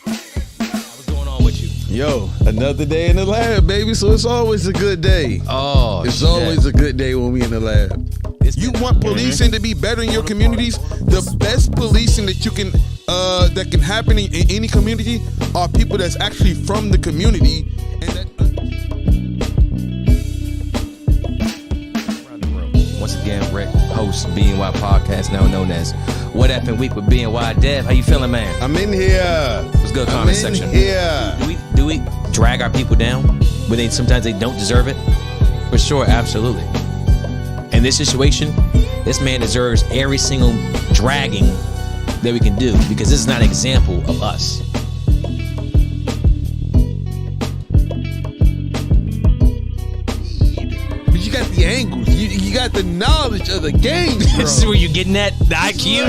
What's going on with you? Yo, another day in the lab, baby. So it's always a good day. Oh, it's always a good day when we in the lab. You want policing to be better in your communities? The best policing that you can that can happen in any community are people that's actually from the community and that. Once again, Rick, host BNY podcast, now known as What Happened Week with BNY. Dev, how you feeling, man? I'm in here. What's good, comment section? Yeah. Do we drag our people down when sometimes they don't deserve it? For sure, absolutely. In this situation, this man deserves every single dragging that we can do because this is not an example of us. But you got the angles. You got the knowledge of the game, bro. This is where you're getting at, the IQ.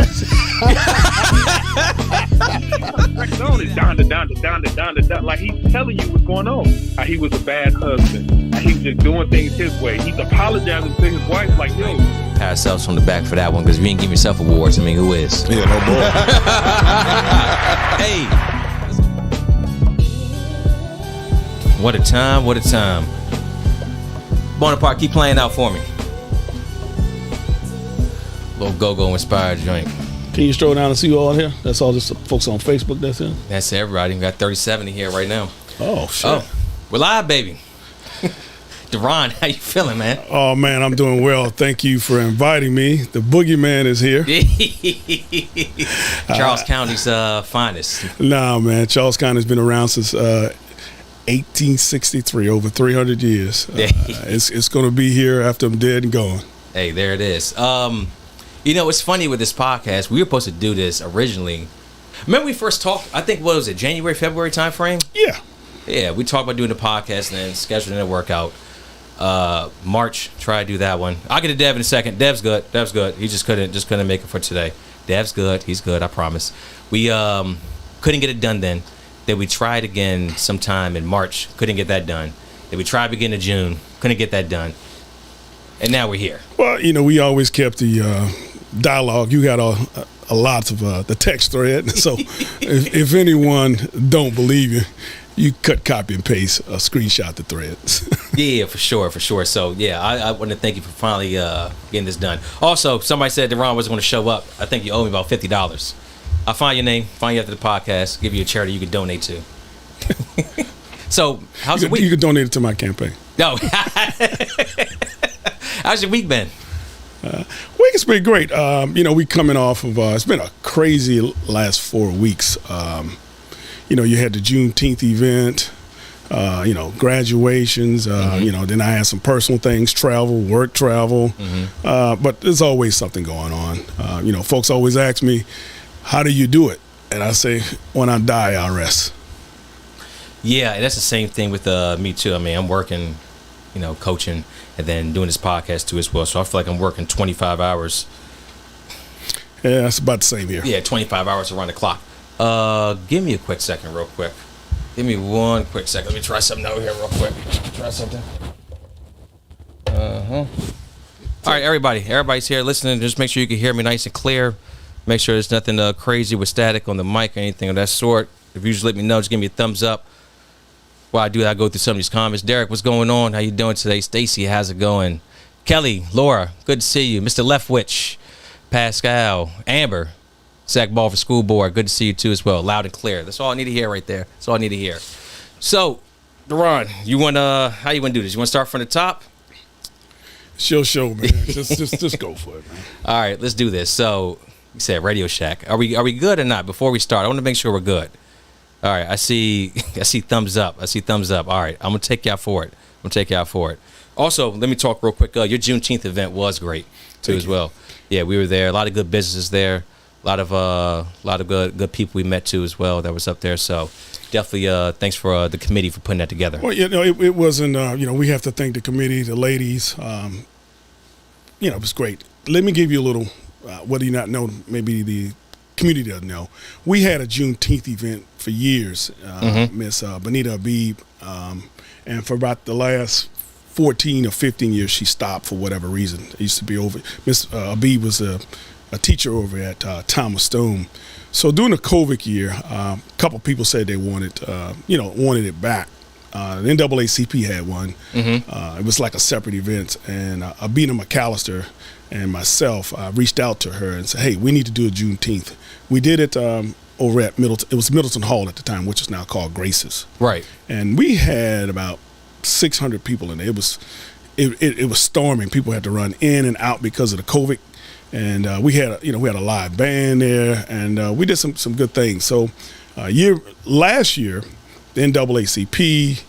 Down. Like he's telling you what's going on. How he was a bad husband. How he was just doing things his way. He's apologizing to his wife like, yo. Pat ourselves on the back for that one because if you ain't give yourself awards, I mean, who is? Yeah, no boy. Hey. What a time, what a time. Bonaparte, keep playing out for me. Little go-go inspired joint. Can you stroll down and see you all here? That's all just folks on Facebook that's in? That's everybody. We got 3070 here right now. Oh, shit. Oh, we're live, baby. Deron, how you feeling, man? Oh, man, I'm doing well. Thank you for inviting me. The boogeyman is here. Charles County's finest. Nah, man. Charles County's been around since 1863, over 300 years. It's going to be here after I'm dead and gone. Hey, there it is. You know, it's funny with this podcast. We were supposed to do this originally. Remember we first talked, I think, what was it, January, February time frame? Yeah. Yeah, we talked about doing the podcast and then scheduling a workout. March, try to do that one. I'll get to Dev in a second. Dev's good. He just couldn't make it for today. Dev's good. He's good, I promise. We couldn't get it done then. Then we tried again sometime in March. Couldn't get that done. Then we tried beginning of June. Couldn't get that done. And now we're here. Well, you know, we always kept the dialogue. You got a lot of the text thread. So if anyone don't believe you, you copy and paste, screenshot the threads. Yeah, for sure. So, yeah, I want to thank you for finally getting this done. Also, somebody said Deron wasn't going to show up. I think you owe me about $50. I'll find your name, find you after the podcast, give you a charity you can donate to. So, how's your week? You can donate it to my campaign. No. How's your week been? Week has been great. You know, we coming off of, it's been a crazy last 4 weeks. You know, you had the Juneteenth event, you know, graduations, you know, then I had some personal things, work travel. But there's always something going on. You know, folks always ask me, how do you do it? And I say, when I die, I'll rest. Yeah, and that's the same thing with me too. I mean, I'm working, you know, coaching and then doing this podcast too as well. So I feel like I'm working 25 hours. Yeah, it's about the same here. Yeah, 25 hours around the clock. Give me a quick second real quick. Give me one quick second. Let me try something over here real quick. Try something. All right, everybody's here listening. Just make sure you can hear me nice and clear. Make sure there's nothing crazy with static on the mic or anything of that sort. If you just let me know, just give me a thumbs up. While I do that, I go through some of these comments. Derek, what's going on? How you doing today? Stacy, how's it going? Kelly, Laura, good to see you. Mr. Leftwich, Pascal, Amber, Sack Ball for School Board, good to see you too as well. Loud and clear. That's all I need to hear right there. That's all I need to hear. So, Deron, how you want to do this? You want to start from the top? It's your show, man. just go for it, man. All right, let's do this. So, you said Radio Shack. Are we good or not? Before we start, I want to make sure we're good. All right, I see thumbs up. All right, I'm gonna take you out for it. Also, let me talk real quick. Your Juneteenth event was great too as well. Yeah, we were there. A lot of good businesses there. A lot of good people we met too as well that was up there. So definitely thanks for the committee for putting that together. Well, you know, it wasn't. You know, we have to thank the committee, the ladies. You know, it was great. Let me give you a little. What do you not know? Maybe the community doesn't know. We had a Juneteenth event for years. Miss Benita Habib, and for about the last 14 or 15 years, she stopped for whatever reason. It used to be over. Miss Habib was a teacher over at Thomas Stone. So during the COVID year, a couple people said they wanted it back. The NAACP had one. It was like a separate event, and Abina McAllister and myself reached out to her and said, "Hey, we need to do a Juneteenth." We did it over at Middleton. It was Middleton Hall at the time, which is now called Grace's. Right. And we had about 600 people in there. It was storming. People had to run in and out because of the COVID, and we had a live band there, and we did some good things. So last year, the NAACP,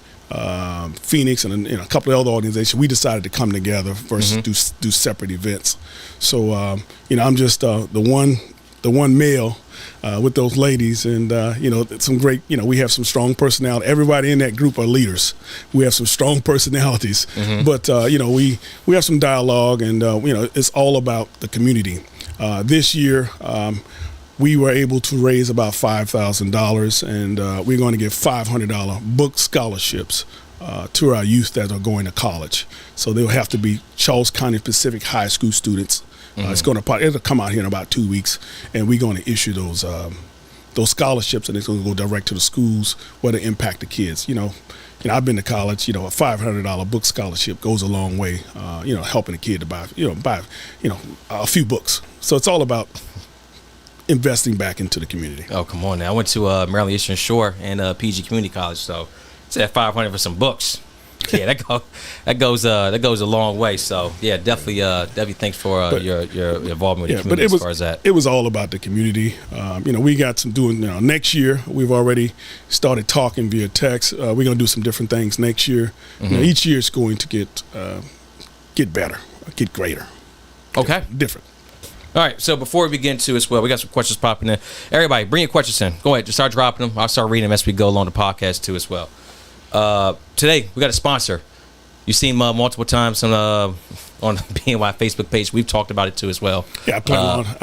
Phoenix, and a couple of other organizations, we decided to come together versus do separate events. So I'm just the one male with those ladies, and some great, we have some strong personality. Everybody in that group are leaders. We have some strong personalities, but we have some dialogue, and it's all about the community. This year, we were able to raise about $5,000, and we're going to give $500 book scholarships to our youth that are going to college. So they'll have to be Charles County Pacific High School students. It'll come out here in about 2 weeks, and we're going to issue those scholarships, and it's going to go direct to the schools where they impact the kids. I've been to college. A $500 book scholarship goes a long way. Helping a kid to buy a few books. So it's all about investing back into the community. Oh, come on now. I went to Maryland Eastern Shore and PG Community College, so it's at $500 for some books. Yeah, that goes a long way. So yeah, definitely thanks for your involvement with the community as far as that. It was all about the community. We got some doing next year. We've already started talking via text. We're gonna do some different things next year. Each year is going to get better, get greater. Okay, different. All right, so before we begin to as well, we got some questions popping in. Everybody, bring your questions in. Go ahead, just start dropping them. I'll start reading them as we go along the podcast too as well. Today, we got a sponsor. You've seen multiple times on the BNY Facebook page. We've talked about it too as well. Yeah, I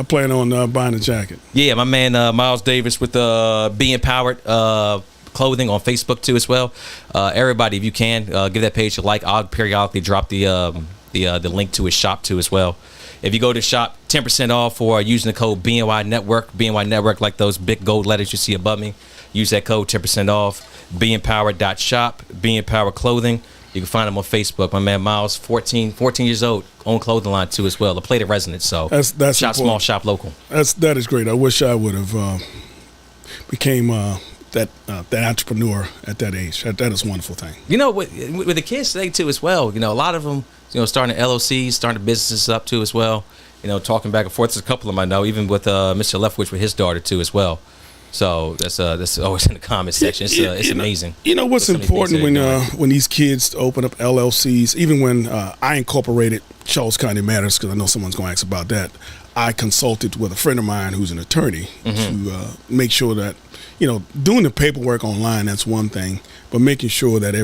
plan on buying a jacket. Yeah, my man Miles Davis with Be Empowered clothing on Facebook too as well. Everybody, if you can, give that page a like. I'll periodically drop the link to his shop too as well. If you go to shop, 10% off for using the code BNY Network. BNY Network, like those big gold letters you see above me. Use that code, 10% off. BeEmpowered.shop, Be Empowered Clothing. You can find them on Facebook. My man Miles, 14 years old, own clothing line too as well. The Plate of Resonance. So that's shop important. Small, shop local. That is great. I wish I would have became that entrepreneur at that age. That is a wonderful thing. With the kids today too as well. A lot of them, starting LLCs, starting businesses up too as well. Talking back and forth. There's a couple of them I know, even with Mr. Leftwich with his daughter too as well. So that's always in the comment section. It's amazing. What's important when these kids open up LLCs, even when I incorporated Charles County Matters, because I know someone's going to ask about that, I consulted with a friend of mine who's an attorney to make sure that, doing the paperwork online, that's one thing, but making sure that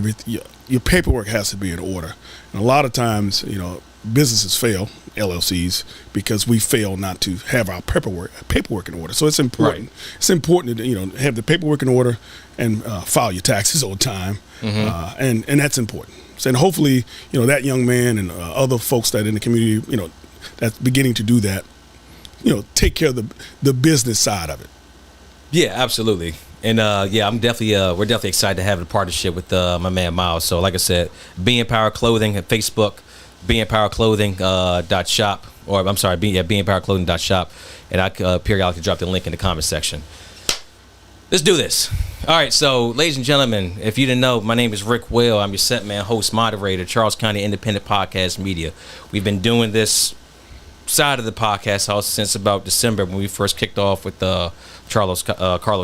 your paperwork has to be in order. And a lot of times, businesses fail, LLCs, because we fail not to have our paperwork in order. So it's important. Right. It's important to have the paperwork in order and file your taxes on time, and that's important. So, and hopefully, that young man and other folks that in the community, that's beginning to do that, take care of the business side of it. Yeah, absolutely. And we're definitely excited to have a partnership with my man Miles. So like I said, Be Empowered Clothing at Facebook, BeEmpoweredClothing.shop, or I'm sorry, BeEmpoweredClothing.shop, and I periodically drop the link in the comment section. Let's do this. All right, so ladies and gentlemen, if you didn't know, my name is Rick Will. I'm your set man, host, moderator, Charles County Independent Podcast Media. We've been doing this side of the podcast house since about December when we first kicked off with Carlos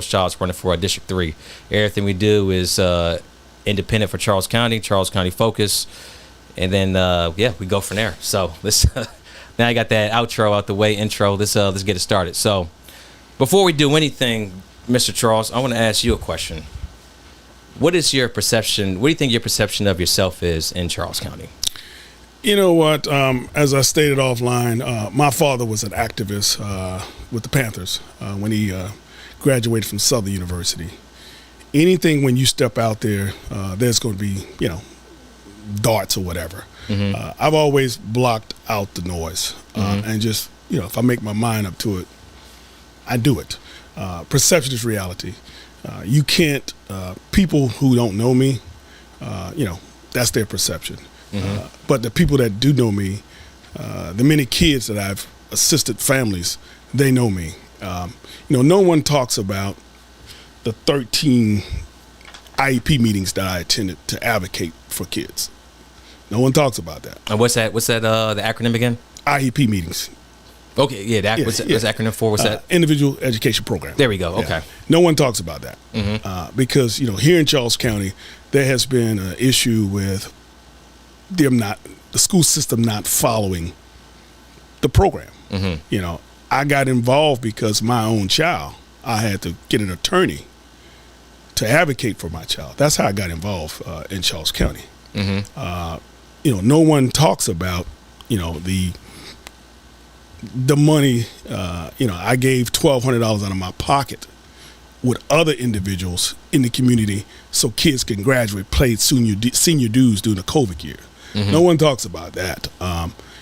Childs running for District 3. Everything we do is independent for Charles County focus, and then we go from there. So let's now I got that outro out the way, intro. Let's get it started. So before we do anything, Mr. Tross, I want to ask you a question. What is your perception? What do you think your perception of yourself is in Charles County? You know what? As I stated offline, my father was an activist with the Panthers when he graduated from Southern University. Anything when you step out there, there's going to be, darts or whatever. I've always blocked out the noise and just if I make my mind up to it, I do it. Perception is reality. You can't, people who don't know me, that's their perception. But the people that do know me, the many kids that I've assisted families, they know me. No one talks about the 13 IEP meetings that I attended to advocate for kids. No one talks about that. And what's that? The acronym again? IEP meetings. Okay, yeah. What's the acronym for? What's that? Individual Education Program. There we go. Okay. No one talks about that because here in Charles County, there has been an issue with the school system not following the program. I got involved because my own child, I had to get an attorney to advocate for my child. That's how I got involved in Charles County. No one talks about the money. I gave $1,200 out of my pocket with other individuals in the community so kids can graduate, pay senior dues during the COVID year. No one talks about that.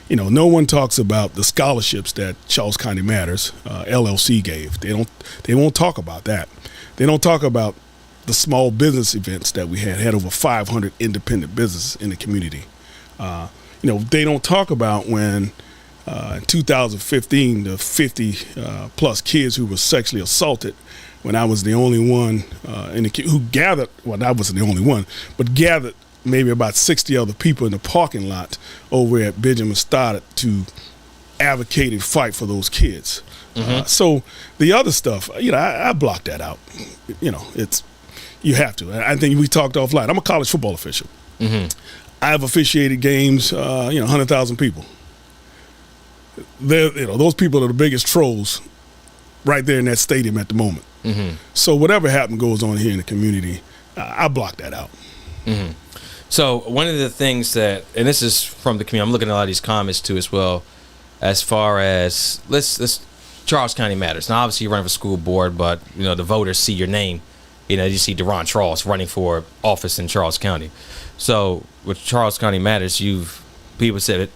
No one talks about the scholarships that Charles County Matters LLC gave. They won't talk about that. They don't talk about the small business events that we had over 500 independent businesses in the community. They don't talk about when in 2015 the 50 plus kids who were sexually assaulted, when I was the only one who gathered. Well, I wasn't the only one, but gathered maybe about 60 other people in the parking lot over at Benjamin Stoddard to advocate and fight for those kids. So the other stuff, I blocked that out. You have to. I think we talked offline. I'm a college football official. I've officiated games, 100,000 people. Those people are the biggest trolls right there in that stadium at the moment. So whatever happened goes on here in the community, I block that out. So one of the things that, and this is from the community, I'm looking at a lot of these comments too as well, as far as let's Charles County Matters. Now obviously you're running for school board, but the voters see your name. You see Deron Tross running for office in Charles County. So with Charles County Matters, people said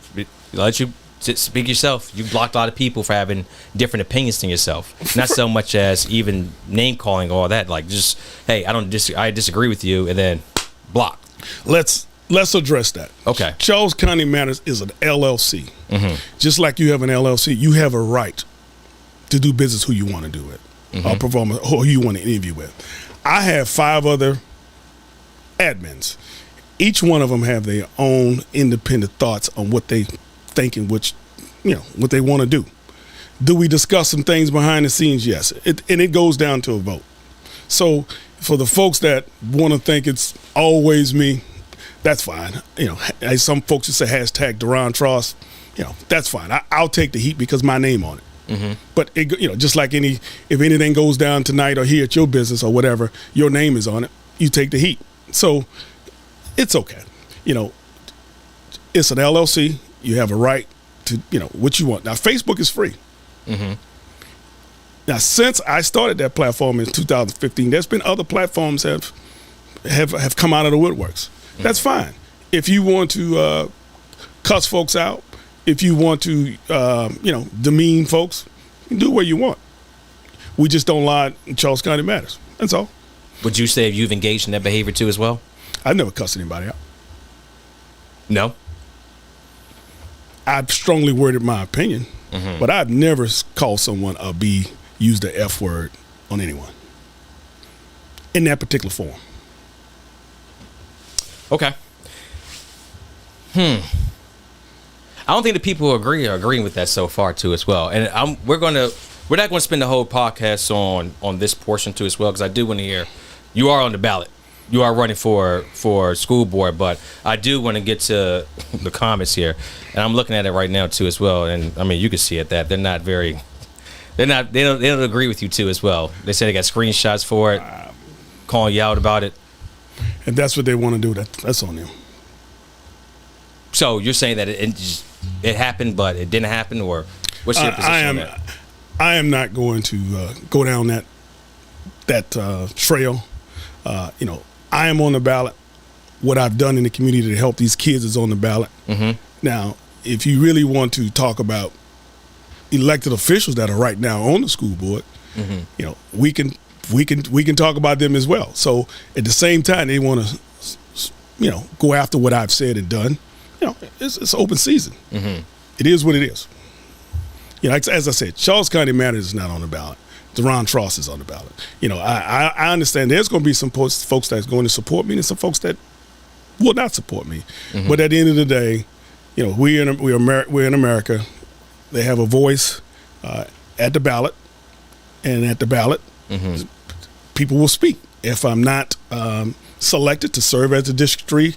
let you speak yourself. You blocked a lot of people for having different opinions than yourself. Not so much as even name calling or all that. Like just, hey, I disagree with you, and then block. Let's address that. Okay. Charles County Matters is an LLC. Just like you have an LLC, you have a right to do business who you want to do it, or perform, or who you want to interview with. I have 5 other admins. Each one of them have their own independent thoughts on what they think and what they want to do. Do we discuss some things behind the scenes? Yes. And it goes down to a vote. So for the folks that want to think it's always me, that's fine. As some folks just say hashtag Deron Tross, that's fine. I'll take the heat because my name on it. But just like if anything goes down tonight or here at your business or whatever, your name is on it, you take the heat. So it's okay. It's an LLC. You have a right to what you want. Now Facebook is free. Now since I started that platform in 2015, there's been other platforms have come out of the woodworks. That's fine. If you want to cuss folks out, if you want to, demean folks, you can do what you want. We just don't lie in Charles County Matters. That's all. Would you say you've engaged in that behavior too as well? I've never cussed anybody out. No? I've strongly worded my opinion, but I've never called someone a B, used the F word on anyone in that particular form. Okay. I don't think the people are agreeing with that so far too as well. And we're not going to spend the whole podcast on this portion too as well, because I do want to hear you are on the ballot. You are running for school board, but I do want to get to the comments here, and I'm looking at it right now too as well. And I mean, you can see it that they don't agree with you too as well. They say they got screenshots for it, calling you out about it. And that's what they want to do. That's on them. So you're saying that it happened, but it didn't happen, or what's your position on that? I am not going to go down that trail. I am on the ballot. What I've done in the community to help these kids is on the ballot. Now, if you really want to talk about elected officials that are right now on the school board, you know, we can talk about them as well. So at the same time, they want to, you know, go after what I've said and done. You know, it's open season. It is what it is. You know, as I said, Charles County Matters is not on the ballot. Deron Tross is on the ballot. You know, I understand there's going to be some folks that's going to support me and some folks that will not support me. But at the end of the day, you know, we're in America. They have a voice at the ballot, and at the ballot, people will speak. If I'm not selected to serve as a District 3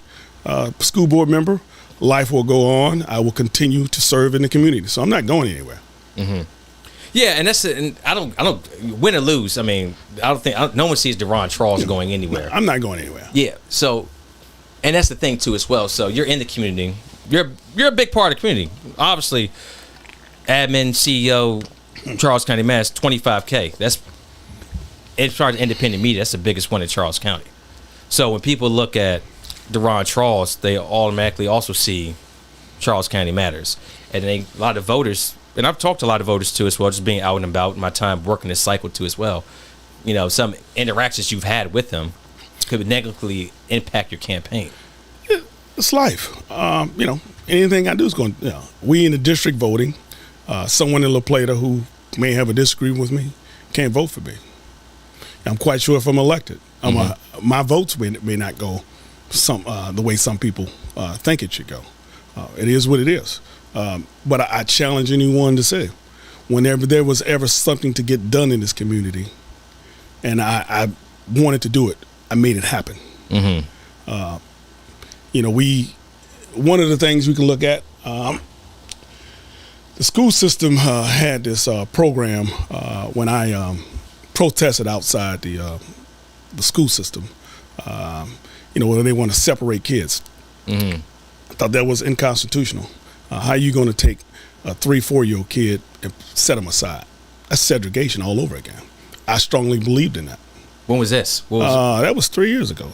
school board member, life will go on. I will continue to serve in the community. So I'm not going anywhere. Yeah, and and I don't win or lose. I mean, no one sees Deron Tross going anywhere. I'm not going anywhere. Yeah. So, and that's the thing too as well. So you're in the community. You're a big part of the community. Obviously, admin, CEO, Charles County Mass, 25K. That's, as far as independent media, that's the biggest one in Charles County. So when people look at Deron Tross, they automatically also see Charles County Matters, and a lot of voters. And I've talked to a lot of voters too as well, just being out and about, my time working this cycle too as well. You know, some interactions you've had with them could negatively impact your campaign. It's life. You know, anything I do is going. You know, we in the district voting. Someone in La Plata who may have a disagreement with me can't vote for me. I'm quite sure if I'm elected, my votes may not go the way some people think it should go. It is what it is. But I challenge anyone to say, whenever there was ever something to get done in this community, and I wanted to do it, I made it happen. You know, one of the things we can look at, the school system had this program when I protested outside the school system, you know, where they want to separate kids. I thought that was unconstitutional. How are you going to take a 3-4-year-old kid and set them aside? That's segregation all over again. I strongly believed in that. When was this? That was 3 years ago.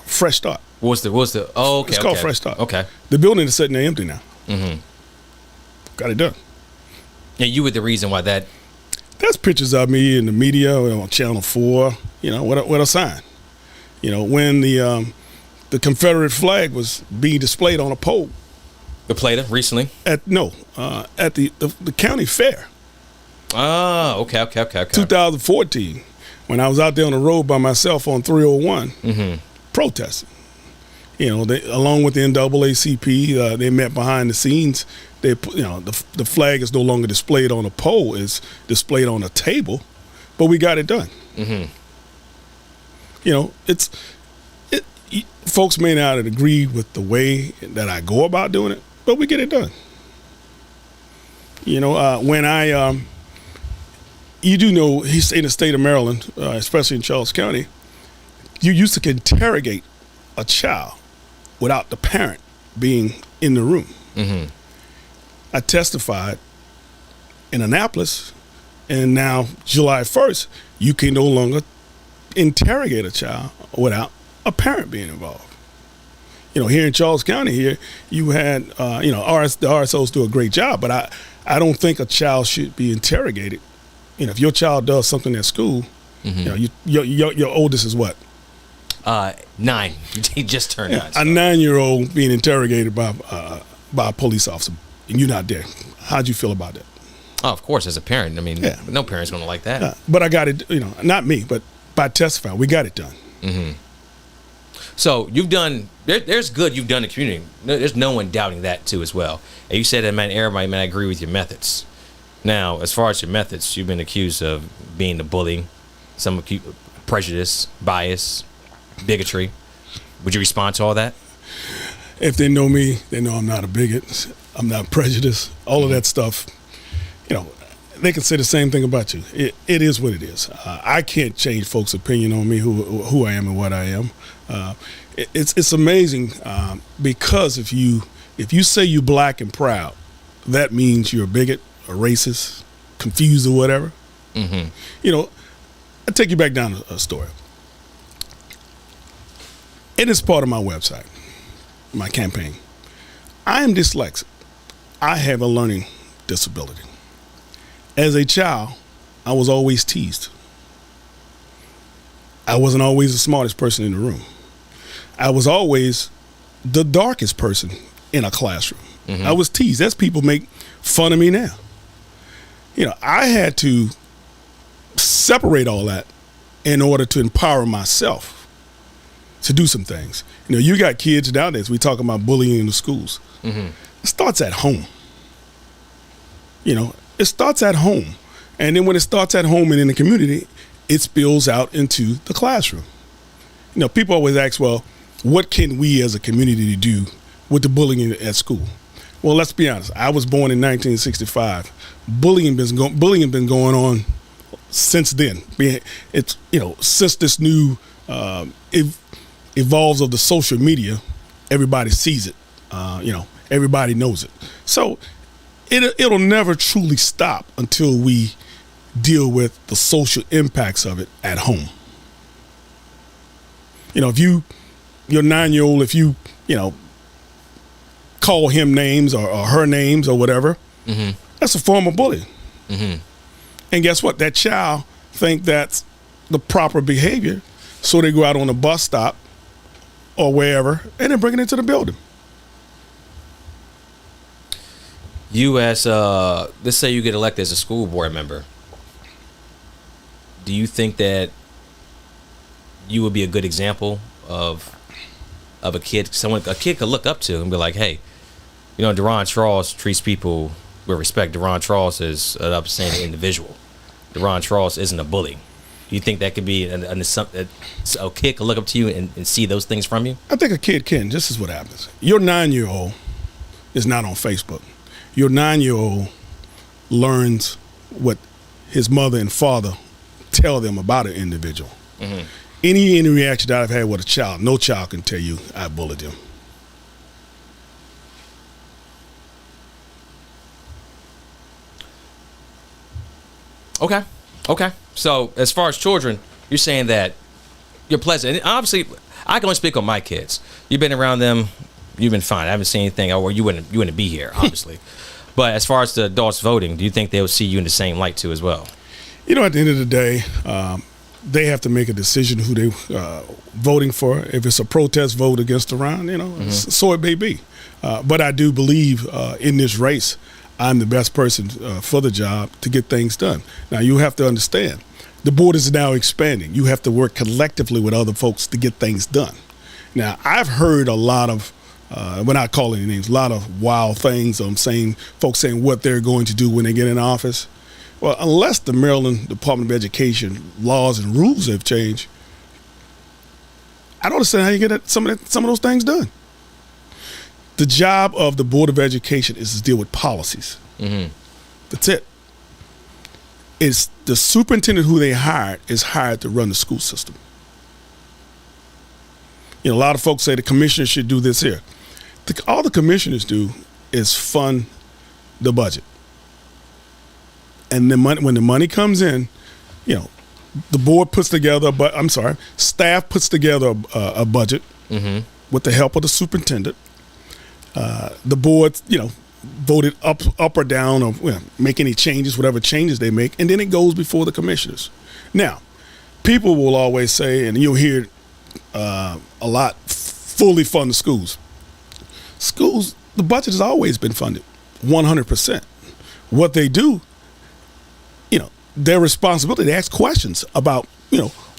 Fresh Start. What was the? Oh, okay. It's called Fresh Start. Okay. The building is sitting there empty now. Got it done. And you were the reason why that. There's pictures of me in the media on Channel 4. You know, with a sign. You know, when the Confederate flag was being displayed on a pole. The Plata recently? At the county fair. Oh, okay. 2014, when I was out there on the road by myself on 301, protesting. You know, along with the NAACP, they met behind the scenes. They, you know, the flag is no longer displayed on a pole; it's displayed on a table. But we got it done. You know, folks may not agree with the way that I go about doing it, but we get it done. You know, when you do know, he's in the state of Maryland, especially in Charles County, you used to interrogate a child without the parent being in the room. I testified in Annapolis, and now July 1st, you can no longer interrogate a child without a parent being involved. You know, here in Charles County, here you had, you know, the RSOs do a great job, but I don't think a child should be interrogated. You know, if your child does something at school, you know, your oldest is what? 9. He just turned 9. A 9-year-old being interrogated by a police officer, and you're not there. How'd you feel about that? Oh, of course, as a parent. I mean, no parent's going to like that. But I got it, you know, not me, but by testifying, we got it done. So you've done, there's good you've done in the community. There's no one doubting that too as well. And you said that, man, everybody, man, I agree with your methods. Now, as far as your methods, you've been accused of being a bully, some prejudice, bias, bigotry. Would you respond to all that? If they know me, they know I'm not a bigot. I'm not prejudiced. All of that stuff, you know, they can say the same thing about you. It is what it is. I can't change folks' opinion on me, who I am and what I am. It's amazing because if you say you black and proud, that means you're a bigot, a racist, confused or whatever. You know, I'll take you back down to a story. It is part of my website, my campaign. I am dyslexic. I have a learning disability. As a child, I was always teased. I wasn't always the smartest person in the room. I was always the darkest person in a classroom. I was teased. That's people make fun of me now. I had to separate all that in order to empower myself to do some things. You got kids nowadays, we talk about bullying in the schools. It starts at home. It starts at home. And then when it starts at home and in the community, it spills out into the classroom. People always ask, well, what can we as a community do with the bullying at school? Well, let's be honest. I was born in 1965. Bullying been going on since then. It's since this new evolves of the social media, everybody sees it. Everybody knows it. So it'll never truly stop until we deal with the social impacts of it at home. If your 9-year-old, if you call him names or her names or whatever, that's a form of bullying. And guess what? That child think that's the proper behavior, so they go out on a bus stop or wherever and then bring it into the building. You as let's say you get elected as a school board member, do you think that you would be a good example of a kid, a kid could look up to and be like, hey, Deron Tross treats people with respect. Deron Tross is an upstanding individual. Deron Tross isn't a bully. Do you think that could be a kid could look up to you and see those things from you? I think a kid can. This is what happens. Your 9-year-old is not on Facebook. Your 9-year-old learns what his mother and father tell them about an individual. Any reaction that I've had with a child, no child can tell you I bullied him. Okay. So as far as children, you're saying that you're pleasant. And obviously, I can only speak on my kids. You've been around them. You've been fine. I haven't seen anything, or you wouldn't be here, obviously. But as far as the adults voting, do you think they'll see you in the same light too as well? At the end of the day, they have to make a decision who they voting for. If it's a protest vote against Deron, so it may be. But I do believe in this race, I'm the best person for the job to get things done. Now, you have to understand, the board is now expanding. You have to work collectively with other folks to get things done. Now, I've heard a lot of, we're not calling any names, a lot of wild things. Folks saying what they're going to do when they get in office. Well, unless the Maryland Department of Education laws and rules have changed, I don't understand how you get some of those things done. The job of the Board of Education is to deal with policies. That's it. It's the superintendent who they hired is hired to run the school system. A lot of folks say the commissioner should do this here. All the commissioners do is fund the budget. And then when the money comes in, the board puts together staff puts together a budget with the help of the superintendent. The board, voted up or down or make any changes, whatever changes they make, and then it goes before the commissioners. Now, people will always say, and you'll hear a lot, fully fund the schools. Schools, the budget has always been funded, 100%. What they do, their responsibility to ask questions about,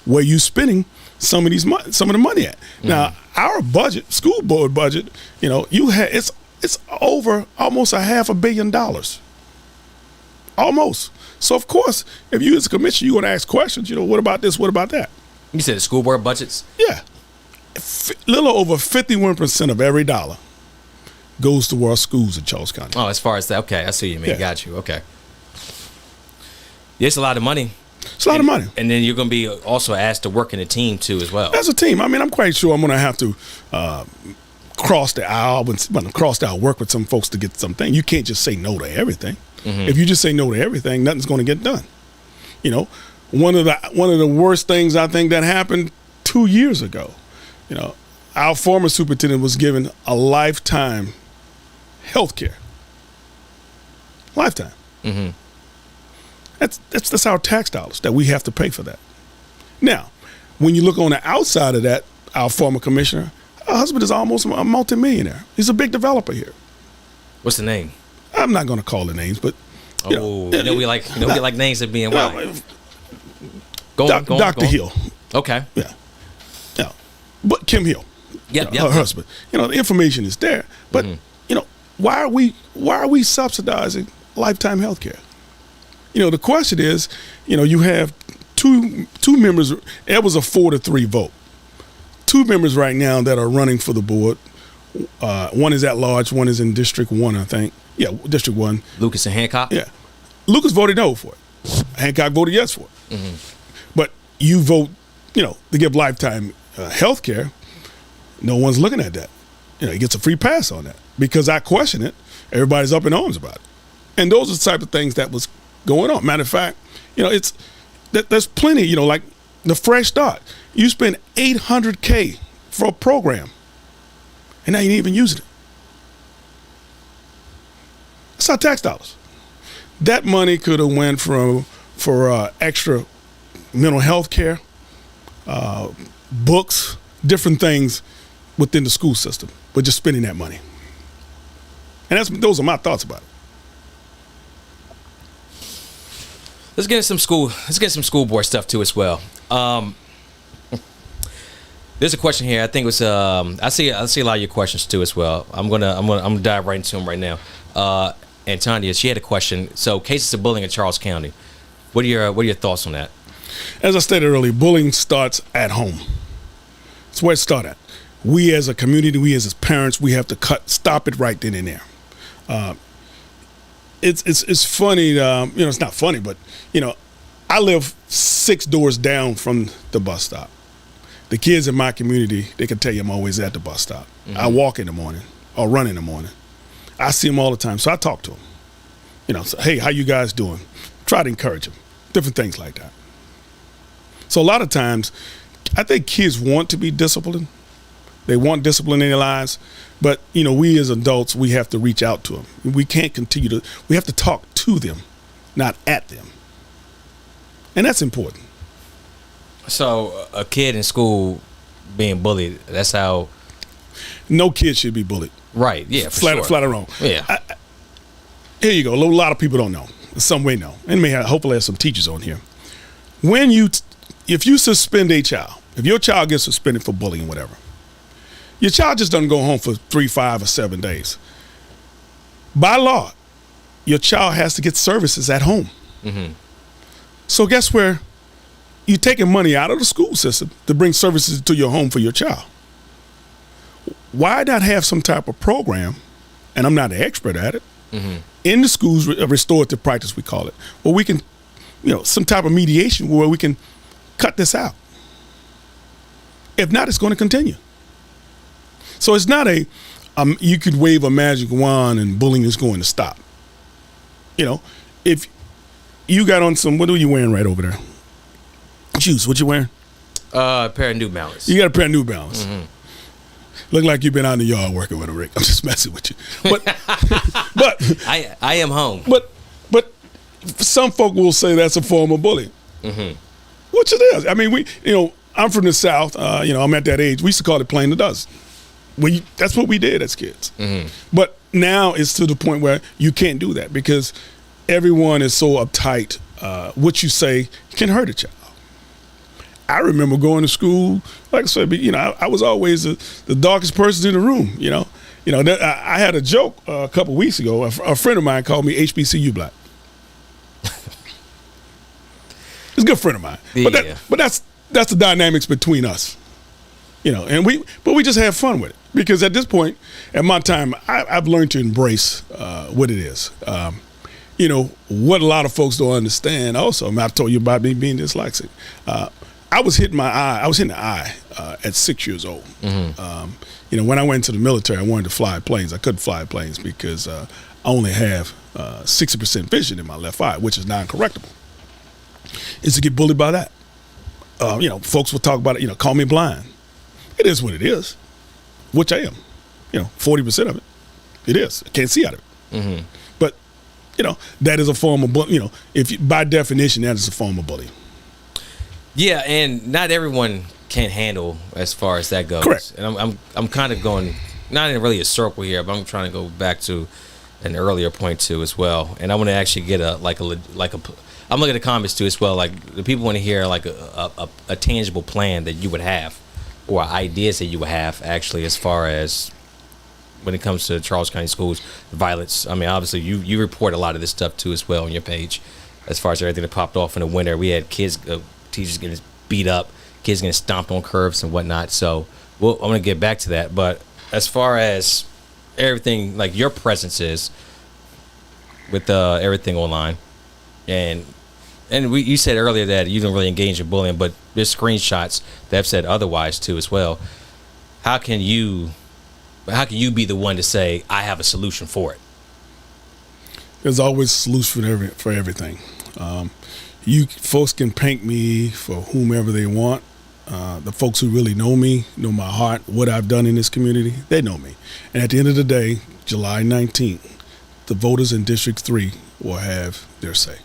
where you spending some of the money at. Now, our budget, school board budget, it's over almost $500 million. Almost. So of course, if you as a commissioner, you're going to ask questions. What about this? What about that? You said the school board budgets? Yeah, little over 51% of every dollar goes to our schools in Charles County. Oh, as far as that, okay, I see what you mean. Yeah. Got you. Okay. Yeah, it's a lot of money. It's a lot of money. And then you're going to be also asked to work in a team too as well. As a team, I'm quite sure I'm going to have to cross the aisle, work with some folks to get something. You can't just say no to everything. If you just say no to everything, nothing's going to get done. One of the worst things I think that happened 2 years ago, our former superintendent was given a lifetime health care. Lifetime. That's our tax dollars that we have to pay for that. Now, when you look on the outside of that, our former commissioner, her husband is almost a multimillionaire. He's a big developer here. What's the name? I'm not going to call the names, but we like names at BNY. Go on. Dr. Hill. Okay. Yeah. But Kim Hill. Her husband. The information is there, but why are we subsidizing lifetime health care? The question is, you have two members. It was a 4-3 vote. 2 members right now that are running for the board. One is at large. One is in District 1, I think. Yeah, District 1. Lucas and Hancock? Yeah. Lucas voted no for it. Hancock voted yes for it. Mm-hmm. But you vote, to give lifetime health care, no one's looking at that. He gets a free pass on that. Because I question it, everybody's up in arms about it. And those are the type of things that was going on. Matter of fact, there's plenty, like the Fresh Start. You spend $800K for a program, and now you ain't even using it. It's our tax dollars. That money could have went for extra mental health care, books, different things within the school system. But just spending that money. And those are my thoughts about it. Let's get some school board stuff too as well. There's a question here. I think it was I see a lot of your questions too as well. I'm gonna dive right into them right now. Antonia, she had a question. So, cases of bullying in Charles County. What are your thoughts on that? As I stated earlier, bullying starts at home. It's where it starts at. We as a community, we as parents, we have to stop it right then and there. It's funny. It's not funny, but I live 6 doors down from the bus stop. The kids in my community, they can tell you I'm always at the bus stop. Mm-hmm. I walk in the morning or run in the morning. I see them all the time, so I talk to them. So, hey, how you guys doing? Try to encourage them. Different things like that. So a lot of times, I think kids want to be disciplined. They want discipline in their lives, but we as adults, we have to reach out to them. We can't continue we have to talk to them, not at them. And that's important. So a kid in school being bullied, that's how... No kid should be bullied. Right, yeah, for sure. Flat or wrong. Yeah. Here you go. A lot of people don't know. Some way know. And hopefully have some teachers on here. If you suspend a child, if your child gets suspended for bullying, whatever, your child just doesn't go home for 3, 5, or 7 days. By law, your child has to get services at home. Mm-hmm. So guess where? You're taking money out of the school system to bring services to your home for your child. Why not have some type of program, and I'm not an expert at it, mm-hmm. in the schools, a restorative practice we call it, where we can, some type of mediation where we can cut this out. If not, it's going to continue. So it's not you could wave a magic wand and bullying is going to stop. If you got on what are you wearing right over there? Shoes, what you wearing? A pair of New Balance. You got a pair of New Balance. Mm-hmm. Look like you've been out in the yard working with a Rick. I'm just messing with you. But I am home. But some folk will say that's a form of bullying. Mm-hmm. Which it is. I mean, I'm from the South. I'm at that age. We used to call it playing the dozen. That's what we did as kids. Mm-hmm. But now it's to the point where you can't do that because everyone is so uptight. What you say can hurt a child. I remember going to school, like I said, I was always the darkest person in the room. I had a joke a couple weeks ago. A friend of mine called me HBCU black. It's a good friend of mine. Yeah. But that's the dynamics between us. And we just have fun with it because at this point, at my time, I've learned to embrace what it is. What a lot of folks don't understand. Also, I told you about me being dyslexic. I was hitting the eye at 6 years old. Mm-hmm. When I went to the military, I wanted to fly planes. I couldn't fly planes because I only have 60% vision in my left eye, which is non-correctable. Is to get bullied by that. Folks will talk about it, call me blind. It is what it is, which I am. 40% of it. It is. I can't see out of it. Mm-hmm. But, that is a form of bullying. By definition, that is a form of bullying. Yeah, and not everyone can handle as far as that goes. Correct. And I'm kind of going not in really a circle here, but I'm trying to go back to an earlier point too as well. And I want to actually get I'm looking at the comments too as well. Like the people want to hear like a tangible plan that you would have, or ideas that you would have actually as far as when it comes to Charles County schools, violence. I mean, obviously you report a lot of this stuff too as well on your page, as far as everything that popped off in the winter. We had teachers getting beat up, kids getting stomped on curves and whatnot. So I'm gonna get back to that. But as far as everything, like your presence is with everything online, and you said earlier that you don't really engage in bullying, but there's screenshots that have said otherwise too as well. How can you be the one to say I have a solution for it? There's always a solution for everything. You folks can paint me for whomever they want. The folks who really know me, know my heart, what I've done in this community, they know me. And at the end of the day, July 19th, the voters in District 3 will have their say.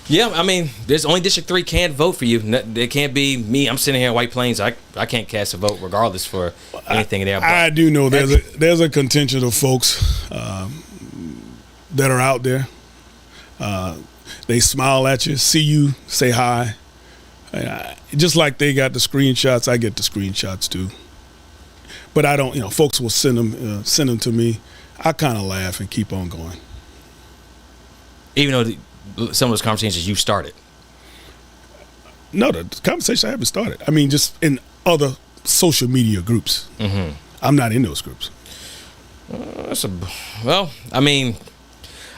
Yeah, I mean, there's only District 3 can't vote for you. It can't be me. I'm sitting here in White Plains. I can't cast a vote regardless for anything in there. I do know there's a contingent of folks that are out there. They smile at you, see you, say hi. Just like they got the screenshots, I get the screenshots too. But I don't, folks will send them to me. I kind of laugh and keep on going. Even though some of those conversations you started. No, the conversation I haven't started. I mean, just in other social media groups. Mm-hmm. I'm not in those groups. I mean,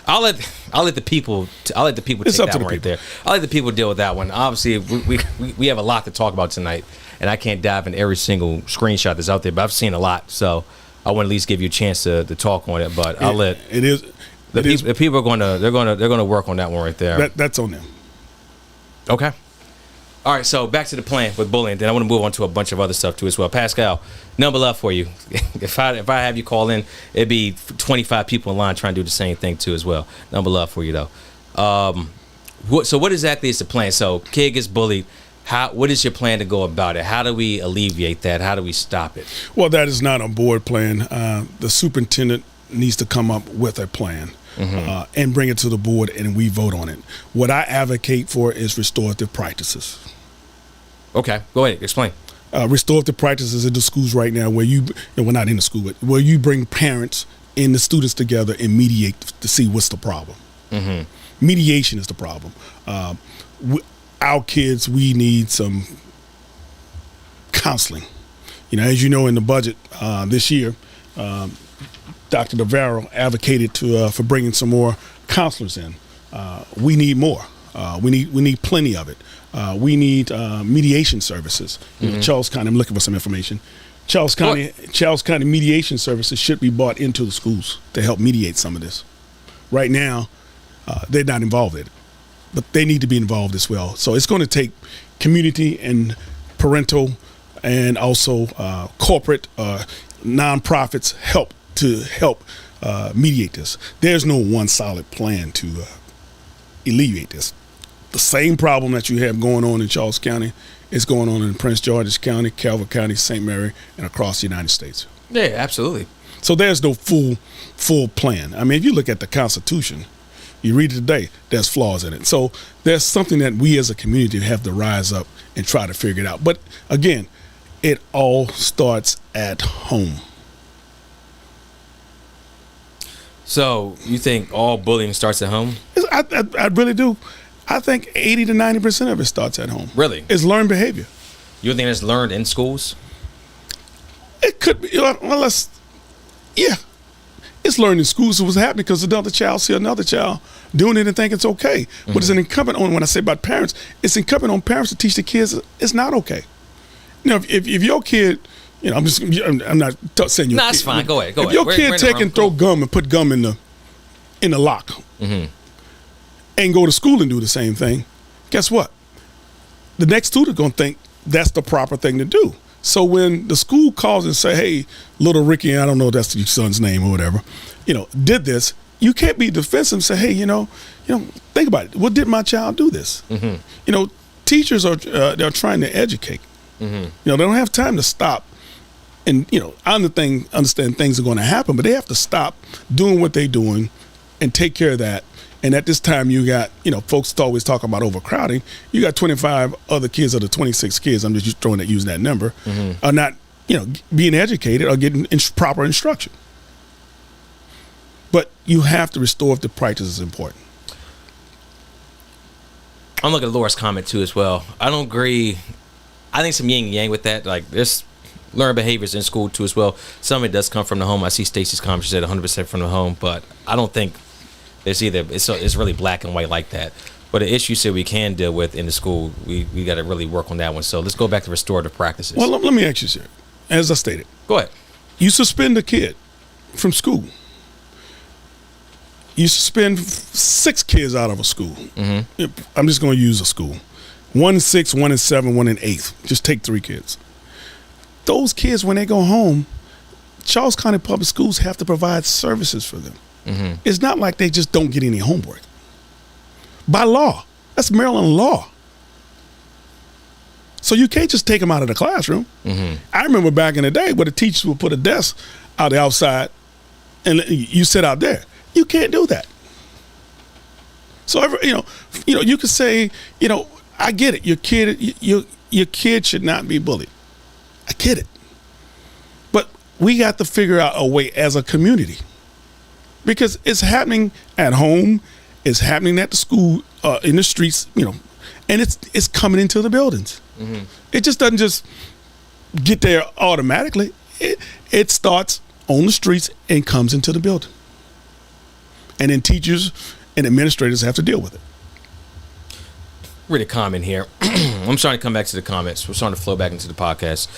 I'll let the people take that one right there. I'll let the people deal with that one. Obviously, we have a lot to talk about tonight, and I can't dive in every single screenshot that's out there, but I've seen a lot, so I want to at least give you a chance to talk on it. But I'll let the people are going to work on that one right there. That's on them. Okay. All right, so back to the plan with bullying. Then I want to move on to a bunch of other stuff too as well. Pascal, number love for you. If I have you call in, it'd be 25 people in line trying to do the same thing too as well. Number love for you though. So what exactly is the plan? So kid gets bullied. What is your plan to go about it? How do we alleviate that? How do we stop it? Well, that is not a board plan. The superintendent needs to come up with a plan. Mm-hmm. And bring it to the board, and we vote on it. What I advocate for is restorative practices. Okay, go ahead, explain. Restorative practices in the schools right now where we're not in the school, but where you bring parents and the students together and mediate to see what's the problem. Mm-hmm. Mediation is the problem. Our kids, we need some counseling. As you know, in the budget this year, Dr. Navarro advocated for bringing some more counselors in. We need more. We need plenty of it. We need mediation services. Mm-hmm. Charles County, I'm looking for some information. Charles County mediation services should be brought into the schools to help mediate some of this. Right now, they're not involved in it, but they need to be involved as well. So it's going to take community and parental and also corporate nonprofits help mediate this. There's no one solid plan to alleviate this. The same problem that you have going on in Charles County is going on in Prince George's County, Calvert County, St. Mary, and across the United States. Yeah, absolutely. So there's no full plan. I mean, if you look at the Constitution, you read it today, there's flaws in it. So there's something that we as a community have to rise up and try to figure it out. But again, it all starts at home. So you think all bullying starts at home? I really do. I think 80 to 90% of it starts at home. Really? It's learned behavior. You think it's learned in schools? It could be. It's learned in schools. It was happening because another child see another child doing it and think it's okay. Mm-hmm. But it's an incumbent on, when I say about parents, it's incumbent on parents to teach the kids it's not okay. If your kid, I'm not saying you. No, that's fine. Go ahead. If your kid take and throw gum and put gum in the lock, mm-hmm. and go to school and do the same thing, guess what? The next student gonna think that's the proper thing to do. So when the school calls and say, "Hey, little Ricky," I don't know if that's your son's name or whatever, did this, you can't be defensive and say, hey, think about it. What did my child do this? Teachers are they're trying to educate. They don't have time to stop. And, I understand things are going to happen, but they have to stop doing what they're doing and take care of that. And at this time, you got, folks always talk about overcrowding. You got 25 other kids of the 26 kids, I'm just using that number, are not, being educated or getting proper instruction. But you have to restore if the practice is important. I'm looking at Laura's comment too as well. I don't agree. I think some yin and yang with that. Like there's learned behaviors in school too as well. Some of it does come from the home. I see Stacy's comment. She said 100% from the home, but I don't think there's it's really black and white like that. But the issues that we can deal with in the school, we got to really work on that one. So let's go back to restorative practices. Well, let me ask you, sir. As I stated, go ahead. You suspend a kid from school. You suspend 6 kids out of a school. I'm just going to use a school. 1 in 6, 1 in 7, 1 in 8. Just take 3 kids. Those kids, when they go home, Charles County Public Schools have to provide services for them. It's not like they just don't get any homework. By law. That's Maryland law. So you can't just take them out of the classroom. I remember back in the day where the teachers would put a desk out the outside and you sit out there. You can't do that. So you could say, I get it. Your kid should not be bullied. I get it. But we got to figure out a way as a community, because it's happening at home, it's happening at the school, in the streets, and it's coming into the buildings. It just doesn't just get there automatically. It starts on the streets and comes into the building. And then teachers and administrators have to deal with it. Read a comment here. I'm trying to come back to the comments. We're starting to flow back into the podcast.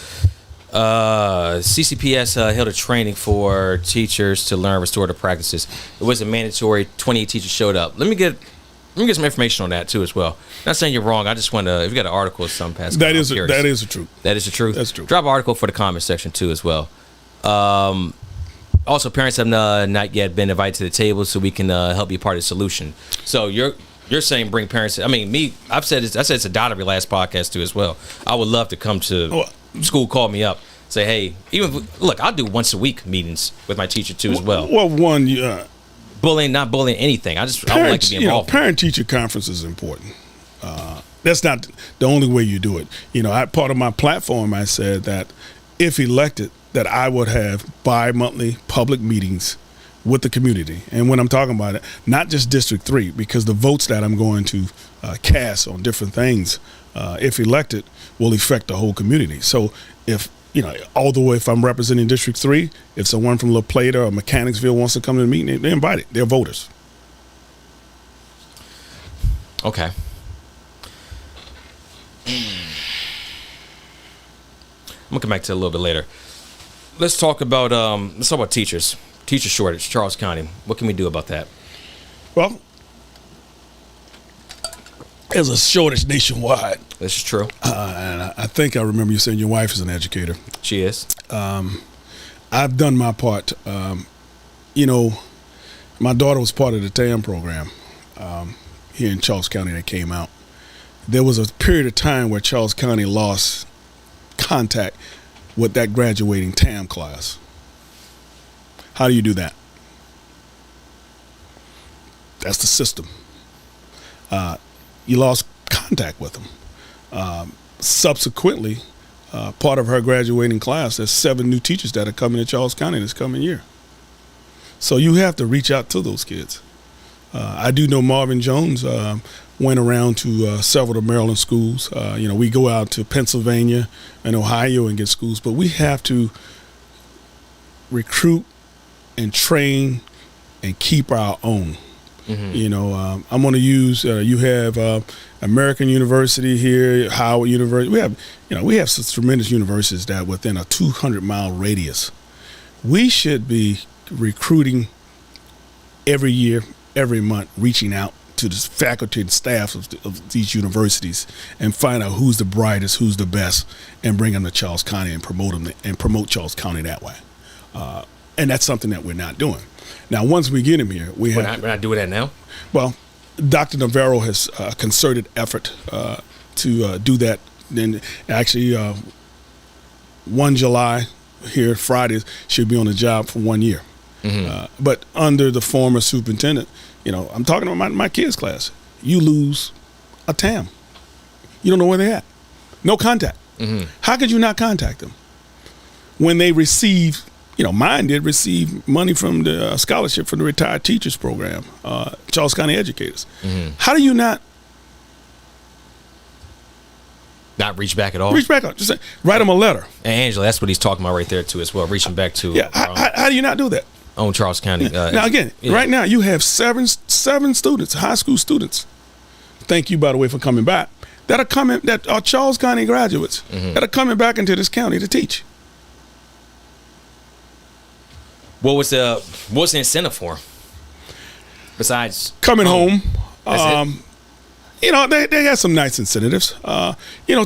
CCPS held a training for teachers to learn restorative practices. It wasn't mandatory. 28 teachers showed up. Let me get some information on that too as well. Not saying you're wrong. I just want to. If you got an article or something, past that is the truth. That is the truth. That's true. Drop an article for the comment section too as well. Also, parents have not yet been invited to the table, so we can help be part of the solution. So you're saying bring parents. I mean, I said it's a dot of your last podcast too as well. I would love to come to school, call me up, say, hey, look, I'll do once a week meetings with my teacher too as well. Well, bullying, not bullying anything. I would like to be involved. Parent-teacher conference is important. That's not the only way you do it. Part of my platform, I said that if elected, that I would have bi-monthly public meetings with the community. And when I'm talking about it, not just District 3, because the votes that I'm going to cast on different things, if elected, will affect the whole community. So if although if I'm representing District 3, if someone from La Plata or Mechanicsville wants to come to the meeting, they're invited. They're voters. Okay. I'm gonna come back to it a little bit later. Let's talk about teachers. Teacher shortage, Charles County. What can we do about that? Well, there's a shortage nationwide. This is true. And I think I remember you saying your wife is an educator. She is. I've done my part. My daughter was part of the TAM program here in Charles County that came out. There was a period of time where Charles County lost contact with that graduating TAM class. How do you do that? That's the system. You lost contact with them. Subsequently, part of her graduating class, there's 7 new teachers that are coming to Charles County this coming year. So you have to reach out to those kids. I do know Marvin Jones went around to several of the Maryland schools. We go out to Pennsylvania and Ohio and get schools, but we have to recruit and train and keep our own. I'm going to use, you have American University here, Howard University. We have some tremendous universities that within a 200-mile radius. We should be recruiting every year, every month, reaching out to the faculty and staff of these universities and find out who's the brightest, who's the best, and bring them to Charles County and promote them and promote Charles County that way. And that's something that we're not doing. Now, once we get him here, We're not doing that now? Well, Dr. Navarro has a concerted effort to do that. Then actually, 1 July here, Friday, should be on the job for 1 year. But under the former superintendent, I'm talking about my kids' class. You lose a TAM. You don't know where they're at. No contact. How could you not contact them? When they receive, mine did receive money from the scholarship from the retired teachers program, Charles County educators. How do you not reach back at all? Reach back. Just write them a letter. And Angela, that's what he's talking about right there too as well, reaching back to how do you not do that? On Charles County. Now again, right now you have seven students, high school students. Thank you, by the way, for coming back. That are Charles County graduates that are coming back into this county to teach. What's the incentive for them? Besides coming home? They got some nice incentives.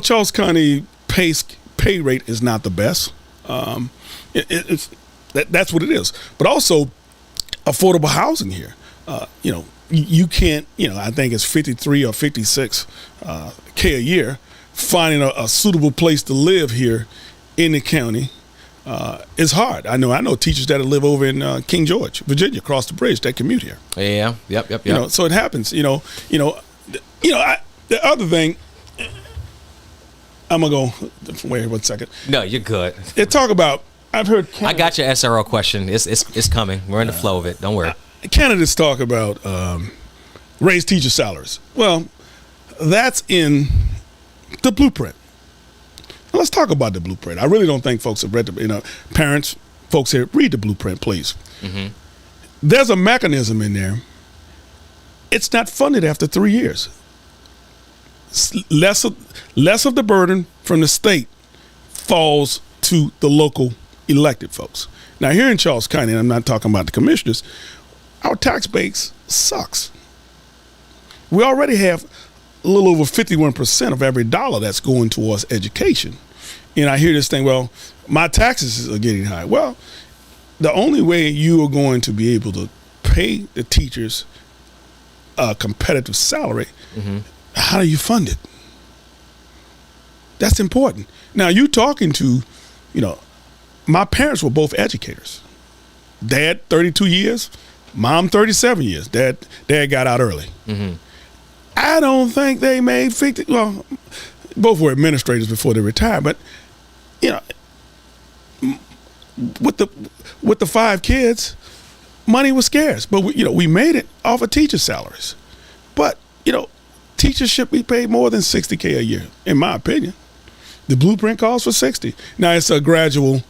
Charles County pay rate is not the best. That's what it is. But also affordable housing here. You can't, I think it's 53 or 56 K a year. Finding a suitable place to live here in the county is hard. I know teachers that live over in King George, Virginia, across the bridge, that commute here. Yeah, yep. So it happens. The other thing, I'm gonna go. Wait 1 second. No, you're good. They talk about. I've heard. I got your SRO question. It's coming. We're in the flow of it. Don't worry. Candidates talk about raise teacher salaries. Well, that's in the blueprint. Now, let's talk about the blueprint. I really don't think folks have read the. Parents, folks here, read the blueprint, please. There's a mechanism in there. It's not funded after 3 years. Less of the burden from the state falls to the local elected folks. Now, here in Charles County, and I'm not talking about the commissioners, our tax base sucks. We already have a little over 51% of every dollar that's going towards education. And I hear this thing, well, my taxes are getting high. Well, the only way you are going to be able to pay the teachers a competitive salary, how do you fund it? That's important. Now, you talking to, my parents were both educators. Dad, 32 years. Mom, 37 years. Dad got out early. I don't think they made 50. Well, both were administrators before they retired, but with the 5 kids, money was scarce. But we made it off of teacher salaries. But teachers should be paid more than $60K a year, in my opinion. The blueprint calls for 60. Now it's a gradual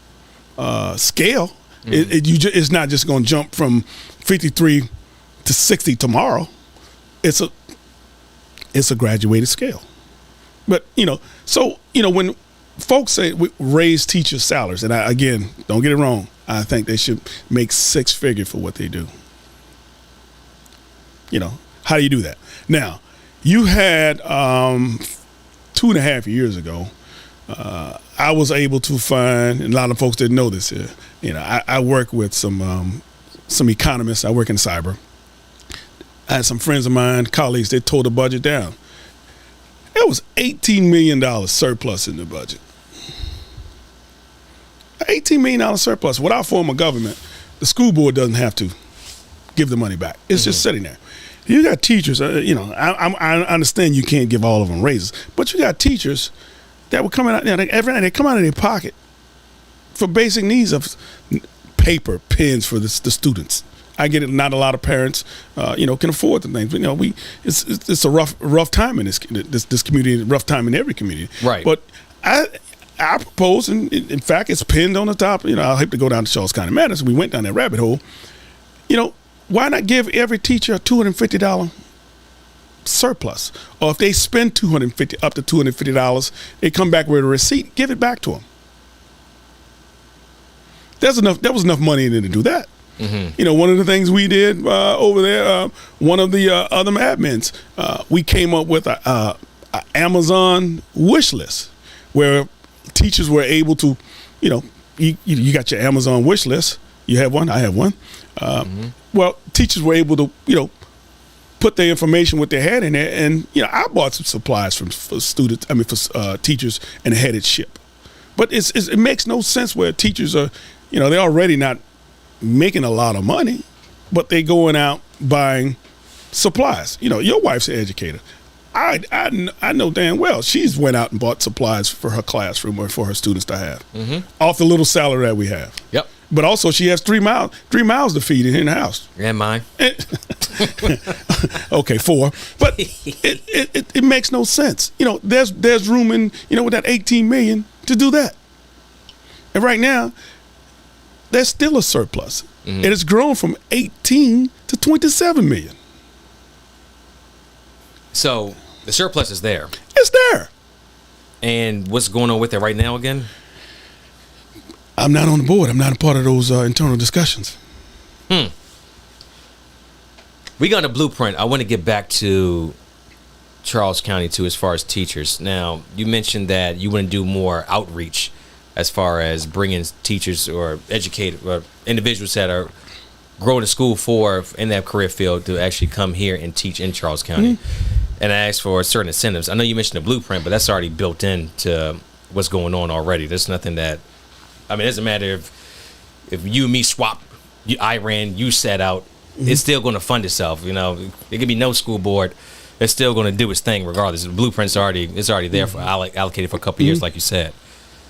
scale. It's not just going to jump from 53 to 60 tomorrow. It's a graduated scale. But when folks say we raise teacher salaries, and again, don't get it wrong, I think they should make 6-figure for what they do. How do you do that? Now, you had 2.5 years ago. I was able to find, and a lot of folks didn't know this here. I work with some economists. I work in cyber. I had some friends of mine, colleagues, they tore the budget down. There was $18 million surplus in the budget. $18 million surplus. With our form of government, the school board doesn't have to give the money back. It's just sitting there. You got teachers, I understand you can't give all of them raises, but you got teachers that were coming out, every night they come out of their pocket for basic needs of paper, pens for the students. I get it. Not a lot of parents, can afford the things. But, it's a rough time in this community, rough time in every community. Right. But I propose, and in fact, it's pinned on the top. I'll have to go down to Charles County Matters. We went down that rabbit hole. Why not give every teacher a $250 surplus? Or if they spend up to $250, they come back with a receipt, give it back to them. There was enough money in it to do that. One of the things we did over there, one of the other admins, we came up with a Amazon wish list where teachers were able to, you got your Amazon wish list. You have one? I have one. Well, teachers were able to, put their information what they had in there, and I bought some supplies for students. I mean, for teachers, and had it shipped. But it makes no sense where teachers are, they're already not making a lot of money, but they going out buying supplies. Your wife's an educator. I know damn well she's went out and bought supplies for her classroom or for her students to have off the little salary that we have. Yep. But also she has 3 miles to feed in the house. And mine. Okay, 4. But it makes no sense. There's room in with that 18 million to do that. And right now, there's still a surplus. And it's grown from 18 to 27 million. So the surplus is there. It's there. And what's going on with it right now again? I'm not on the board. I'm not a part of those internal discussions. We got a blueprint. I want to get back to Charles County too, as far as teachers. Now, you mentioned that you want to do more outreach as far as bringing teachers or educated or individuals that are growing the school for in that career field to actually come here and teach in Charles County. And I asked for certain incentives. I know you mentioned the blueprint, but that's already built into what's going on already. There's nothing that, it doesn't matter if you and me swap, I ran, you set out, it's still going to fund itself. It could be no school board. It's still going to do its thing regardless. The blueprint's already there for allocated for a couple of years, like you said.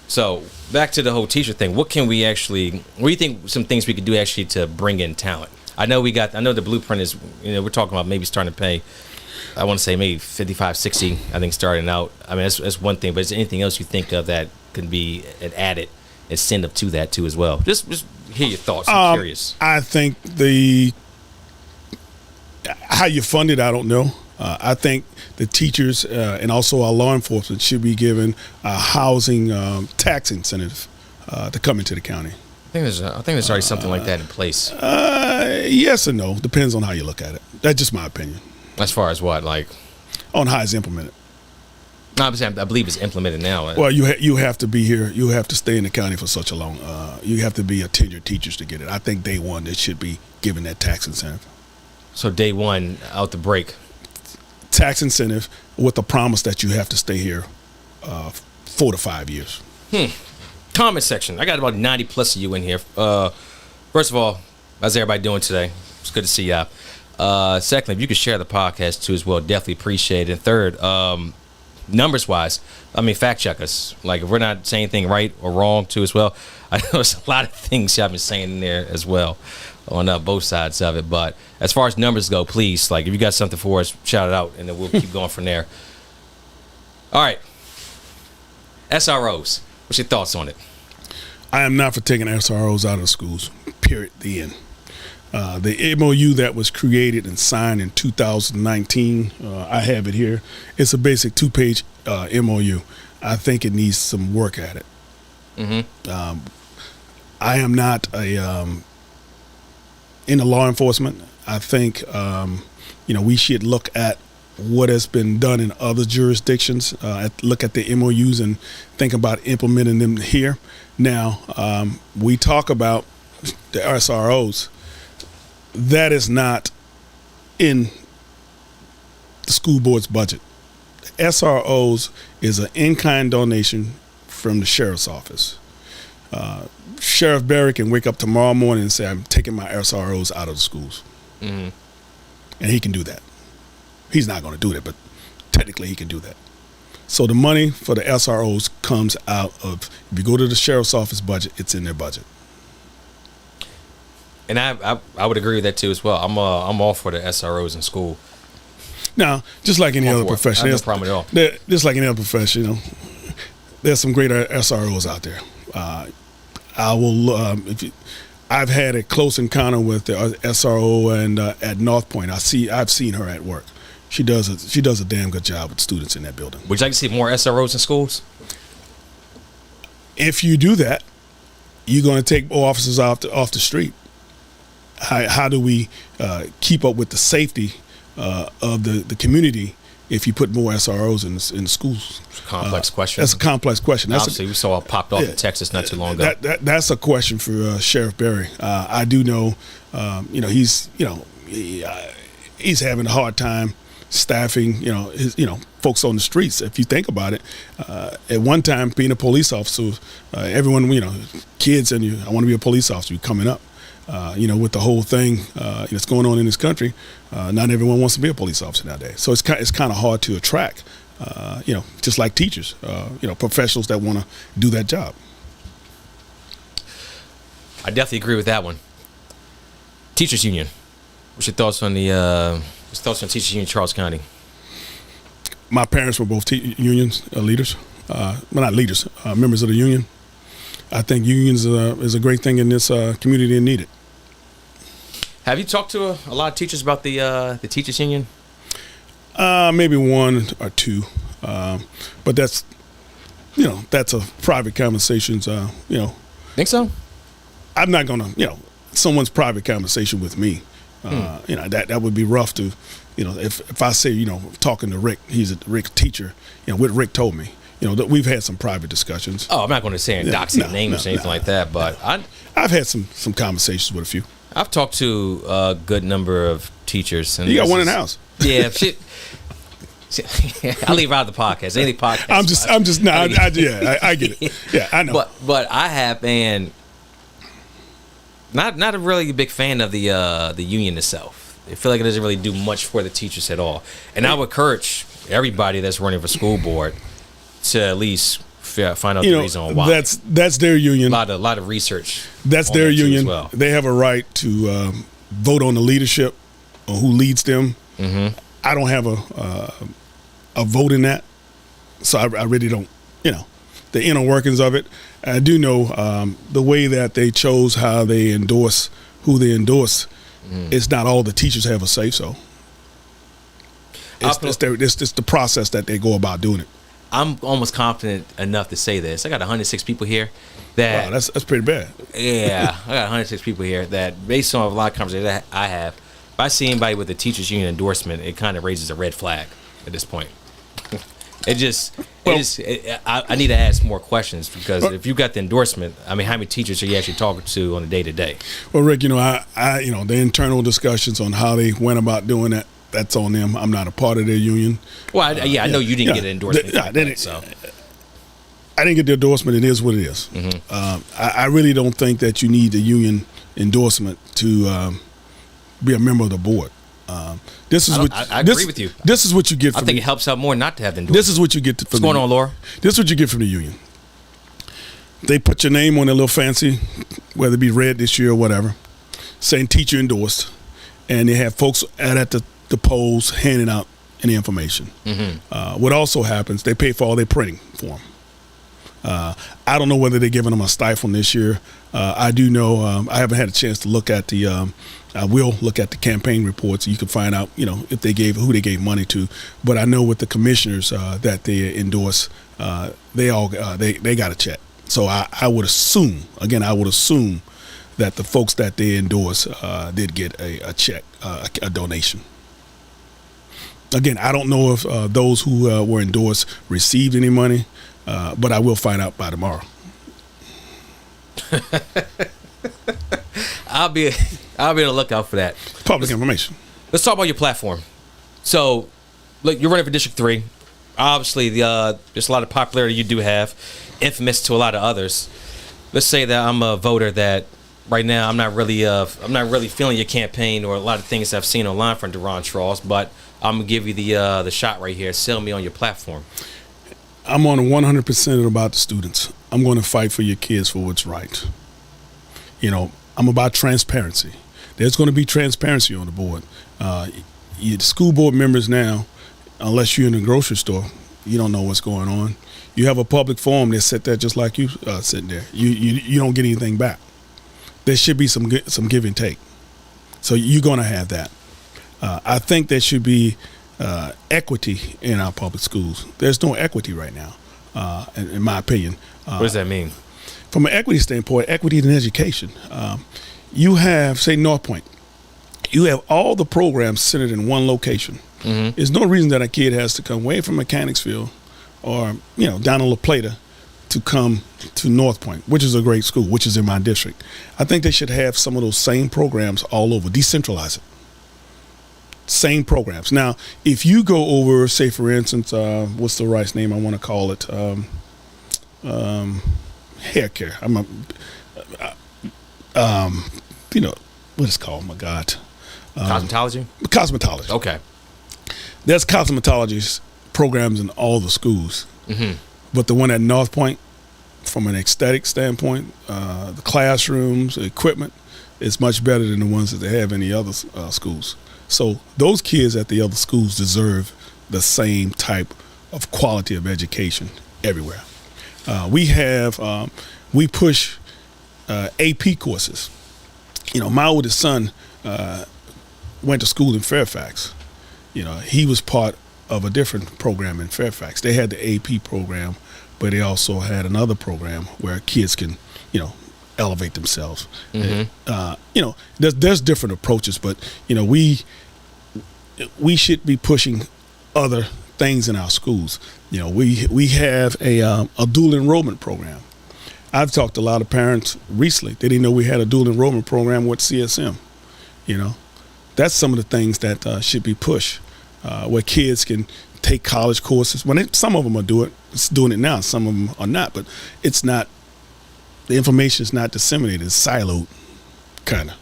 So back to the whole teacher thing. What do you think some things we could do actually to bring in talent? I know the blueprint is, we're talking about maybe starting to pay, I want to say maybe 55, 60, I think, starting out. That's one thing, but is there anything else you think of that could be an added incentive to that too as well? Just hear your thoughts. I'm curious. I think how you fund it, I don't know. I think the teachers and also our law enforcement should be given a housing tax incentive to come into the county. I think there's already something like that in place. Yes and no. Depends on how you look at it. That's just my opinion. As far as what, like? On how it's implemented. No, I believe it's implemented now. Well, you have to be here. You have to stay in the county for such a long. You have to be a tenured teachers to get it. I think day one they should be given that tax incentive. So day one out the break. Tax incentive with the promise that you have to stay here 4 to 5 years. Comment section. I got about 90 plus of you in here. First of all, how's everybody doing today? It's good to see y'all. Secondly, if you could share the podcast too as well, definitely appreciate it. And third, numbers wise, fact check us. Like if we're not saying anything right or wrong too as well. I know there's a lot of things y'all been saying in there as well on both sides of it. But as far as numbers go, please, like if you got something for us, shout it out and then we'll keep going from there. All right. SROs. What's your thoughts on it? I am not for taking SROs out of the schools. Period. The end. The MOU that was created and signed in 2019, I have it here. It's a basic 2-page MOU. I think it needs some work at it. I am not in the law enforcement. I think we should look at what has been done in other jurisdictions. Look at the MOUs and think about implementing them here. Now, we talk about the SROs. That is not in the school board's budget. The SROs is an in-kind donation from the sheriff's office. Sheriff Barry can wake up tomorrow morning and say, I'm taking my SROs out of the schools. And he can do that. He's not going to do that, but technically he can do that. So the money for the SROs comes out of, if you go to the sheriff's office budget, it's in their budget. And I would agree with that too as well. I'm all for the SROs in school. Now, just like any other profession, no problem at all. Just like any other profession, there's some great SROs out there. I've had a close encounter with the SRO and at North Point. I've seen her at work. She does a damn good job with students in that building. Would you like to see more SROs in schools? If you do that, you're going to take more officers off the street. How do we keep up with the safety of the community if you put more SROs in schools? It's a complex question. That's a complex question. Obviously, we saw it popped off in Texas not too long ago. That's a question for Sheriff Berry. I do know, he's having a hard time staffing, folks on the streets. If you think about it, at one time being a police officer, everyone, kids and I want to be a police officer coming up. With the whole thing that's going on in this country, not everyone wants to be a police officer nowadays. So it's kind of hard to attract, just like teachers, professionals that want to do that job. I definitely agree with that one. Teachers Union. What's your thoughts on Teachers Union, Charles County? My parents were both unions leaders. Well, not leaders, members of the union. I think unions is a great thing in this community and needed. Have you talked to a lot of teachers about the Teachers Union? Maybe one or two, but that's a private conversations. Think so? I'm not gonna someone's private conversation with me. That would be rough to, if I say talking to Rick, he's a Rick teacher. What Rick told me. That we've had some private discussions. Oh, I'm not going to say dox their names or anything like that, but I've had some conversations with a few. I've talked to a good number of teachers. And you got one in the house. Yeah, shit. I'll leave out the podcast. Any podcast. I get it. Yeah, I know. But I have, and not a really big fan of the union itself. I feel like it doesn't really do much for the teachers at all. And I would encourage everybody that's running for school board to at least find out the reason why. That's their union. A lot of research. That's their union. As well. They have a right to vote on the leadership or who leads them. Mm-hmm. I don't have a vote in that, so I really don't. The inner workings of it. I do know the way that they chose how they endorse who they endorse. It's not all the teachers have a say so. It's the process that they go about doing it. I'm almost confident enough to say this. I got 106 people here. Wow, that's pretty bad. Yeah, I got 106 people here that, based on a lot of conversations that I have, if I see anybody with a teachers union endorsement, it kind of raises a red flag at this point. I need to ask more questions, because if you got the endorsement, I mean, how many teachers are you actually talking to on a day-to-day? Well, Rick, the internal discussions on how they went about doing that, that's on them. I'm not a part of their union. Well, I know you didn't get an endorsement. I didn't get the endorsement. It is what it is. Mm-hmm. I really don't think that you need the union endorsement to be a member of the board. I agree with you. This is what you get. I think it helps out more not to have the endorsement. This is what you get. What's going on, Laura? This is what you get from the union. They put your name on a little fancy, whether it be red this year or whatever, saying teacher endorsed, and they have folks at the polls handing out any information. Mm-hmm. What also happens, they pay for all their printing for them. I don't know whether they're giving them a stipend this year. I do know, I haven't had a chance to look at I will look at the campaign reports. You can find out, if who they gave money to. But I know with the commissioners that they endorse, they got a check. So I would assume that the folks that they endorse did get a check, a donation. Again, I don't know if those who were endorsed received any money, but I will find out by tomorrow. I'll be on the lookout for that. Public information. Let's talk about your platform. So, look, you're running for District 3. Obviously, there's a lot of popularity you do have, infamous to a lot of others. Let's say that I'm a voter that right now I'm not really feeling your campaign or a lot of things I've seen online from Deron Tross, but I'm gonna give you the shot right here. Sell me on your platform. I'm on 100% about the students. I'm going to fight for your kids for what's right. I'm about transparency. There's going to be transparency on the board. The school board members now, unless you're in a grocery store, you don't know what's going on. You have a public forum, they sit there just like you sitting there. You don't get anything back. There should be some give and take. So you're going to have that. I think there should be equity in our public schools. There's no equity right now, in my opinion. What does that mean? From an equity standpoint, equity in education. You have, say, North Point. You have all the programs centered in one location. There's no reason that a kid has to come away from Mechanicsville or, down in La Plata to come to North Point, which is a great school, which is in my district. I think they should have some of those same programs all over, decentralize it. Same programs. Now, if you go over, say, for instance, what's the right name I want to call it? Hair care. What is it called? Oh my God. Cosmetology? Cosmetology. Okay. There's cosmetology programs in all the schools. But the one at North Point, from an aesthetic standpoint, the classrooms, the equipment, is much better than the ones that they have in the other schools. So those kids at the other schools deserve the same type of quality of education everywhere. We push AP courses. My oldest son went to school in Fairfax. He was part of a different program in Fairfax. They had the AP program, but they also had another program where kids can, elevate themselves. There's different approaches, but we should be pushing other things in our schools. We have a dual enrollment program. I've talked to a lot of parents recently. They didn't know we had a dual enrollment program with CSM. That's some of the things that should be pushed, where kids can take college courses. Some of them are doing it now, some of them are not, but it's not. The information is not disseminated; it's siloed, kind of.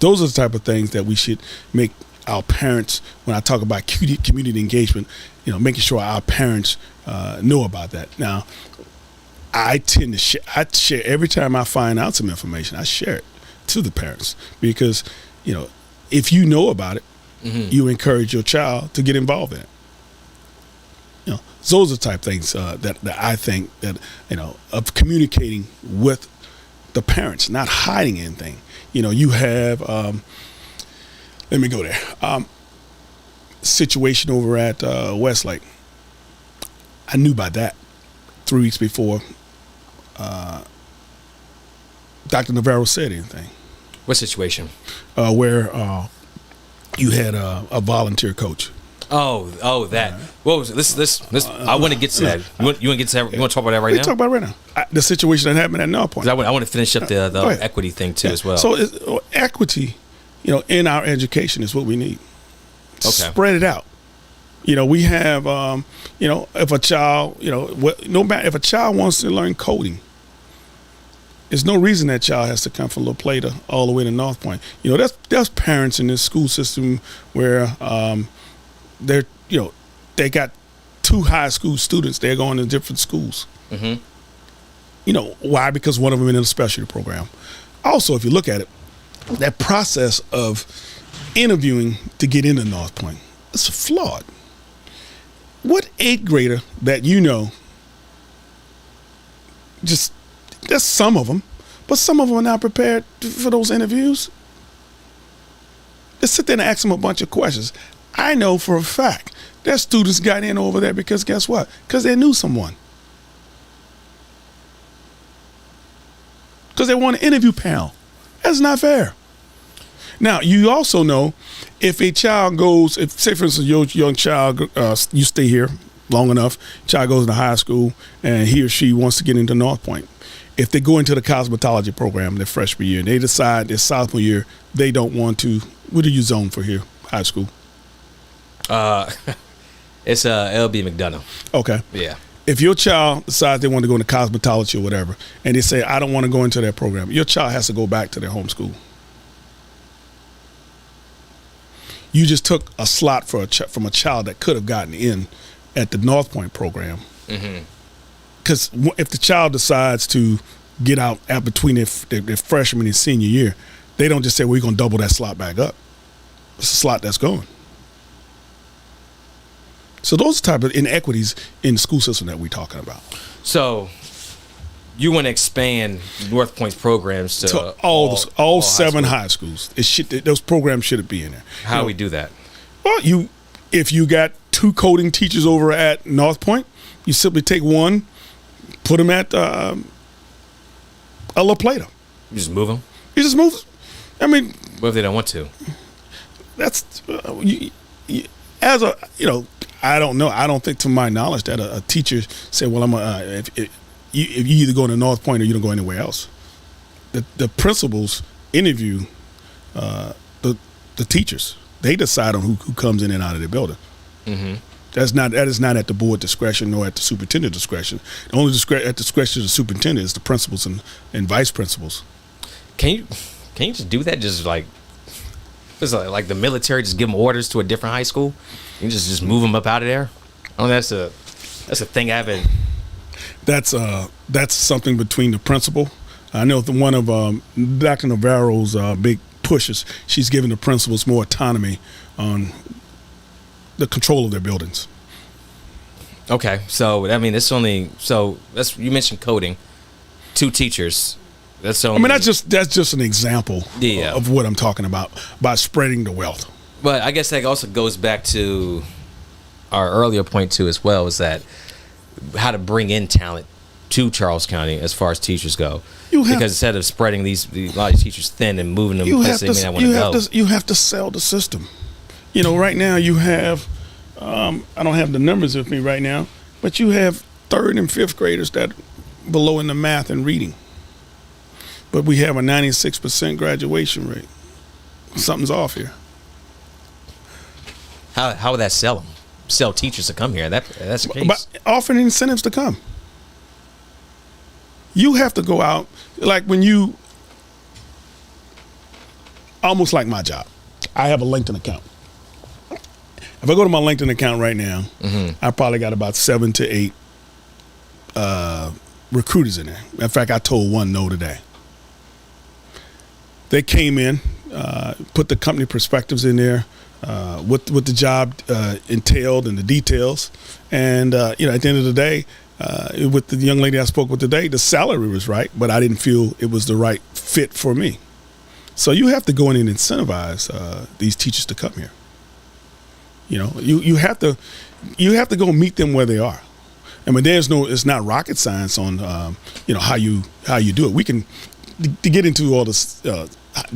Those are the type of things that we should make our parents. When I talk about community engagement, making sure our parents know about that. Now, I tend to share. I share every time I find out some information. I share it to the parents because, if you know about it, you encourage your child to get involved in it. Those are the type of things that I think that of communicating with the parents, not hiding anything. You have. Let me go there. Situation over at Westlake. I knew about that 3 weeks before Dr. Navarro said anything. What situation? Where you had a volunteer coach. Oh, that. What was it? This. I want to get to that. You want to get to that? You want to talk about that right now? Talk about it right now. The situation that happened at North Point. I want to finish up the equity thing too as well. So equity, in our education is what we need. Okay. Spread it out. We have, if a child, no matter if a child wants to learn coding, there's no reason that child has to come from La Plata all the way to North Point. There's parents in this school system where they got 2 high school students. They're going to different schools. Why? Because one of them in a specialty program. Also, if you look at it, that process of interviewing to get into North Point, it's flawed. What 8th grader that just there's some of them, but some of them are not prepared for those interviews. Just sit there and ask them a bunch of questions. I know for a fact their students got in over there because guess what? Because they knew someone. Because they want an interview panel. That's not fair. Now, you also know if a child goes, if say for instance your young child, you stay here long enough, child goes to high school and he or she wants to get into North Point. If they go into the cosmetology program their freshman year and they decide their sophomore year they don't want to, what do you zone for here, high school? It's LB McDonough. Okay. Yeah. If your child decides they want to go into cosmetology or whatever, and they say, I don't want to go into that program, your child has to go back to their home school. You just took a slot from a child that could have gotten in at the North Point program. Because if the child decides to get out between their freshman and senior year, they don't just say, we're going to double that slot back up. It's a slot that's going. So those type of inequities in the school system that we're talking about. So you want to expand North Point's programs to all 7 high schools. Those programs shouldn't be in there. How do we do that? Well, if you got 2 coding teachers over at North Point, you simply take one, put them at a La Plata. You just move them? You just move. I mean, what if they don't want to? That's as a, I don't know. I don't think, to my knowledge, that a teacher said, well, if you either go to North Point or you don't go anywhere else. The principals interview the teachers. They decide on who comes in and out of the building. Mm-hmm. That is not at the board discretion nor at the superintendent discretion. The only at discretion of the superintendent is the principals and vice principals. Can you just do that? Just like the military, just give them orders to a different high school. You just move them up out of there. That's a thing I haven't. That's something between the principal. I know one of Dr. Navarro's big pushes. She's giving the principals more autonomy on the control of their buildings. Okay, so I mean, you mentioned coding, 2 teachers. That's just an example of what I'm talking about spreading the wealth. But I guess that also goes back to our earlier point too, as well, is that how to bring in talent to Charles County as far as teachers go. Because instead of spreading a lot of these teachers thin and moving them places they may not want to go, you have to sell the system. Right now you have, I don't have the numbers with me right now, but you have 3rd and 5th graders that are below in the math and reading. But we have a 96% graduation rate. Something's off here. How would that sell them? Sell teachers to come here? That's the case. But offering incentives to come. You have to go out, like when you, almost like my job. I have a LinkedIn account. If I go to my LinkedIn account right now, I probably got about 7 to 8 recruiters in there. In fact, I told one no today. They came in, put the company perspectives in there, what the job entailed and the details. And, at the end of the day, with the young lady I spoke with today, the salary was right, but I didn't feel it was the right fit for me. So you have to go in and incentivize these teachers to come here. You have to go meet them where they are. I mean, it's not rocket science on how you do it. We can to get into all this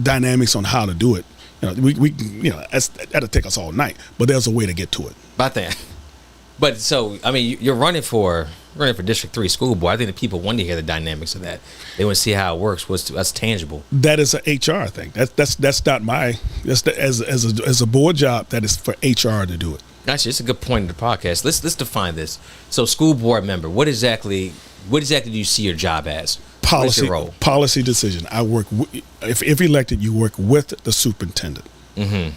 dynamics on how to do it. That'll take us all night. But there's a way to get to it. But so I mean, you're running for District 3 school board. I think the people want to hear the dynamics of that. They want to see how it works. That's tangible. That is an HR thing. That's not my. As a board job, that is for HR to do it. Actually, it's a good point in the podcast. Let's define this. So, school board member, what exactly do you see your job as? Policy, your role? Policy decision. I work. If elected, you work with the superintendent. Mm-hmm.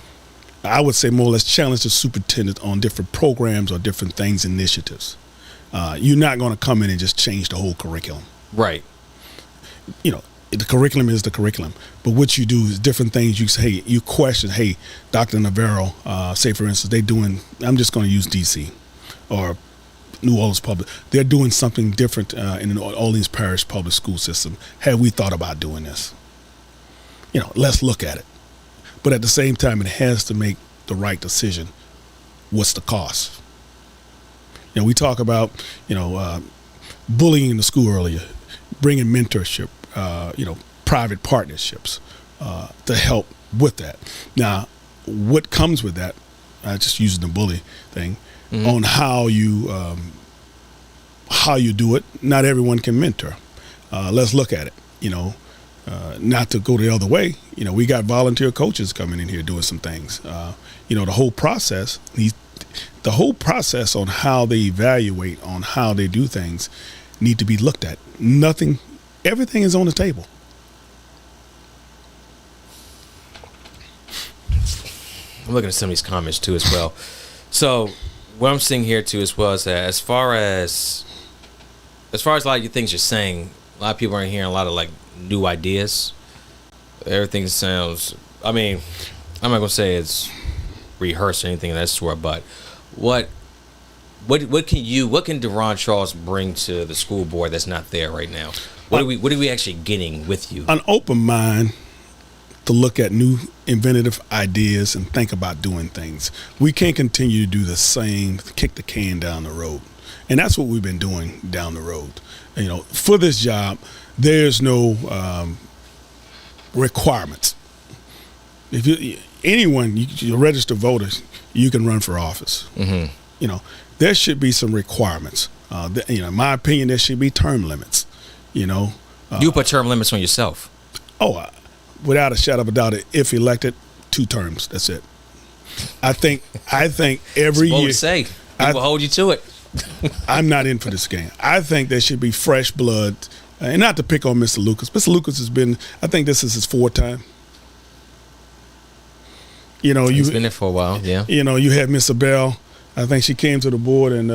I would say more or less challenge the superintendent on different programs or different things, initiatives. You're not going to come in and just change the whole curriculum. Right. The curriculum is the curriculum. But what you do is different things. You say, you question, hey, Dr. Navarro, say for instance, I'm just going to use DC or New Orleans Public. They're doing something different in the New Orleans Parish public school system. Have we thought about doing this? Let's look at it. But at the same time, it has to make the right decision. What's the cost? We talk about, bullying in the school earlier, bringing mentorship, private partnerships to help with that. Now, what comes with that, just using the bully thing, on how you do it, not everyone can mentor. Let's look at it, not to go the other way. We got volunteer coaches coming in here doing some things. The whole process on how they evaluate, on how they do things, need to be looked at. Everything is on the table. I'm looking at some of these comments too as well. So what I'm seeing here too as well is that as far as a lot of your things you're saying, a lot of people aren't hearing a lot of like new ideas. Everything sounds, I mean, I'm not gonna say it's rehearsed or anything of that sort, but what can Deron Tross bring to the school board that's not there right now? What are we actually getting with you? An open mind to look at new inventive ideas and think about doing things. We can't continue to do the same, kick the can down the road. And that's what we've been doing down the road. For this job, there's no requirements. If you're a registered voter, you can run for office. Mm-hmm. There should be some requirements. In my opinion, there should be term limits. You put term limits on yourself. Without a shadow of a doubt, if elected, 2 terms. That's it. I think every year. To say. People hold you to it. I'm not in for this game. I think there should be fresh blood, and not to pick on Mr. Lucas. Mr. Lucas has been. I think this is his 4th time. He's been there for a while. Yeah. You had Miss Abel. I think she came to the board in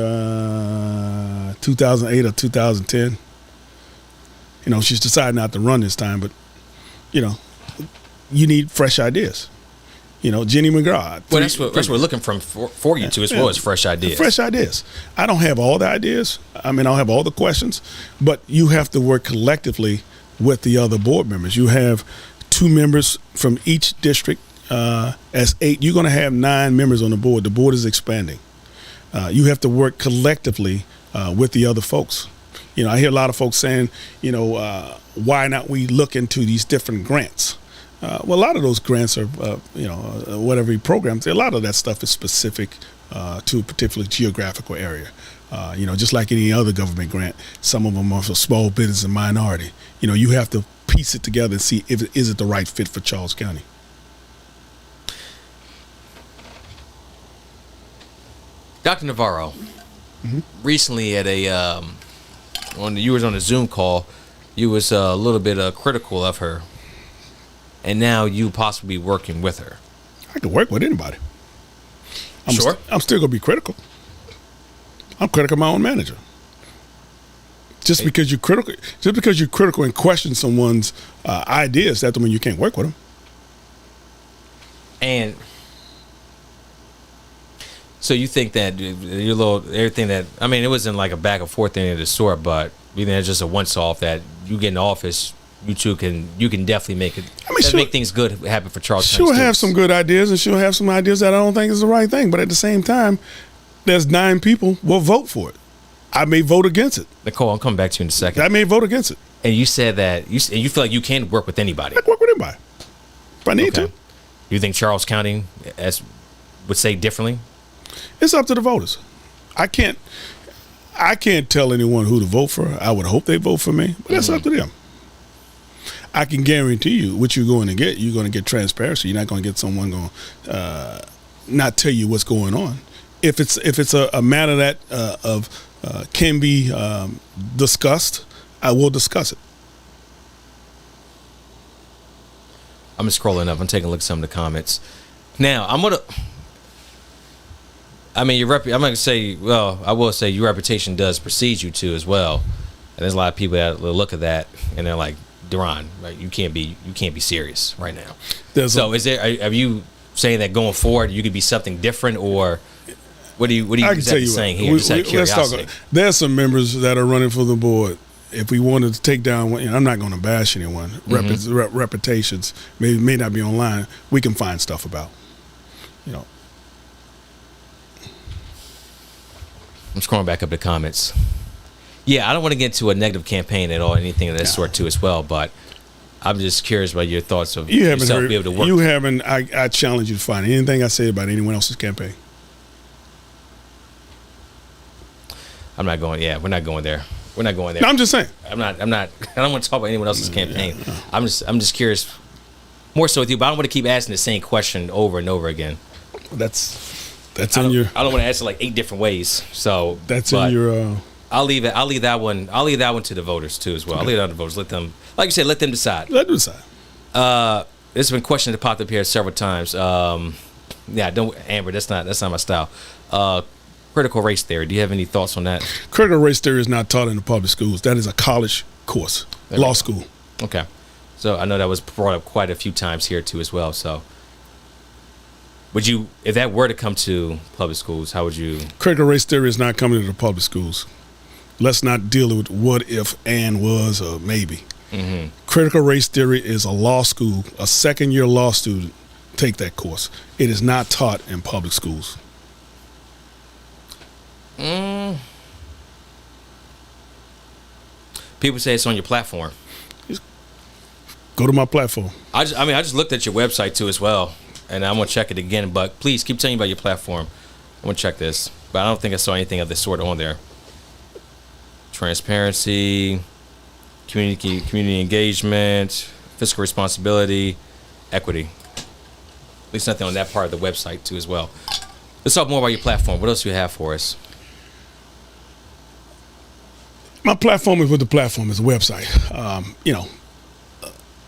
2008 or 2010. She's decided not to run this time, but you need fresh ideas. Jenny McGraw. Well, that's what we're looking for you two as well as fresh ideas. Fresh ideas. I don't have all the ideas. I don't have all the questions, but you have to work collectively with the other board members. You have 2 members from each district. As 8, you're going to have 9 members on the board. The board is expanding. You have to work collectively with the other folks. I hear a lot of folks saying, why not we look into these different grants? Well, a lot of those grants are, whatever programs, a lot of that stuff is specific to a particular geographical area. Just like any other government grant, some of them are for small business and minority. You have to piece it together and see if is it the right fit for Charles County. Dr. Navarro, recently at you was on a Zoom call, you was a little bit critical of her, and now you possibly working with her. I can work with anybody. Sure. I'm still going to be critical. I'm critical of my own manager. Just because you're critical and question someone's ideas, that doesn't mean you can't work with them. And so you think that it wasn't like a back and forth thing of the sort, but you think it's just a once-off that you get in office, you can definitely make it. Make things good happen for Charles County. She'll have some good ideas, and she'll have some ideas that I don't think is the right thing. But at the same time, there's 9 people will vote for it. I may vote against it. Nicole, I'll come back to you in a second. I may vote against it. And you said that you feel like you can work with anybody. I can work with anybody if I need to. You think Charles County would say differently? It's up to the voters. I can't tell anyone who to vote for. I would hope they vote for me, but that's up to them. I can guarantee you what you're going to get. You're going to get transparency. You're not going to get someone going not tell you what's going on. If it's a matter that can be discussed, I will discuss it. I'm just scrolling up. I'm taking a look at some of the comments. Now I will say your reputation does precede you too as well. And there's a lot of people that look at that and they're like, Deron, right? You can't be serious right now. Are you saying that going forward you could be something different, or what are you exactly saying here? Just out of curiosity. There's some members that are running for the board. If we wanted to take down, I'm not going to bash anyone. Reputations may not be online. We can find stuff about. I'm scrolling back up the comments. Yeah, I don't want to get into a negative campaign at all, anything of that sort too as well. But I'm just curious about your thoughts of yourself being able to work. You haven't. I challenge you to find anything I say about anyone else's campaign. I'm not going. Yeah, we're not going there. We're not going there. No, I'm just saying. I'm not. I don't want to talk about anyone else's campaign. No. I'm just curious, more so with you. But I don't want to keep asking the same question over and over again. I don't want to answer like 8 different ways. So that's in your. I'll leave it. I'll leave that one to the voters too as well. Okay. I'll leave it on the voters. Let them, like you said, let them decide. Let them decide. There's been questions that popped up here several times. Amber. That's not my style. Critical race theory. Do you have any thoughts on that? Critical race theory is not taught in the public schools. That is a college course, law school. Okay. So I know that was brought up quite a few times here too as well. So. Would you, if that were to come to public schools, how would you? Critical race theory is not coming to the public schools. Let's not deal with what if and was or maybe. Mm-hmm. Critical race theory is a law school. A second-year law student take that course. It is not taught in public schools. People say it's on your platform. go to my platform. I just looked at your website too as well, and I'm gonna check it again. But please keep telling me about your platform. I'm gonna check this, but I don't think I saw anything of this sort on there. Transparency, community engagement, fiscal responsibility, equity. At least nothing on that part of the website too as well. Let's talk more about your platform. What else do you have for us? My platform is what the platform is, a website.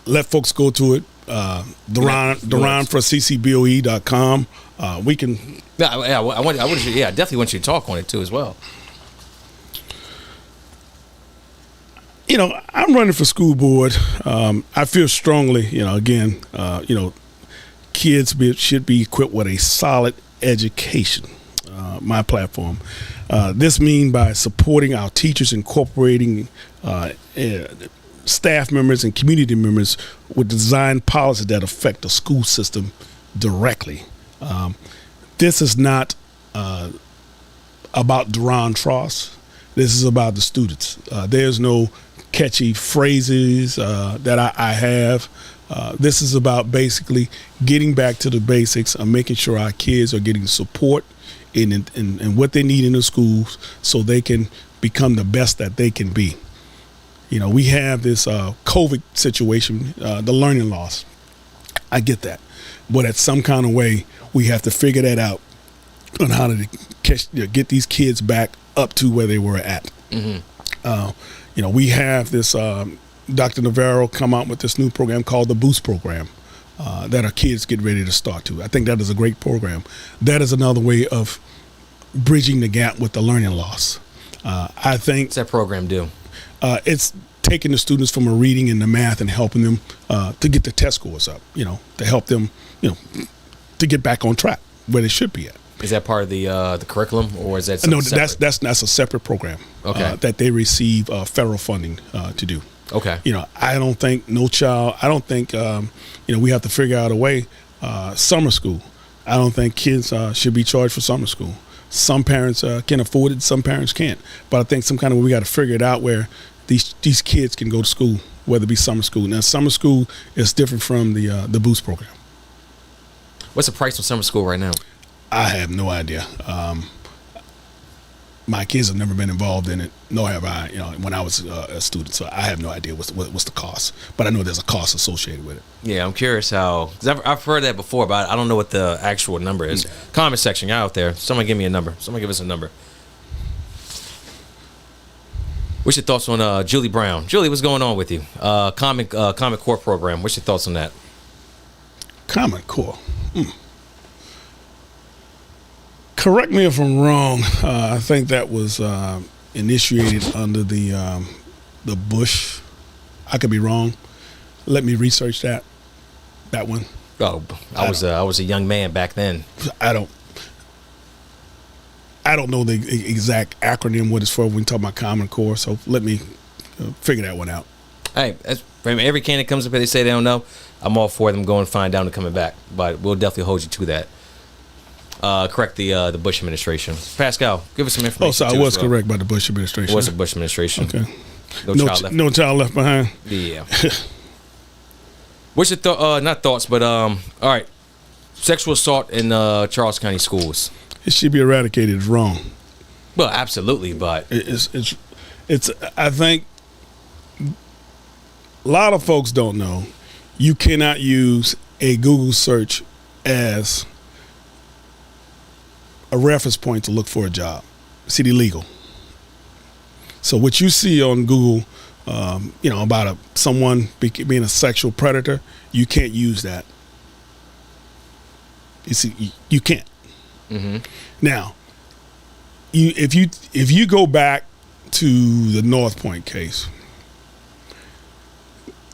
Let folks go to it. Deron for ccboe.com. We can. I definitely want you to talk on it too as well. I'm running for school board. I feel strongly, kids should be equipped with a solid education. My platform. This means by supporting our teachers, incorporating staff members and community members with design policies that affect the school system directly. This is not about Deron Tross. This is about the students. There's no catchy phrases that I have. This is about basically getting back to the basics of making sure our kids are getting support in what they need in the schools so they can become the best that they can be. We have this COVID situation, the learning loss. I get that. But at some kind of way, we have to figure that out on how to get these kids back up to where they were at. Mm-hmm. We have this Dr. Navarro come out with this new program called the Boost Program that our kids get ready to start to. I think that is a great program. That is another way of bridging the gap with the learning loss. I think. What's that program do? It's taking the students from a reading and the math and helping them to get the test scores up, to help them, to get back on track where they should be at. Is that part of the curriculum, or is that no? Separate? That's a separate program. Okay. That they receive federal funding to do. Okay. I don't think we have to figure out a way. Summer school. I don't think kids should be charged for summer school. Some parents can afford it, some parents can't. But I think some kind of way we got to figure it out where these kids can go to school, whether it be summer school. Now, summer school is different from the Boost program. What's the price of summer school right now? I have no idea. My kids have never been involved in it, nor have I, when I was a student. So I have no idea what's the cost. But I know there's a cost associated with it. Yeah, I'm curious how, because I've heard that before, but I don't know what the actual number is. Comment section, y'all out there, someone give me a number. Someone give us a number. What's your thoughts on Julie Brown? Julie, what's going on with you? Common Core program. What's your thoughts on that? Common Core. Correct me if I'm wrong. I think that was initiated under the Bush. I could be wrong. Let me research that one. Oh, I was a young man back then. I don't know the exact acronym what it's for when we talk about Common Core. So let me figure that one out. Hey, every candidate comes up here, they say they don't know. I'm all for them going and find out and coming back, but we'll definitely hold you to that. Correct the Bush administration. Pascal, give us some information. Oh, so I was correct by the Bush administration. It was the Bush administration. Okay. No child left behind. Yeah. What's your not thoughts, but all right. Sexual assault in Charles County schools. It should be eradicated. It's wrong. Well, absolutely, but it's. I think a lot of folks don't know. You cannot use a Google search as a reference point to look for a job. It's illegal. So what you see on Google, about someone being a sexual predator, you can't use that. You see, you can't. Mm-hmm. Now, if you go back to the North Point case,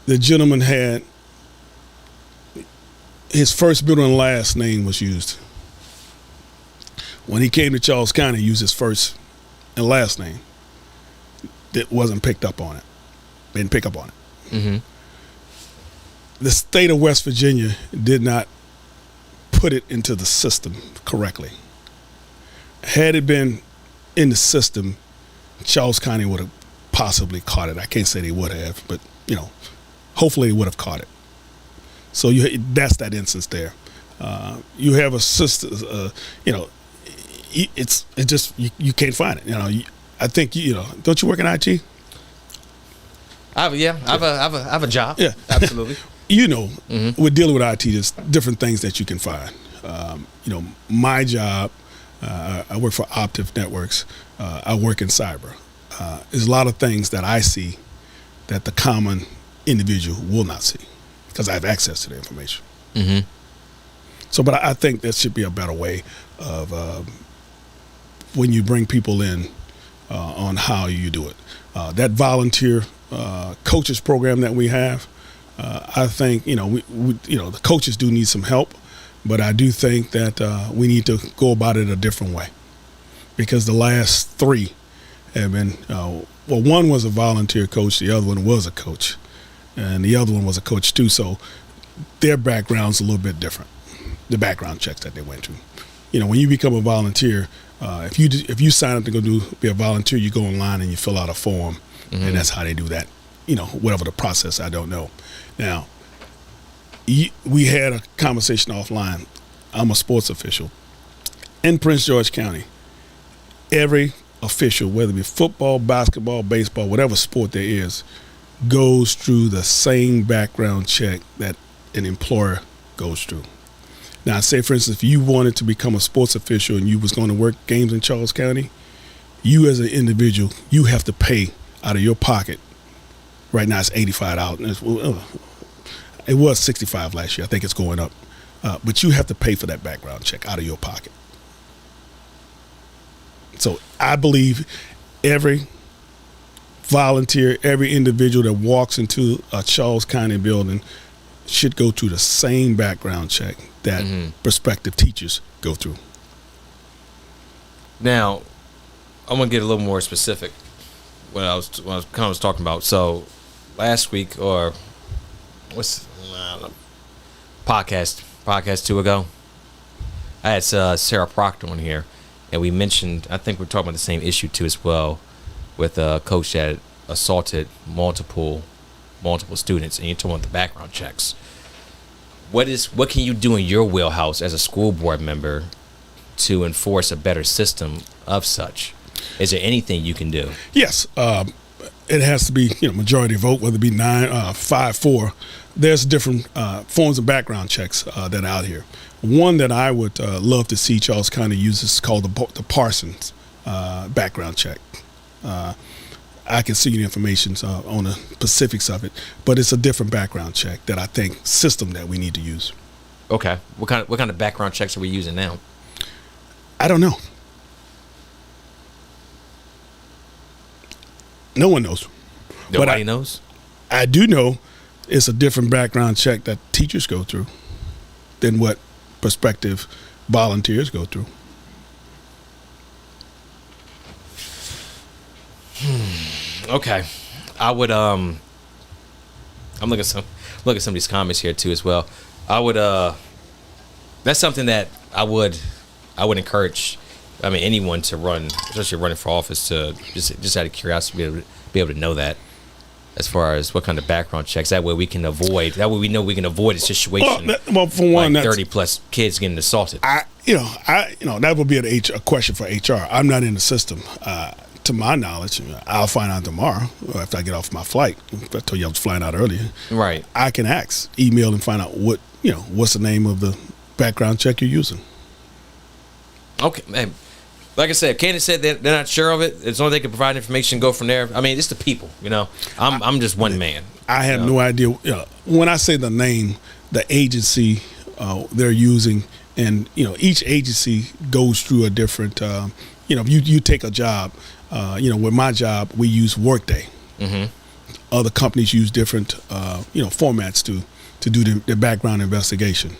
the gentleman had his first middle and last name was used. When he came to Charles County, he used his first and last name. That wasn't picked up on it. They didn't pick up on it. Mm-hmm. The state of West Virginia did not put it into the system correctly. Had it been in the system, Charles County would have possibly caught it. I can't say they would have, but hopefully they would have caught it. So that's that instance there. You have a system, it's just you can't find it. I think don't you work in IT? I have a job. Yeah, absolutely. We're dealing with IT. There's different things that you can find. My job, I work for Optiv Networks. I work in cyber. There's a lot of things that I see that the common individual will not see because I have access to the information. Mm-hmm. So, but I think there should be a better way of when you bring people in on how you do it. That volunteer coaches program that we have, I think the coaches do need some help, but I do think that we need to go about it a different way, because the last 3 have been one was a volunteer coach, the other one was a coach, and the other one was a coach too. So their background's a little bit different. The background checks that they went through. When you become a volunteer, if you sign up to be a volunteer, you go online and you fill out a form, mm-hmm. and that's how they do that. Whatever the process, I don't know. Now, we had a conversation offline. I'm a sports official in Prince George County. Every official, whether it be football, basketball, baseball, whatever sport there is, goes through the same background check that an employer goes through. Now, say, for instance, if you wanted to become a sports official and you was going to work games in Charles County, you as an individual, you have to pay out of your pocket. Right now it's $85. It was $65 last year. I think it's going up. But you have to pay for that background check out of your pocket. So I believe every volunteer, every individual that walks into a Charles County building should go through the same background check that mm-hmm. prospective teachers go through. Now, I'm gonna get a little more specific when I was talking about. So last week, or podcast 2 ago, I had Sarah Proctor on here, and we mentioned, I think we're talking about the same issue too as well, with a coach that assaulted multiple students, and you're talking about the background checks. What can you do in your wheelhouse as a school board member to enforce a better system of such? Is there anything you can do? Yes, it has to be majority vote, whether it be 5-4. There's different forms of background checks that are out here. One that I would love to see Charles County use is called the Parsons background check. I can see the information on the specifics of it, but it's a different background check that I think system that we need to use. Okay, what kind of background checks are we using now? I don't know. No one knows. Nobody knows? I do know it's a different background check that teachers go through than what prospective volunteers go through. Okay, I would I'm looking at some of these comments here too as well. I would that's something that I would encourage. I mean, anyone to run, especially running for office, to just out of curiosity be able to know that, as far as what kind of background checks. That way we can avoid. That way we know we can avoid a situation. Well, for one, like 30+ kids getting assaulted. That would be a question for HR. I'm not in the system. To my knowledge, I'll find out tomorrow after I get off my flight. I told you I was flying out earlier. Right. I can email and find out what's the name of the background check you're using. Okay, man. Like I said, Candace said they're not sure of it. As long as they can provide information, go from there. I mean, it's the people, I'm just one man. I have no idea. When I say the name, the agency they're using, and each agency goes through a different. If you take a job, with my job we use Workday. Mm-hmm. Other companies use different formats to do their background investigation.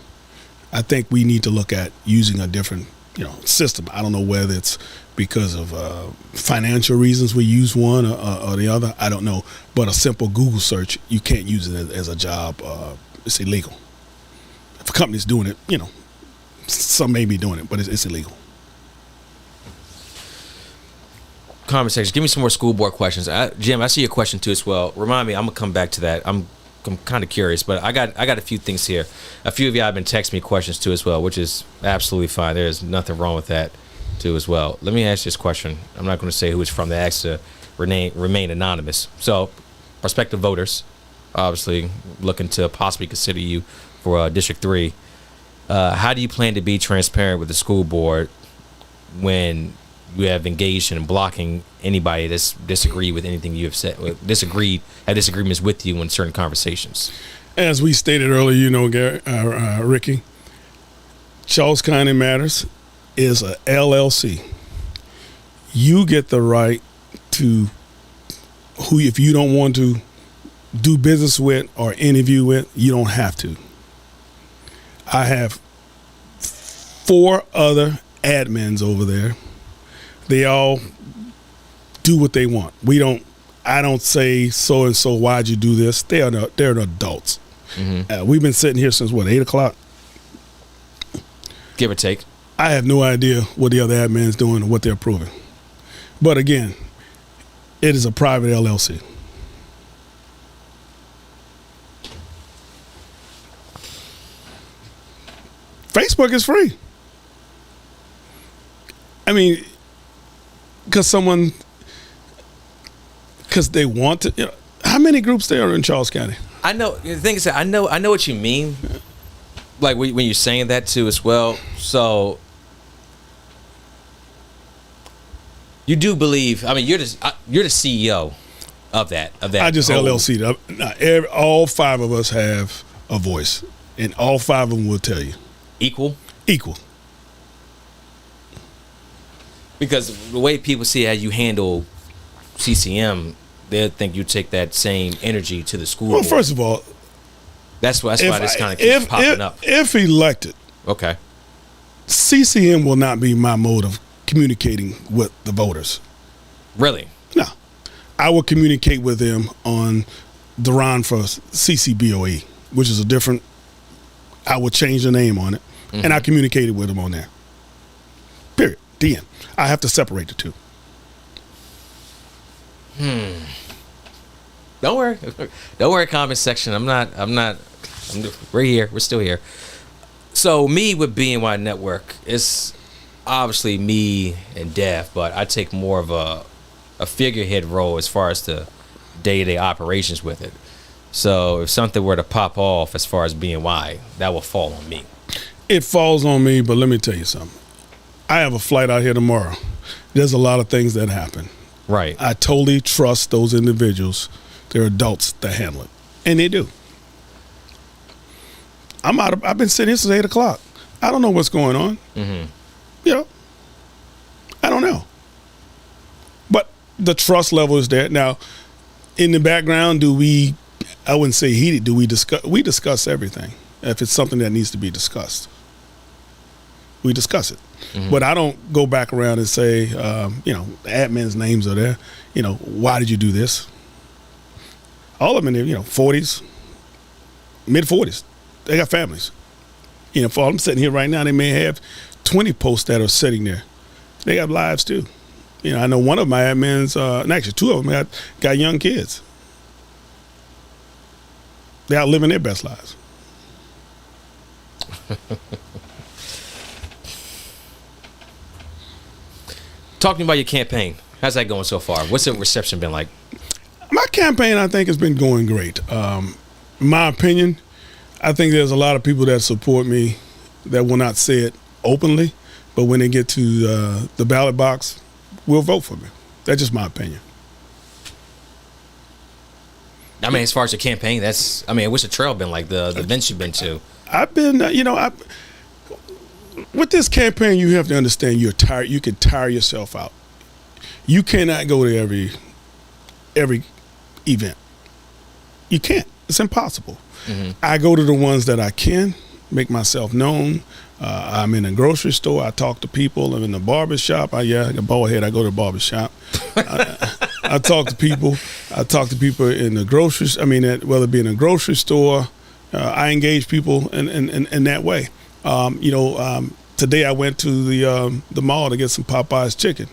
I think we need to look at using a different system. I don't know whether it's because of financial reasons we use one or the other. I don't know. But a simple Google search, you can't use it as a job. It's illegal. If a company's doing it, some may be doing it, but it's illegal. Conversation. Give me some more school board questions. Jim, I see your question too as well. Remind me, I'm going to come back to that. I'm kind of curious, but I got a few things here. A few of y'all have been texting me questions too as well, which is absolutely fine. There's nothing wrong with that too as well. Let me ask this question. I'm not going to say who it's from. They asked to remain anonymous. So, prospective voters, obviously looking to possibly consider you for District 3. How do you plan to be transparent with the school board when you have engaged in blocking anybody that's disagreed with anything you have said, had disagreements with you in certain conversations? As we stated earlier, you know, Gary, Ricky, Charles County Matters is a LLC. You get the right to who, if you don't want to do business with or interview with, you don't have to. I have 4 other admins over there. They all do what they want. I don't say so and so. Why'd you do this? They're adults. Mm-hmm. We've been sitting here since 8 o'clock, give or take. I have no idea what the other admin's doing or what they're approving. But again, it is a private LLC. Facebook is free. I mean, because they want to. You know, how many groups there are in Charles County? I know. The thing is, I know what you mean. Like when you're saying that too as well. So you do believe? I mean, you're the CEO of that. I just LLC. All 5 of us have a voice, and all 5 of them will tell you. Equal. Because the way people see how you handle CCM, they think you take that same energy to the school. Well, board. first of all, that's why this kind of keeps popping up. If elected, okay, CCM will not be my mode of communicating with the voters. Really? No, I will communicate with them on Deron for CCBOE, which is a different. I will change the name on it, and I communicated with them on there. Period. The end. I have to separate the two. Don't worry, comment section. We're here. We're still here. So me with BNY Network, it's obviously me and Dev, but I take more of a figurehead role as far as the day-to-day operations with it. So if something were to pop off as far as BNY, that will fall on me. It falls on me, but let me tell you something. I have a flight out here tomorrow. There's a lot of things that happen. Right. I totally trust those individuals. They're adults that handle it. And they do. I've been sitting here since 8 o'clock. I don't know what's going on. Mm-hmm. You know, I don't know. But the trust level is there. Now, in the background, I wouldn't say heated, we discuss everything. If it's something that needs to be discussed, we discuss it. Mm-hmm. But I don't go back around and say, the admin's names are there. You know, why did you do this? All of them in their, 40s, mid-40s. They got families. You know, for all I'm sitting here right now, they may have 20 posts that are sitting there. They got lives too. You know, I know one of my admins, and actually 2 of them got young kids. They're out living their best lives. Talk to me about your campaign. How's that going so far? What's the reception been like? My campaign, I think, has been going great. My opinion, I think there's a lot of people that support me that will not say it openly, but when they get to the ballot box, will vote for me. That's just my opinion. I mean, as far as your campaign, what's the trail been like? The events you've been to? I've been, with this campaign, you have to understand you're tired. You can tire yourself out. You cannot go to every event. You can't. It's impossible. Mm-hmm. I go to the ones that I can, make myself known. I'm in a grocery store. I talk to people. I'm in the barber shop. I got a bald head. I go to the barber shop. I talk to people. I talk to people in the groceries. Whether it be in a grocery store, I engage people in that way. Today I went to the mall to get some Popeye's chicken.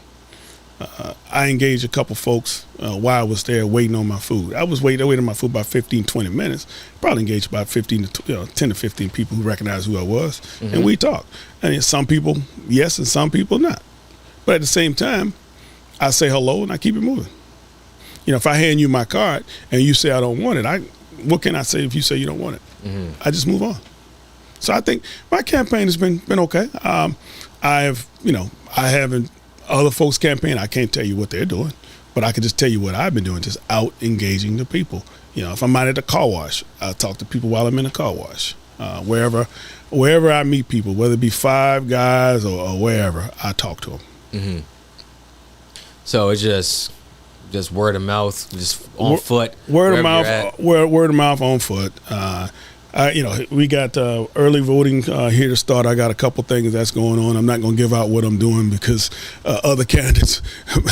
I engaged a couple folks while I was there waiting on my food. I waited on my food about 15, 20 minutes. Probably engaged about 10 to 15 people who recognized who I was, and we talked. And some people, yes, and some people not. But at the same time, I say hello and I keep it moving. If I hand you my card and you say I don't want it, what can I say if you say you don't want it? I just move on. So I think my campaign has been okay. I haven't other folks' campaign. I can't tell you what they're doing, but I can just tell you what I've been doing, just out engaging the people. If I'm out at the car wash, I talk to people while I'm in the car wash. Wherever I meet people, whether it be Five Guys or wherever, I talk to them. So it's just word of mouth, just on foot. Word of mouth on foot. We got early voting here to start. I got a couple things that's going on. I'm not going to give out what I'm doing because other candidates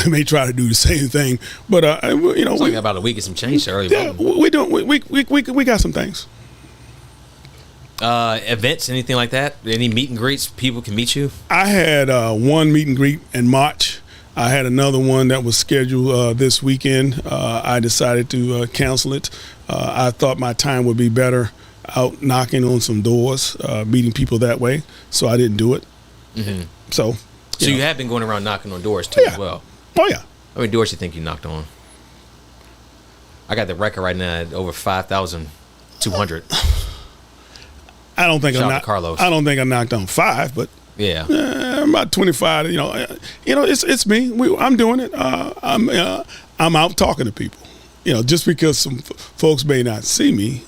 may try to do the same thing. But it's like about a week and some change to early voting. We got some things. Events, anything like that? Any meet and greets? People can meet you. I had one meet and greet in March. I had another one that was scheduled this weekend. I decided to cancel it. I thought my time would be better out knocking on some doors, meeting people that way, so I didn't do it. So you have been going around knocking on doors too as well. Oh yeah. How many doors do you think you knocked on? I got the record right now at over 5,200. I don't think Carlos. I don't think I knocked on 5, but about 25. It's me. I'm doing it. I'm out talking to people. Just because some folks may not see me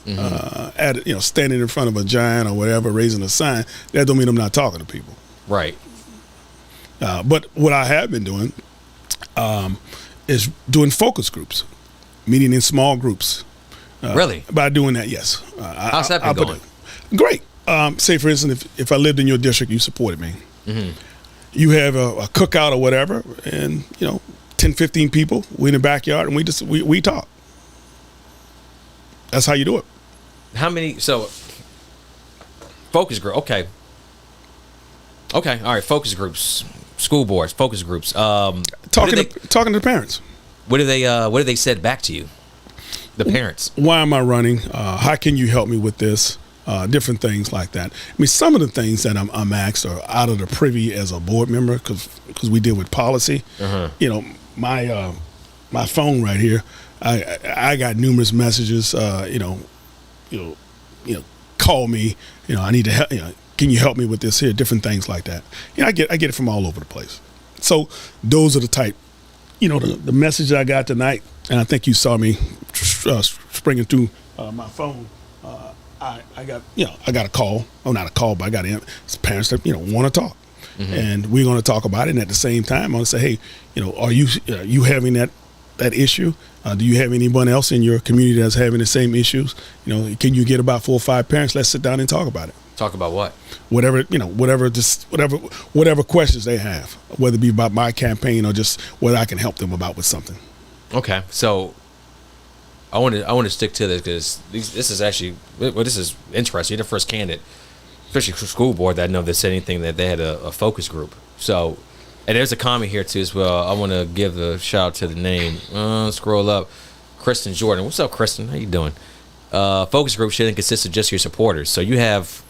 standing in front of a giant or whatever, raising a sign, that don't mean I'm not talking to people. Right. But what I have been doing is doing focus groups, meeting in small groups. Really? By doing that, yes. How's that been going? Great. Say, for instance, if I lived in your district, you supported me. You have a cookout or whatever, and 10, 15 people, we in the backyard, and we talk. That's how you do it. How many? So, focus group. Okay. All right. Focus groups, school boards, focus groups. Talking to the parents. What do they said back to you? The parents. Why am I running? How can you help me with this? Different things like that. I mean, some of the things that I'm asked are out of the privy as a board member because we deal with policy. My phone right here, I got numerous messages. Call me. I need to help. Can you help me with this here? Different things like that. I get it from all over the place. So those are the type. The message I got tonight, and I think you saw me springing through my phone. I got a call. Oh, not a call, but I got parents that want to talk, and we're going to talk about it. And at the same time, I'm going to say, hey, are you having that issue? Do you have anyone else in your community that's having the same issues? Can you get about 4 or 5 parents? Let's sit down and talk about it. Talk about what? Whatever questions they have, whether it be about my campaign or just whether I can help them with something. Okay, so I want to stick to this because this is actually this is interesting. You're the first candidate, especially for school board, that I know that said anything that they had a focus group. So, and there's a comment here too as well. I want to give a shout out to the name. Scroll up, Kristen Jordan. What's up, Kristen? How you doing? Focus group shouldn't consist of just your supporters. So you have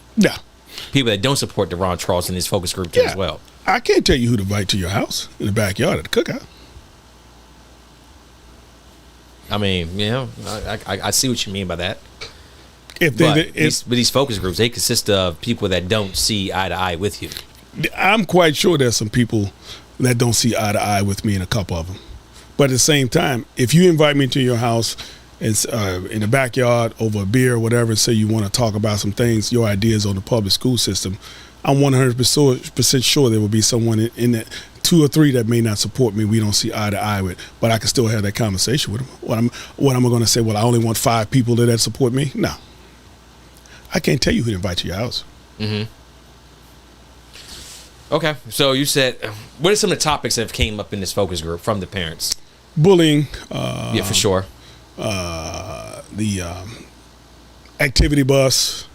people that don't support Deron Tross in this focus group too as well. I can't tell you who to invite to your house in the backyard at the cookout. I mean, I see what you mean by that. But these focus groups, they consist of people that don't see eye to eye with you. I'm quite sure there's some people that don't see eye to eye with me, and a couple of them. But at the same time, if you invite me to your house and in the backyard over a beer or whatever, and say you want to talk about some things, your ideas on the public school system, I'm 100% sure there will be someone in that 2 or 3 that may not support me. We don't see eye to eye with, but I can still have that conversation with them. What am I going to say? Well, I only want 5 people that support me. No, I can't tell you who to invite to your house. Okay, so you said, what are some of the topics that have came up in this focus group from the parents? Bullying. Yeah, for sure. The activity bus.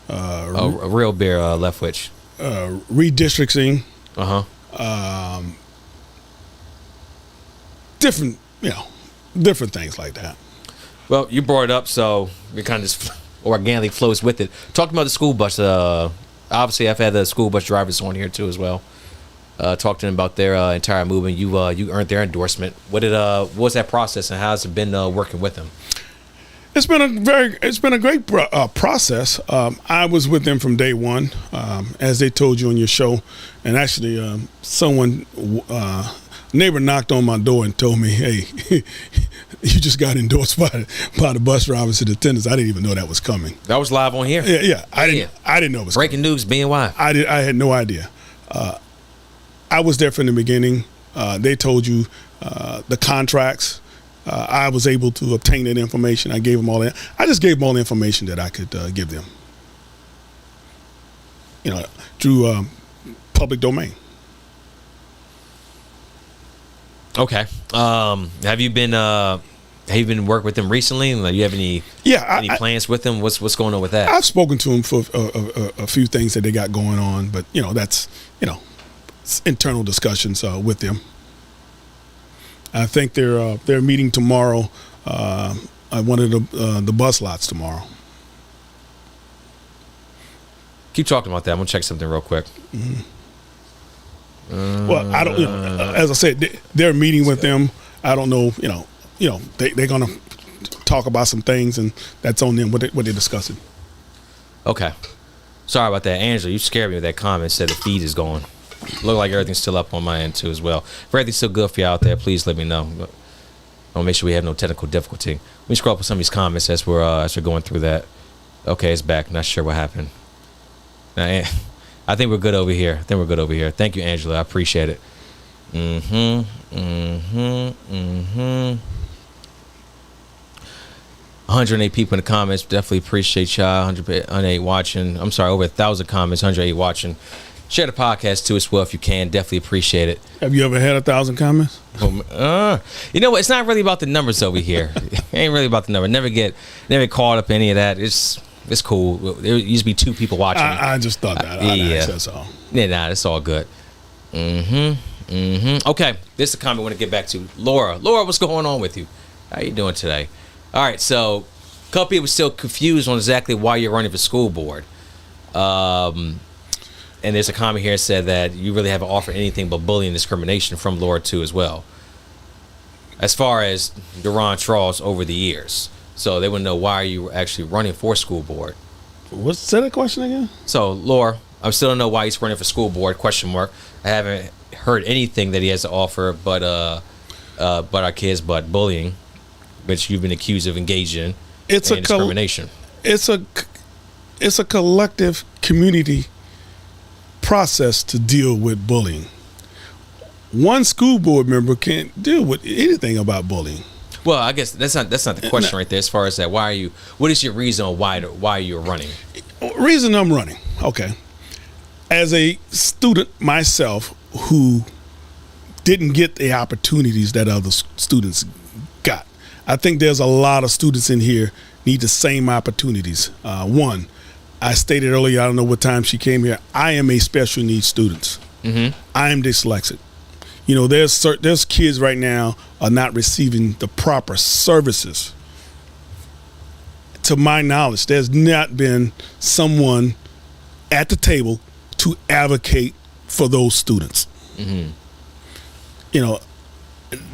A real beer, Leftwich. Redistricting. different, different things like that. Well, you brought it up, so it kind of just organically flows with it. Talking about the school bus, obviously I've had the school bus drivers on here too as well. Talked to them about their entire movement. You earned their endorsement. What was that process, and how's it been working with them? It's been a great process. I was with them from day one, as they told you on your show, and actually, neighbor knocked on my door and told me, "Hey, you just got endorsed by the bus drivers and attendants." I didn't even know that was coming. That was live on here. Yeah. I didn't know it was breaking news. BNY. I had no idea. I was there from the beginning. They told you the contracts. I was able to obtain that information. I gave them all that. I just gave them all the information that I could give them. Through public domain. Okay. Have you been working with them recently? Like, you have any plans with them? What's going on with that? I've spoken to them for a few things that they got going on, but that's internal discussions with them. I think they're meeting tomorrow at one of the bus lots tomorrow. Keep talking about that. I'm gonna check something real quick. Mm-hmm. Well, I don't. As I said, they're meeting with them. I don't know. They're gonna talk about some things, and that's on them. What they're discussing. Okay. Sorry about that, Angela. You scared me with that comment. Said the feed is going. Look like everything's still up on my end too as well. If everything's still good for you out there, please let me know. I want to make sure we have no technical difficulty. Let me scroll up with some of these comments as we're going through that. Okay, it's back. Not sure what happened. Now, I think we're good over here. Thank you, Angela. I appreciate it. 108 people in the comments. Definitely appreciate y'all. 108 watching. I'm sorry, over 1,000 comments. 108 watching. Share the podcast too as well if you can. Definitely appreciate it. Have you ever had 1,000 comments? You know what? It's not really about the numbers over here. It ain't really about the number. Never get caught up in any of that. It's cool. There used to be 2 people watching. I just thought that. That's all. Yeah, it's all good. Okay, this is a comment I want to get back to. Laura, what's going on with you? How you doing today? All right, so a couple people still confused on exactly why you're running for school board. And there's a comment here that said that you really haven't offered anything but bullying and discrimination from Laura too as well. As far as Deron Tross over the years. So they want to know why you were actually running for school board. Say that question again? So Laura, I still don't know why he's running for school board, ? I haven't heard anything that he has to offer but our kids, but bullying, which you've been accused of engaging in discrimination. It's a collective community process to deal with bullying. One school board member can't deal with anything about bullying. Well, I guess that's not the question right there. As far as that, what is your reason on why you're running? Reason I'm running, okay. As a student myself who didn't get the opportunities that other students got, I think there's a lot of students in here need the same opportunities. One, I stated earlier, I don't know what time she came here, I am a special needs student. Mm-hmm. I am dyslexic. There's kids right now are not receiving the proper services. To my knowledge, there's not been someone at the table to advocate for those students. Mm-hmm.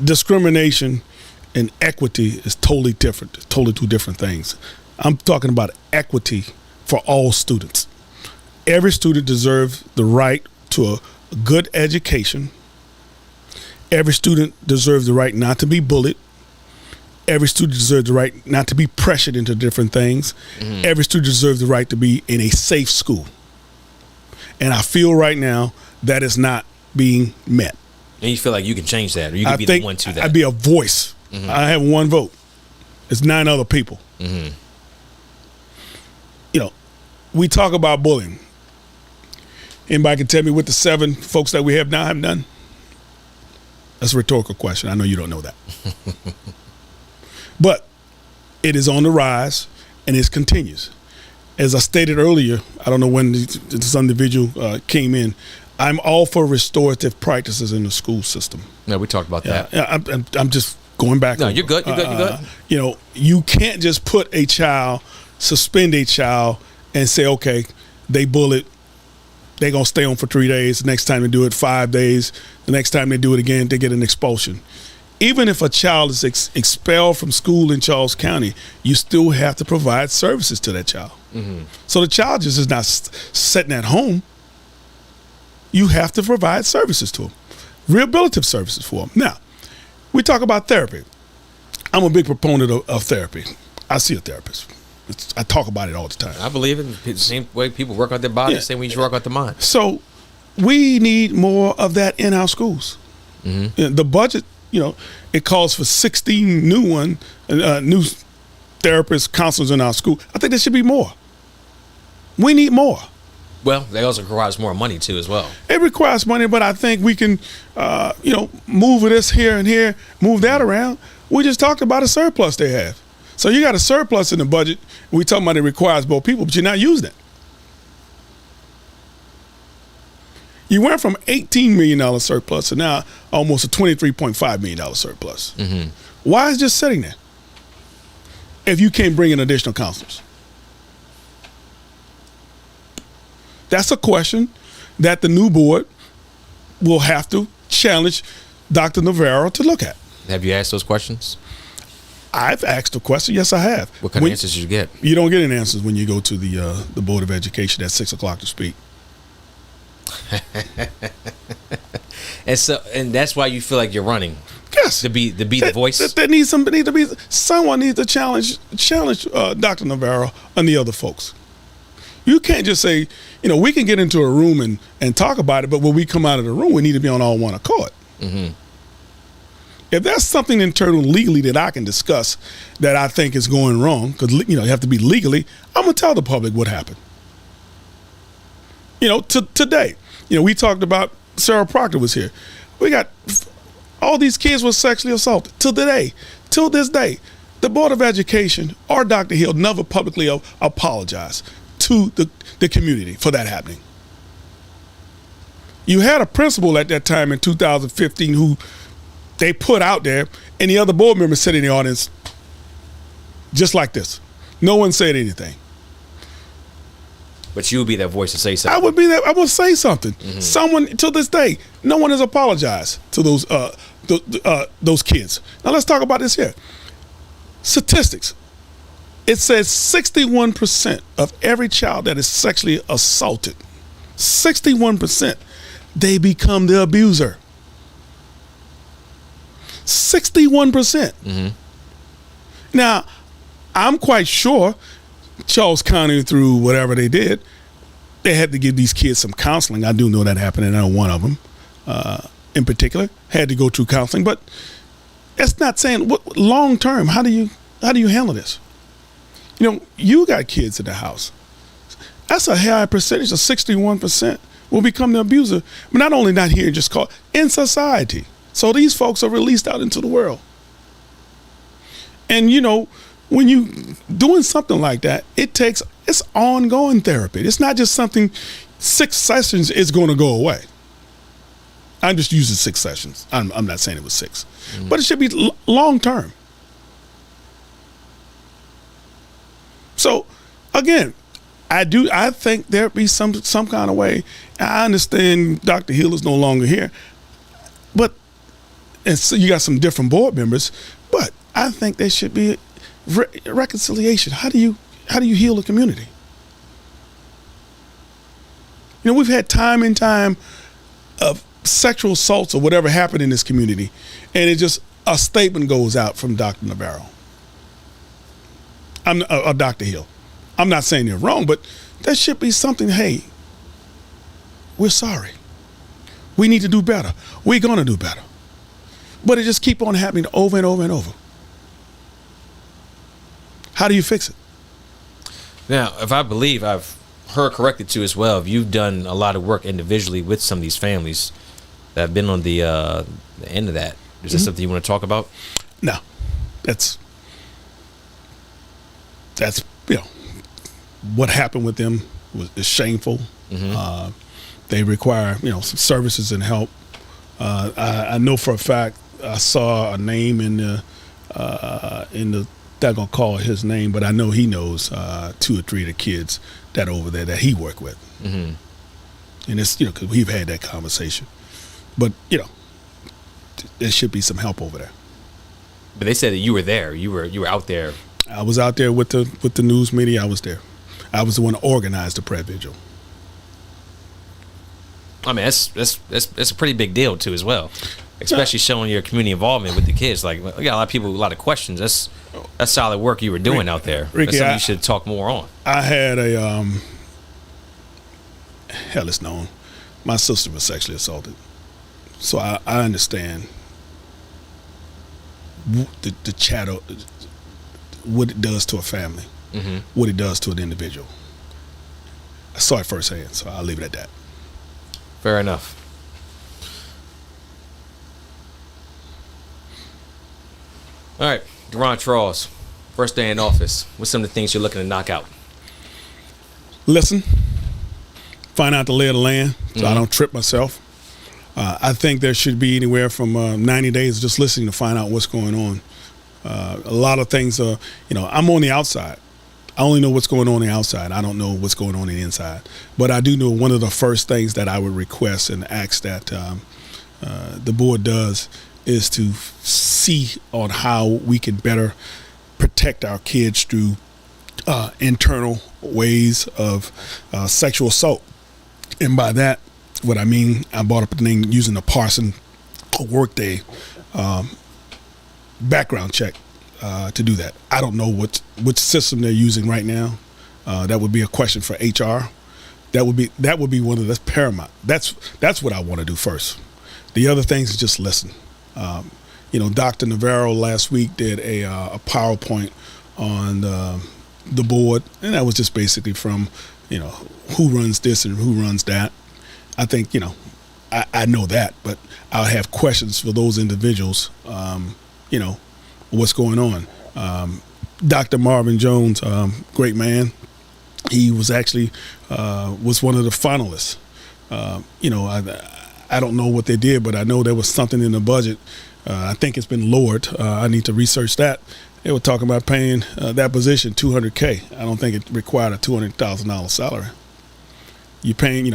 Discrimination and equity is totally different, totally 2 different things. I'm talking about equity for all students. Every student deserves the right to a good education. Every student deserves the right not to be bullied. Every student deserves the right not to be pressured into different things. Mm-hmm. Every student deserves the right to be in a safe school. And I feel right now that is not being met. And you feel like you can change that, or you can be the one to that? I'd be a voice. Mm-hmm. I have 1 vote. It's 9 other people. Mm-hmm. We talk about bullying. Anybody can tell me what the 7 folks that we have now have done? That's a rhetorical question. I know you don't know that. But it is on the rise, and it continues. As I stated earlier, I don't know when this individual came in, I'm all for restorative practices in the school system. No, we talked about that. Yeah, I'm just going back. No, you're good. You're good. You're good. You know, you can't just suspend a child and say, okay, they bullied, they're going to stay on for 3 days. The next time they do it, 5 days. The next time they do it again, they get an expulsion. Even if a child is expelled from school in Charles County, you still have to provide services to that child. Mm-hmm. So the child just is not sitting at home. You have to provide services to them, rehabilitative services for them. Now, we talk about therapy. I'm a big proponent of therapy. I see a therapist. I talk about it all the time. I believe it. The same way people work out their body, same way you work out the mind. So we need more of that in our schools. Mm-hmm. The budget, it calls for 16 new therapists, counselors in our school. I think there should be more. We need more. Well, they also requires more money too, as well. It requires money, but I think we can, move this here and here, move that around. We just talked about a surplus they have. So you got a surplus in the budget. We talking about it requires more people, but you're not using it. You went from $18 million surplus to now almost a $23.5 million surplus. Mm-hmm. Why is it just sitting there if you can't bring in additional counselors? That's a question that the new board will have to challenge Dr. Navarro to look at. Have you asked those questions? I've asked a question. Yes, I have. What kind of answers did you get? You don't get any answers when you go to the Board of Education at 6 o'clock to speak. and that's why you feel like you're running. Yes, to be the voice. Someone needs to challenge Dr. Navarro and the other folks. You can't just say, we can get into a room and talk about it, but when we come out of the room, we need to be on all one accord. Mm-hmm. If there's something internal legally that I can discuss that I think is going wrong, because you have to be legally, I'm gonna tell the public what happened. Today, we talked about Sarah Proctor was here. We got all these kids were sexually assaulted. Till this day, the Board of Education or Dr. Hill never publicly apologized to the community for that happening. You had a principal at that time in 2015 who they put out there, and the other board members sat in the audience just like this. No one said anything. But you would be that voice to say something. I would be that. I would say something. Mm-hmm. Someone, to this day, no one has apologized to those kids. Now let's talk about this here. Statistics. It says 61% of every child that is sexually assaulted, 61%, they become the abuser. 61%. Mm-hmm. Now, I'm quite sure Charles County, through whatever they did, they had to give these kids some counseling. I do know that happened, and I know one of them in particular had to go through counseling. But that's not saying what long term. How do you handle this? You got kids in the house. That's a high percentage of 61% will become the abuser. But not only not here, just called in society. So these folks are released out into the world. And when you doing something like that, it's ongoing therapy. It's not just something 6 sessions is going to go away. I'm just using 6 sessions. I'm not saying it was 6, but it should be long term. So again, I think there'd be some kind of way. I understand Dr. Hill is no longer here, but and so you got some different board members, but I think there should be reconciliation. How do you heal a community? We've had time and time of sexual assaults or whatever happened in this community, and it just a statement goes out from Dr. Navarro. Dr. Hill. I'm not saying they're wrong, but there should be something. Hey, we're sorry. We need to do better. We're gonna do better. But it just keep on happening over and over and over. How do you fix it? Now, if I believe I've heard correctly too as well, if you've done a lot of work individually with some of these families that have been on the end of that, is that something you want to talk about? No, that's what happened with them is shameful. Mm-hmm. they require, some services and help. I know for a fact I saw a name in the not gonna call his name, but I know he knows 2 or 3 of the kids that are over there that he worked with. Mm-hmm. And it's, because we've had that conversation. But, there should be some help over there. But they said that you were there. You were out there. I was out there with the news media. I was there. I was the one that organized the prayer vigil. I mean, that's a pretty big deal too, as well. Especially showing your community involvement with the kids. Like, we got a lot of people with a lot of questions. That's solid work you were doing out there. Ricky, that's something you should talk more on. I had a hell, it's known. My sister was sexually assaulted, so I understand the chatter, what it does to a family, Mm-hmm. what it does to an individual. I saw it firsthand, so I'll leave it at that. Fair enough. All right, Deron Tross, first day in office. What's some of the things you're looking to knock out? Listen, find out the lay of the land so I don't trip myself. I think there should be anywhere from 90 days just listening to find out what's going on. A lot of things are, I'm on the outside. I only know what's going on the outside. I don't know what's going on the inside. But I do know one of the first things that I would request and ask that the board does is to see on how we can better protect our kids through internal ways of sexual assault. And by that, what I mean, I brought up the name using the Parson Workday background check to do that. I don't know which system they're using right now. That would be a question for HR. That would be one of the paramount. That's what I want to do first. The other things is just listen. Dr. Navarro last week did a PowerPoint on the board, and that was just basically from who runs this and who runs that. I think I know that, but I'll have questions for those individuals. What's going on. Dr. Marvin Jones, great man. He was actually was one of the finalists. I don't know what they did, but I know there was something in the budget. I think it's been lowered. I need to research that. They were talking about paying that position $200K. I don't think it required a $200,000 salary. You're paying,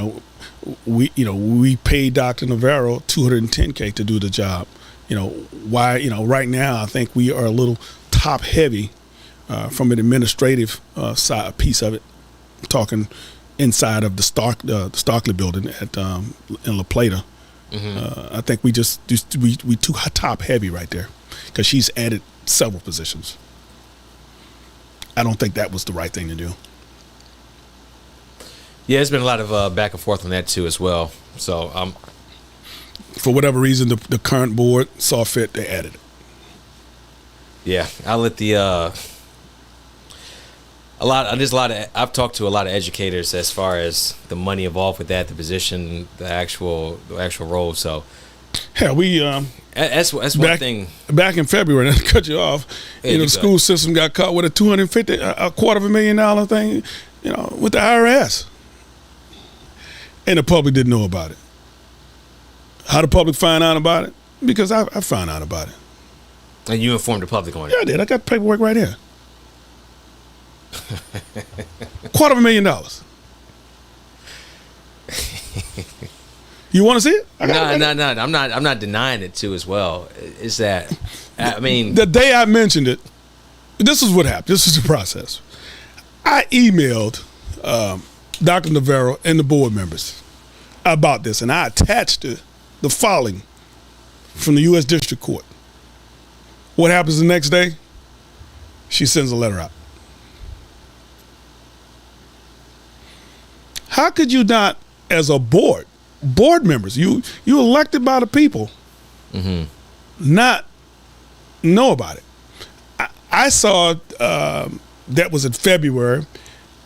we paid Dr. Navarro $210K to do the job. Why, right now I think we are a little top heavy from an administrative side piece of it. Talking inside of the Starkley building in La Plata. Mm-hmm. I think we too top heavy right there because she's added several positions. I don't think that was the right thing to do. Yeah, there's been a lot of back and forth on that too as well. So for whatever reason, the current board saw fit, they added it. Yeah, I'll let I've talked to a lot of educators as far as the money involved with that, the position, the actual role. So, yeah, we that's one thing. Back in February, to cut you off, the school system got caught with a $250,000 thing, with the IRS, and the public didn't know about it. How the public find out about it? Because I found out about it. And you informed the public on it? Yeah, I did. I got paperwork right here. $250,000. You want to see it? No. I'm not denying it too as well. Is that I mean the day I mentioned it, this is what happened. This is the process. I emailed Dr. Navarro and the board members about this, and I attached the filing from the U.S. District Court. What happens the next day? She sends a letter out. How could you not, as a board members, you elected by the people, mm-hmm. not know about it? I saw that was in February.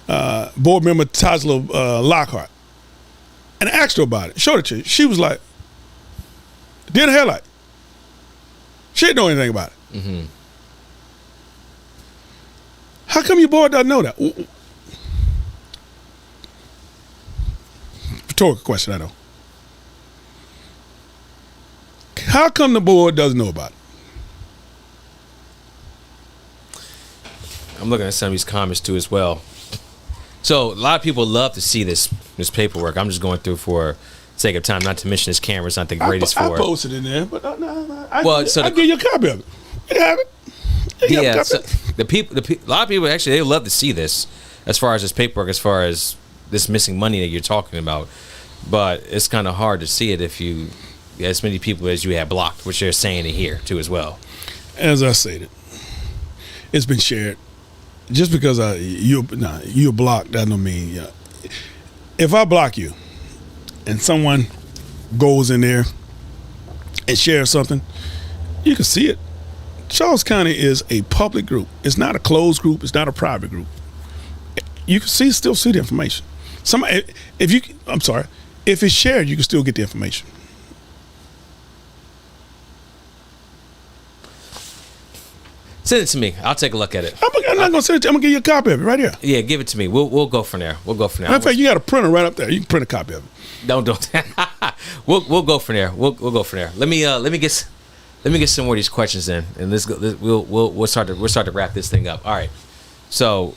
Board member Tajla Lockhart, and I asked her about it. Showed it to her. She was like, "Did a headlight." She didn't know anything about it. Mm-hmm. How come your board doesn't know that? rhetorical question, I know. How come the board doesn't know about it? I'm looking at some of these comments too as well. So a lot of people love to see this paperwork. I'm just going through for sake of time, not to mention this camera's not the greatest I for it. posted in there, but I give you a copy of it. You have it. Yeah, so a lot of people actually they love to see this, as far as this paperwork, as far as this missing money that you're talking about. But it's kind of hard to see it if you as many people as you have blocked, which they're saying it here too as well. As I stated, it's been shared. Just because you're blocked, that don't mean if I block you and someone goes in there and shares something, you can see it. Charles County is a public group. It's not a closed group. It's not a private group. You can still see the information. If it's shared, you can still get the information. Send it to me. I'll take a look at it. I'm not gonna send it to you. I'm gonna give you a copy of it right here. Yeah, give it to me. We'll go from there. We'll go from there. Matter of fact, you got a printer right up there. You can print a copy of it. Don't. We'll go from there. We'll go from there. Let me get some more of these questions in, and we'll start to wrap this thing up. All right. So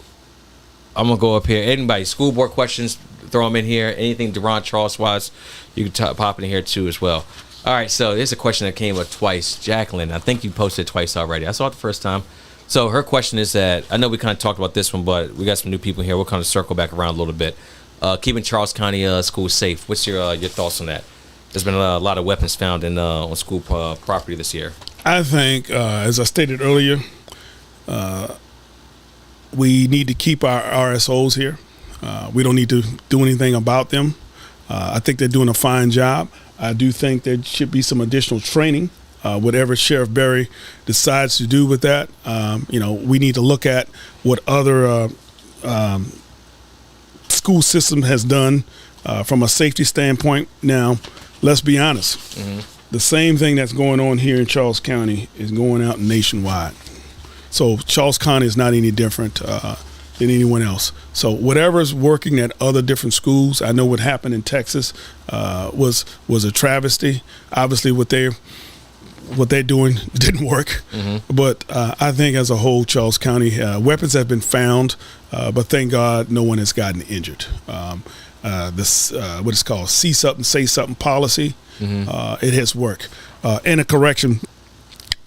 I'm gonna go up here. Anybody school board questions? Throw them in here. Anything Deron Tross wise, you can pop in here too as well. All right, so there's a question that came up twice. Jacqueline, I think you posted it twice already. I saw it the first time. So her question is that, I know we kind of talked about this one, but we got some new people here. We'll kind of circle back around a little bit. Keeping Charles County schools safe. What's your thoughts on that? There's been a lot of weapons found on school property this year. I think, as I stated earlier, we need to keep our RSOs here. We don't need to do anything about them. I think they're doing a fine job. I do think there should be some additional training, whatever Sheriff Berry decides to do with that. We need to look at what other school system has done from a safety standpoint. Now, let's be honest. Mm-hmm. The same thing that's going on here in Charles County is going out nationwide. So Charles County is not any different than anyone else. So whatever's working at other different schools, I know what happened in Texas was a travesty. Obviously, what they're doing didn't work. Mm-hmm. But I think as a whole, Charles County weapons have been found, but thank God no one has gotten injured. This what is called see something, say something policy. Mm-hmm. It has worked. And a correction.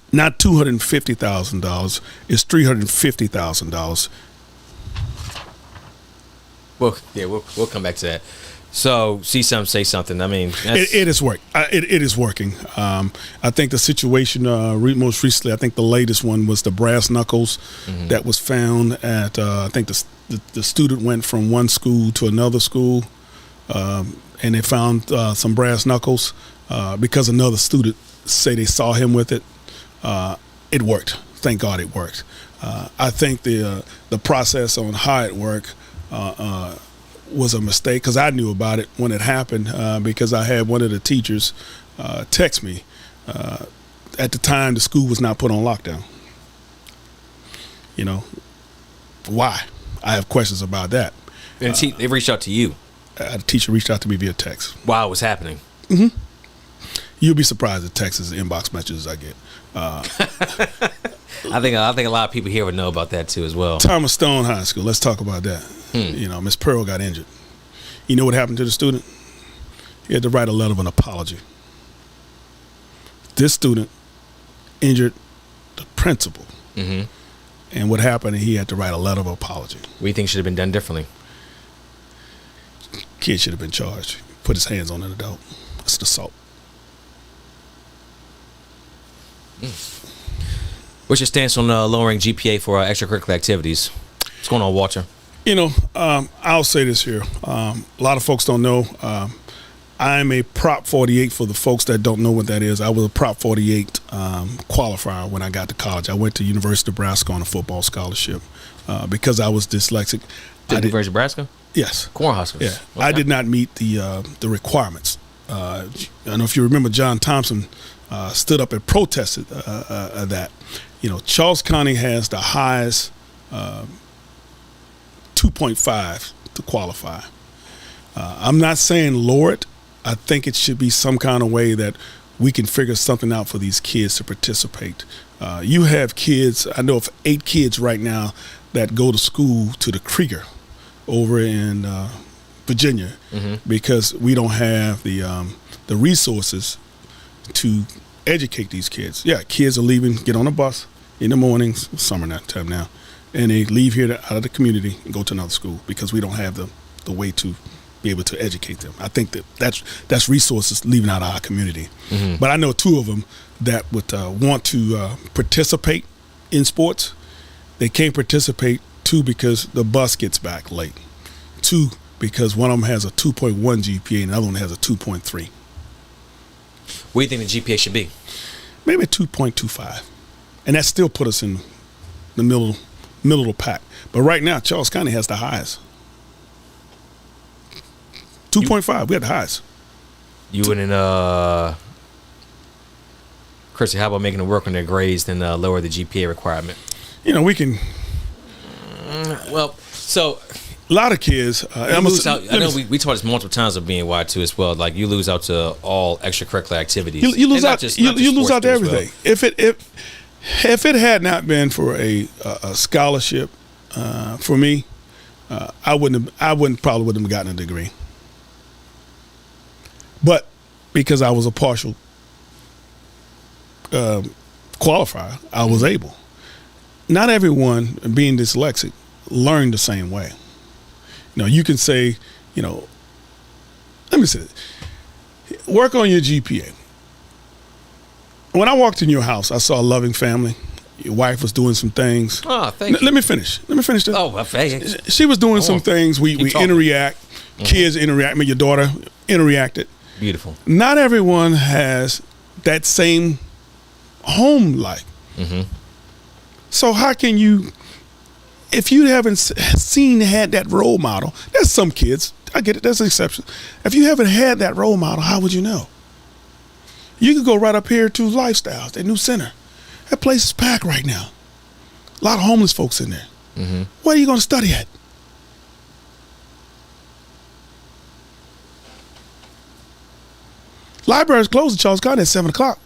Not $250,000. It's $350,000. Well, yeah, we'll come back to that. So, see something, say something. I mean, it is work. It is working. I think the situation most recently, I think the latest one was the brass knuckles that was found at. I think the student went from one school to another school, and they found some brass knuckles because another student say they saw him with it. It worked. Thank God it worked. I think the process on how it worked was a mistake because I knew about it when it happened because I had one of the teachers text me. At the time, the school was not put on lockdown. Why? I have questions about that. And they reached out to you? The teacher reached out to me via text. While it was happening? Mm-hmm. You'll be surprised at Texas inbox messages I get. I think a lot of people here would know about that too as well. Thomas Stone High School. Let's talk about that. Miss Pearl got injured. You know what happened to the student? He had to write a letter of an apology. This student injured the principal. Mm-hmm. And what happened? He had to write a letter of apology. What do you think should have been done differently? Kid should have been charged. Put his hands on an adult. It's an assault. What's your stance on lowering GPA for extracurricular activities? What's going on, Walter? I'll say this here. A lot of folks don't know. I'm a Prop 48 for the folks that don't know what that is. I was a Prop 48 qualifier when I got to college. I went to University of Nebraska on a football scholarship because I was dyslexic. University of Nebraska? Yes. Cornhuskers. Yeah. Okay. I did not meet the requirements. I don't know if you remember John Thompson stood up and protested that. Charles County has the highest 2.5 to qualify. I'm not saying lower it. I think it should be some kind of way that we can figure something out for these kids to participate. You have kids, I know of 8 kids right now that go to school to the Krieger over in Virginia because we don't have the resources to educate these kids. Yeah, kids are leaving, get on a bus in the mornings, summer time now, and they leave here out of the community and go to another school because we don't have the way to be able to educate them. I think that's resources leaving out of our community. But I know 2 of them that would want to participate in sports. They can't participate, 2, because the bus gets back late. 2, because one of them has a 2.1 GPA and the other one has a 2.3. What do you think the GPA should be? Maybe 2.25. And that still put us in the middle of the pack. But right now, Charles County has the highest. 2.5, we had the highest. You wouldn't, Chrissy, how about making them work on their grades and lower the GPA requirement? We can. Well, so a lot of kids. I know we taught this multiple times of BNY too as well. Like you lose out to all extracurricular activities. You lose out. You lose out to everything. Well. If it had not been for a scholarship for me, I probably wouldn't have gotten a degree. But because I was a partial qualifier, I was able. Not everyone, being dyslexic, learned the same way. You can say, let me say this. Work on your GPA. When I walked in your house, I saw a loving family. Your wife was doing some things. Oh, thank you. Let me finish this. Oh, okay. She was doing some things. We interact. Kids interact. Your daughter interacted. Beautiful. Not everyone has that same home life. So how can you, if you haven't had that role model, there's some kids, I get it, there's an exception. If you haven't had that role model, how would you know? You could go right up here to Lifestyles, that new center. That place is packed right now. A lot of homeless folks in there. Where are you going to study at? Libraries closed in Charles County at 7 o'clock.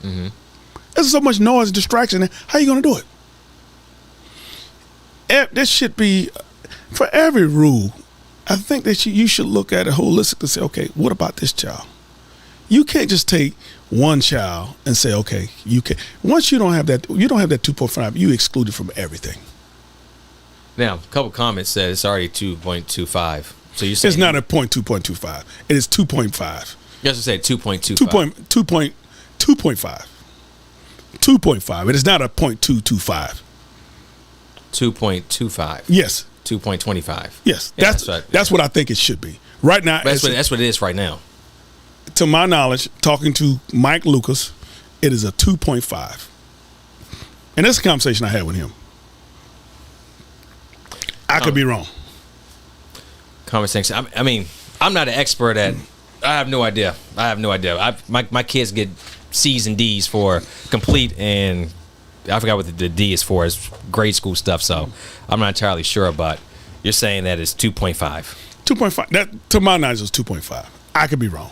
There's so much noise and distraction. How are you going to do it? There should be, for every rule, I think that you should look at it holistically and say, okay, what about this child? You can't just take one child and say, okay, you can. Once you don't have that 2.5, you exclude it from everything. Now, a couple comments said it's already 2.25. So you're saying it's not a 2.25. It is 2.5. You have to say 2.25. 2.5. 2.5. It is not a 0.225. 2.25. Yes. 2.25. Yes. Yeah, that's what I think it should be. Right now. That's what it is right now. To my knowledge, talking to Mike Lucas, it is a 2.5. And that's a conversation I had with him. I could be wrong. Conversation. I mean, I'm not an expert at. I have no idea. My kids get C's and D's for complete, and I forgot what the D is for. It's grade school stuff, so I'm not entirely sure. But you're saying that it's 2.5. 2.5. That, to my knowledge, is 2.5. I could be wrong,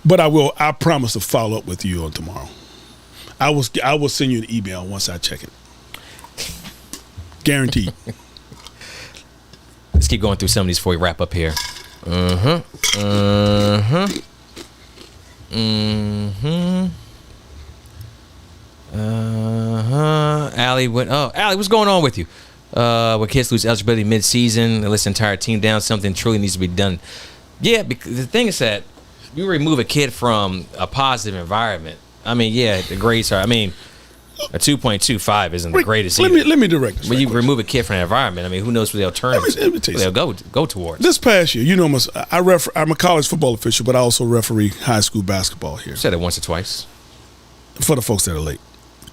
but I promise to follow up with you on tomorrow. I will send you an email once I check it. Guaranteed. Let's keep going through some of these before we wrap up here. Allie went. Oh, Allie, what's going on with you? When kids lose eligibility mid-season, they let the entire team down. Something truly needs to be done. Yeah, because the thing is that you remove a kid from a positive environment. I mean, yeah, the grades are. I mean, a 2.25 isn't the greatest. Let me direct this. When you remove a kid from the environment, I mean, who knows what the alternatives they'll go towards. This past year, I'm a college football official, but I also referee high school basketball here. You said it once or twice. For the folks that are late.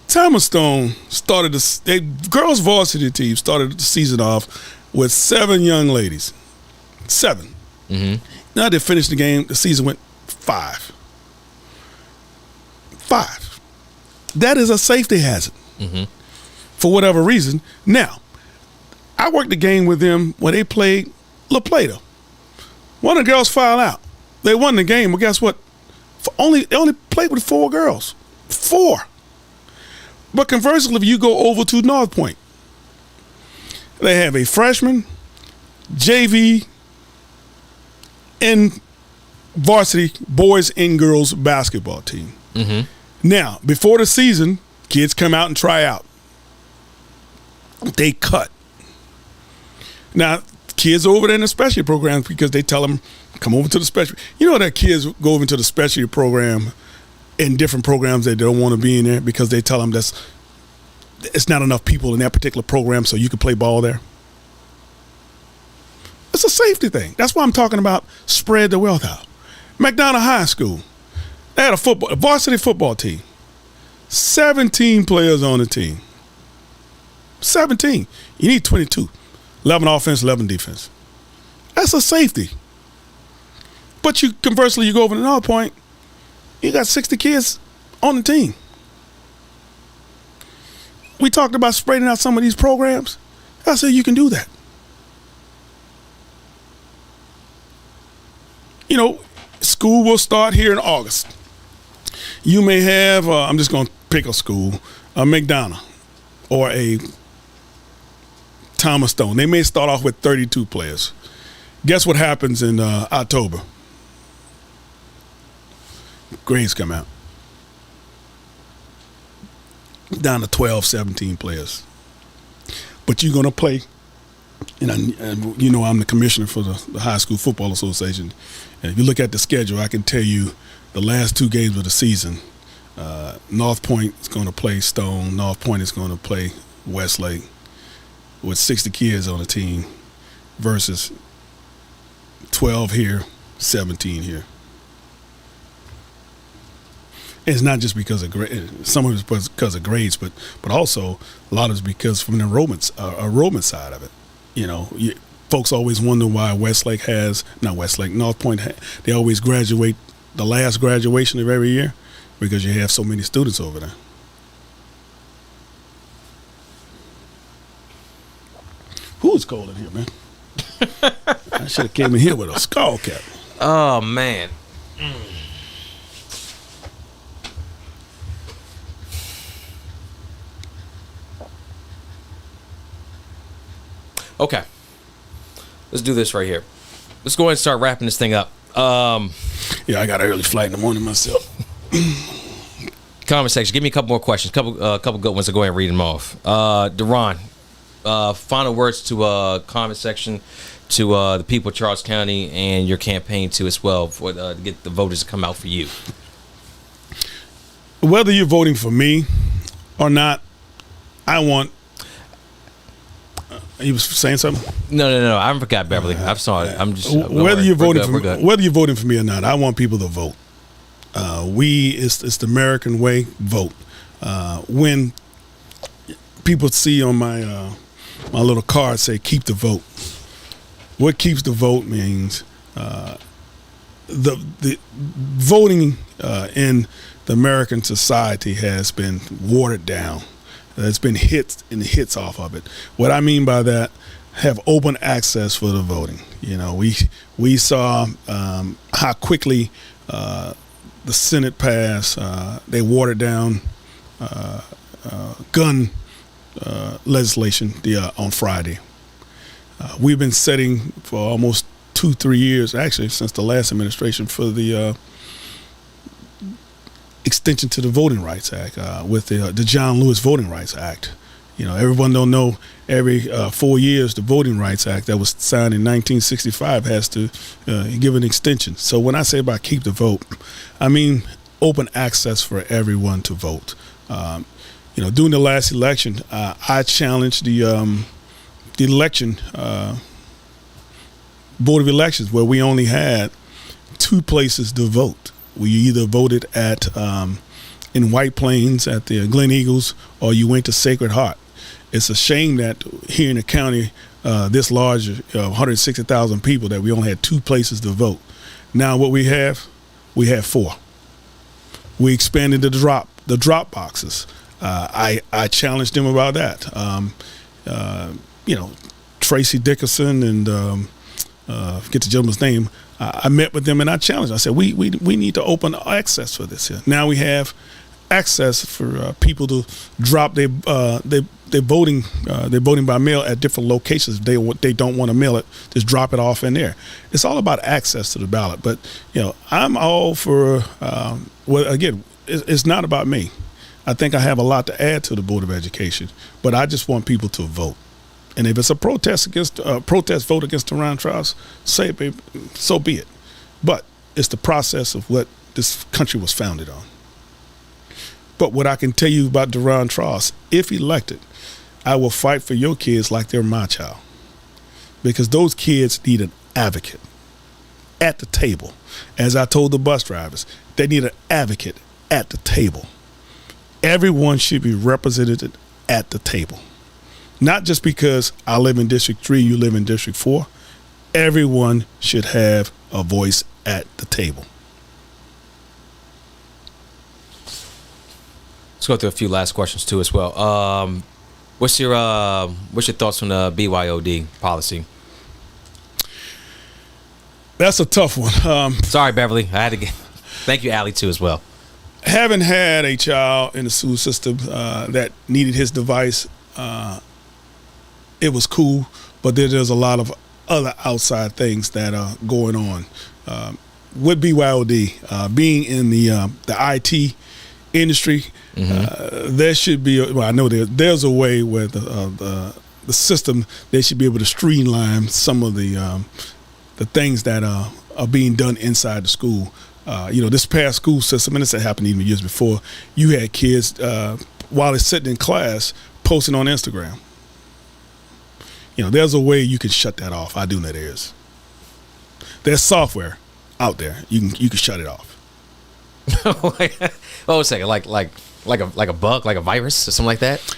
Thomas Stone started girls varsity team started the season off with 7 young ladies. 7. Mm-hmm. Now they finished the game. The season went 5. 5. That is a safety hazard. Mm-hmm. For whatever reason. Now, I worked the game with them when they played La Plata. One of the girls filed out. They won the game, but guess what? They only played with 4 girls. 4. But conversely, if you go over to North Point, they have a freshman, JV, and varsity boys and girls basketball team. Mm-hmm. Now, before the season, kids come out and try out. They cut. Now, kids over there in the specialty programs because they tell them, come over to the specialty. You know that kids go over to the specialty program in different programs that they don't want to be in there because they tell them it's not enough people in that particular program so you can play ball there. It's a safety thing. That's why I'm talking about spread the wealth out. McDonough High School, they had a varsity football team. 17 players on the team. 17. You need 22. 11 offense, 11 defense. That's a safety. But conversely, you go over to North Point, you got 60 kids on the team. We talked about spreading out some of these programs. I said you can do that. You know, school will start here in August. You may have, I'm just going to pick a school, a McDonough or a Thomas Stone. They may start off with 32 players. Guess what happens in October? Grades come out. Down to 12, 17 players. But you're going to play, and you know I'm the commissioner for the High School Football Association. And if you look at the schedule, I can tell you the last 2 games of the season, North Point is going to play Stone. North Point is going to play Westlake with 60 kids on the team versus 12 here, 17 here. And it's not just because of grades. Some of it's because of grades, but also a lot of it's because from the enrollment side of it. You know, folks always wonder why North Point, they always graduate the last graduation of every year because you have so many students over there. Who's cold in here, man? I should have came in here with a skull cap. Oh, man. Okay. Let's do this right here. Let's go ahead and start wrapping this thing up. Yeah, I got an early flight in the morning myself. Comment section. Give me a couple more questions. Couple good ones. I'll go ahead and read them off. Deron, final words to comment section to the people of Charles County and your campaign too as well for to get the voters to come out for you. Whether you're voting for me or not, I want. You was saying something? No. I forgot Beverly. I saw it. I'm just whether you're voting for me or not. I want people to vote. It's the American way. Vote. When people see on my my little card say "keep the vote," what keeps the vote means the voting in the American society has been watered down. There's been hits off of it. What I mean by that, have open access for the voting. You know, we saw how quickly the Senate passed. They watered down gun legislation on Friday. We've been setting for almost 2-3 years, actually since the last administration, for the extension to the Voting Rights Act with the John Lewis Voting Rights Act. You know, everyone don't know every 4 years the Voting Rights Act that was signed in 1965 has to give an extension. So when I say about keep the vote, I mean open access for everyone to vote. You know, during the last election, I challenged the election Board of Elections where we only had 2 places to vote. We either voted at in White Plains at the Glen Eagles, or you went to Sacred Heart. It's a shame that here in the county, this large, 160,000 people, that we only had 2 places to vote. Now what we have 4. We expanded the drop boxes. I challenged them about that. You know, Tracy Dickerson and forget the gentleman's name. I met with them and I challenged. I said, we need to open access for this here. Now we have access for people to drop their voting by mail at different locations. They don't want to mail it, just drop it off in there. It's all about access to the ballot. But I'm all for. Well, again, it's not about me. I think I have a lot to add to the Board of Education, but I just want people to vote. And if it's a protest vote against Deron Tross, so be it. But it's the process of what this country was founded on. But what I can tell you about Deron Tross, if elected, I will fight for your kids like they're my child. Because those kids need an advocate at the table. As I told the bus drivers, they need an advocate at the table. Everyone should be represented at the table. Not just because I live in District 3, you live in District 4. Everyone should have a voice at the table. Let's go through a few last questions too as well. What's your thoughts on the BYOD policy? That's a tough one. Sorry, Beverly. I had to get. Thank you, Allie, too, as well. Having had a child in the school system that needed his device, it was cool, but there's a lot of other outside things that are going on. With BYOD, being in the IT industry, there should be, I know there's a way where the system, they should be able to streamline some of the things that are being done inside the school. This past school system, and this had happened even years before, you had kids, while they're sitting in class, posting on Instagram. There's a way you can shut that off. I do know there is. There's software out there. You can shut it off. Hold a second, like a bug, like a virus or something like that?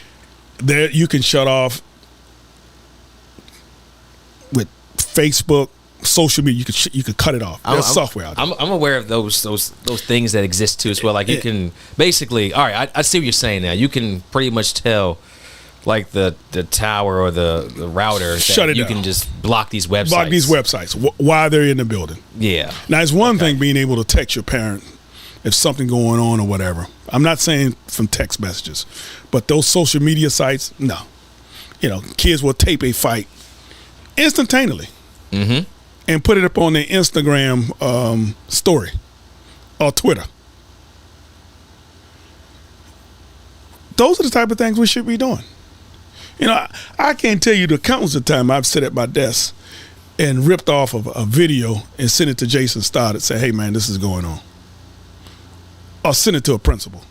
There you can shut off with Facebook, social media. You can cut it off. There's software out there. I'm aware of those things that exist too as well. Like you can basically, all right, I see what you're saying now. You can pretty much tell like the tower or the router shut it you down. Can just block these websites. Block these websites while they're in the building. Yeah. Now it's one thing being able to text your parent if something going on or whatever. I'm not saying from text messages, but those social media sites, no. Kids will tape a fight instantaneously and put it up on their Instagram story or Twitter. Those are the type of things we should be doing. I can't tell you the countless of time I've sat at my desk and ripped off of a video and sent it to Jason Stoddard and say, hey, man, this is going on. Or send it to a principal.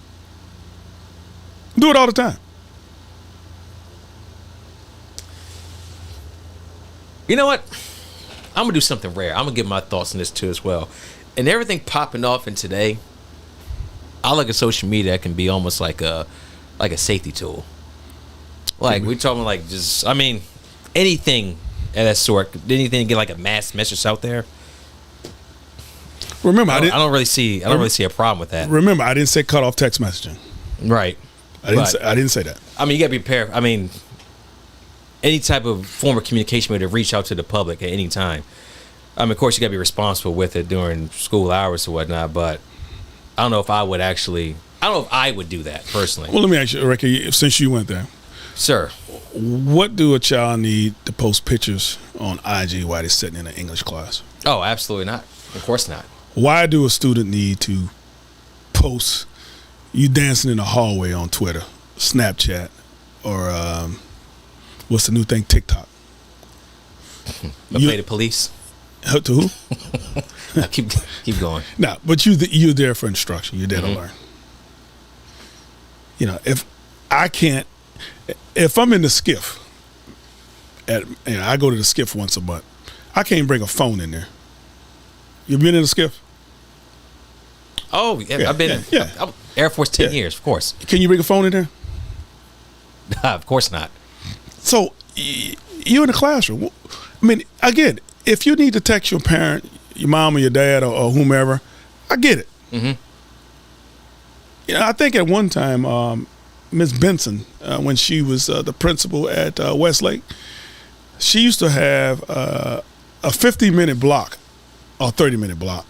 Do it all the time. You know what? I'm going to do something rare. I'm going to give my thoughts on this too as well. And everything popping off in today, I look at social media that can be almost like a safety tool. Like we're talking like just, anything of that sort. Anything to get like a mass message out there. Remember, I don't really see a problem with that. Remember, I didn't say cut off text messaging. Right. I didn't say that. You got to be prepared. Any type of form of communication way to reach out to the public at any time. Of course, you got to be responsible with it during school hours or whatnot. But I don't know if I would do that personally. Well, let me ask you, Ricky, since you went there. Sir. What do a child need to post pictures on IG while they're sitting in an English class? Oh, absolutely not. Of course not. Why do a student need to post you dancing in the hallway on Twitter, Snapchat, or what's the new thing, TikTok? Play the police. To who? No, keep going. No, but you're there for instruction. You're there to learn. If I'm in the skiff, I go to the skiff once a month, I can't bring a phone in there. You been in the skiff? Oh, yeah, I've been I'm Air Force 10 years, of course. Can you bring a phone in there? Of course not. So you're in the classroom. Again, if you need to text your parent, your mom or your dad or whomever, I get it. I think at one time, Ms. Benson, when she was the principal at Westlake, she used to have a 50-minute block or 30-minute block,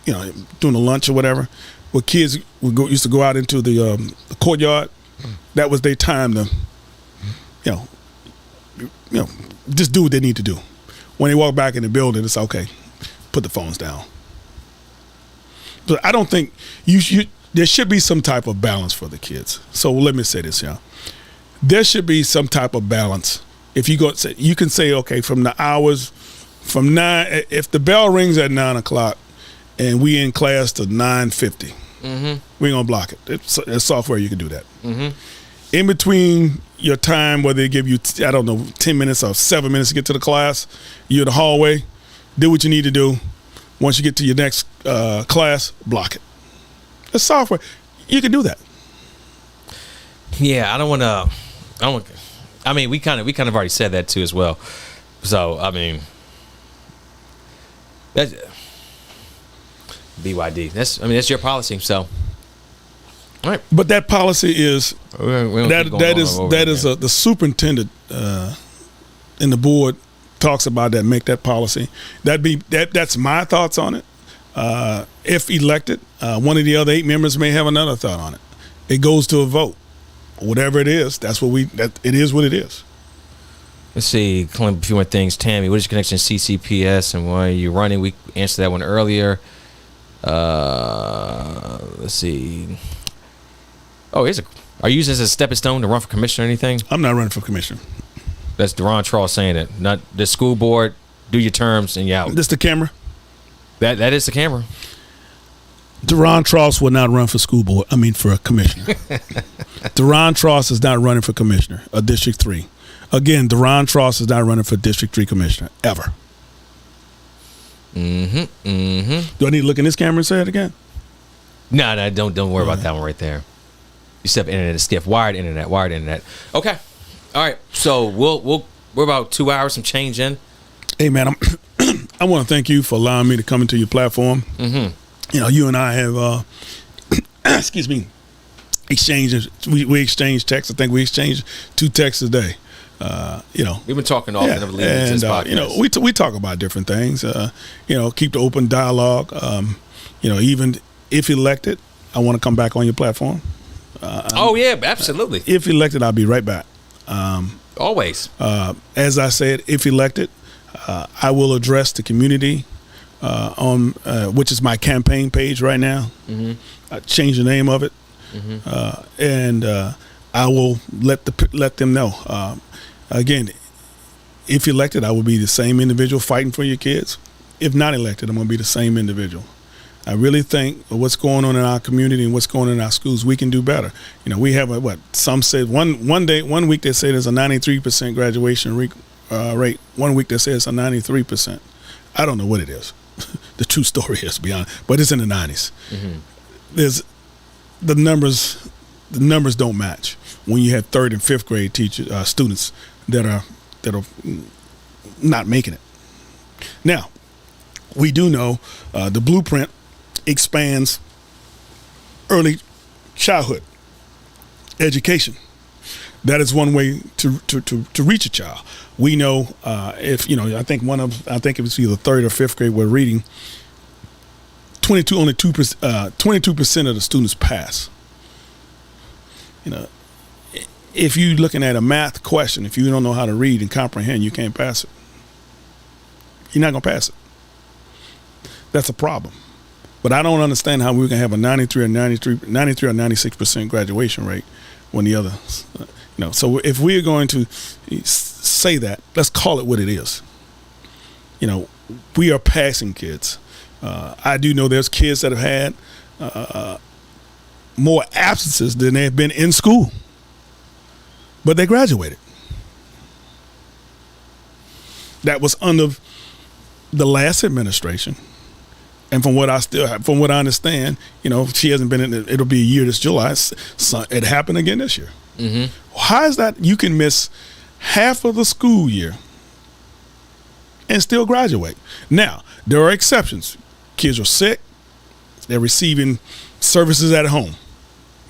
during the lunch or whatever, where kids used to go out into the courtyard. That was their time to, just do what they need to do. When they walk back in the building, it's okay, put the phones down. But I don't think there should be some type of balance for the kids. So let me say this, there should be some type of balance. If you you can say, okay, from the hours from 9, if the bell rings at 9 o'clock and we in class to 9:50, we ain't gonna block it. It's software, you can do that. In between your time, whether they give you 10 minutes or 7 minutes to get to the class, you're in the hallway, do what you need to do. Once you get to your next class, block it. It's software, you can do that. Yeah, I mean, we kind of already said that too as well. So I mean, that's BYD. That's your policy. So, all right. But that policy is the superintendent and the board talks about that. Make that policy. That's my thoughts on it. If elected, one of the other 8 members may have another thought on it. It goes to a vote. Whatever it is, it is what it is. Let's see, a few more things. Tammy, what is your connection to CCPS and why are you running? We answered that one earlier. Let's see. Oh, are you using this as a stepping stone to run for commissioner or anything? I'm not running for commissioner. That's Deron Tross saying it. Not the school board. Do your terms and you're out. This the camera? That is the camera. Deron Tross will not run for for a commissioner. Deron Tross is not running for commissioner of District 3. Again, Deron Tross is not running for District 3 commissioner, ever. Do I need to look in this camera and say it again? No, don't worry about that one right there. You said internet is stiff. Wired internet. Okay. All right. So we're about 2 hours some change in. Hey, man, I want to thank you for allowing me to come into your platform. You and I have, excuse me, we exchange texts. I think we exchange 2 texts a day. We've been talking often of leading to this podcast. We talk about different things. Keep the open dialogue. Even if elected, I want to come back on your platform. Yeah, absolutely. If elected, I'll be right back. Always. As I said, if elected, I will address the community on which is my campaign page right now. I changed the name of it, and I will let them know. Again, if elected, I will be the same individual fighting for your kids. If not elected, I'm going to be the same individual. I really think what's going on in our community and what's going on in our schools, we can do better. We have some say one week they say there's a 93% graduation rate. One week they say it's a 93%. I don't know what it is. The true story is beyond, but it's in the 90s. There's the numbers don't match when you have 3rd and 5th grade students that are not making it. Now, we do know the blueprint expands early childhood education. That is one way to reach a child. We know I think it was either 3rd or 5th grade we're reading. 22% of the students pass. If you're looking at a math question, if you don't know how to read and comprehend, you can't pass it. You're not gonna pass it. That's a problem. But I don't understand how we can have a 93 or 96% graduation rate when the other, So if we're going to say that, let's call it what it is. We are passing kids. I do know there's kids that have had more absences than they have been in school, but they graduated. That was under the last administration. And from what I understand, she hasn't been in it. It'll be a year this July. So it happened again this year. How is that you can miss half of the school year and still graduate? Now, there are exceptions. Kids are sick. They're receiving services at home.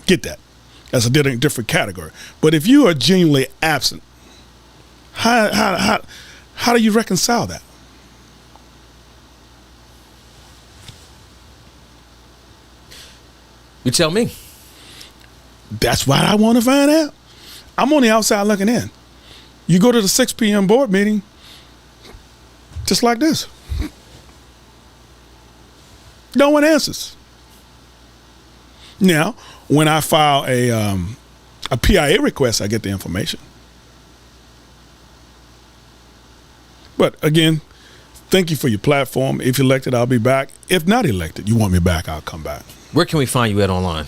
Get that. That's a different category. But if you are genuinely absent, how do you reconcile that? You tell me. That's what I want to find out. I'm on the outside looking in. You go to the 6 p.m. board meeting, just like this. No one answers. Now, when I file a PIA request, I get the information. But again, thank you for your platform. If elected, I'll be back. If not elected, you want me back, I'll come back. Where can we find you at online?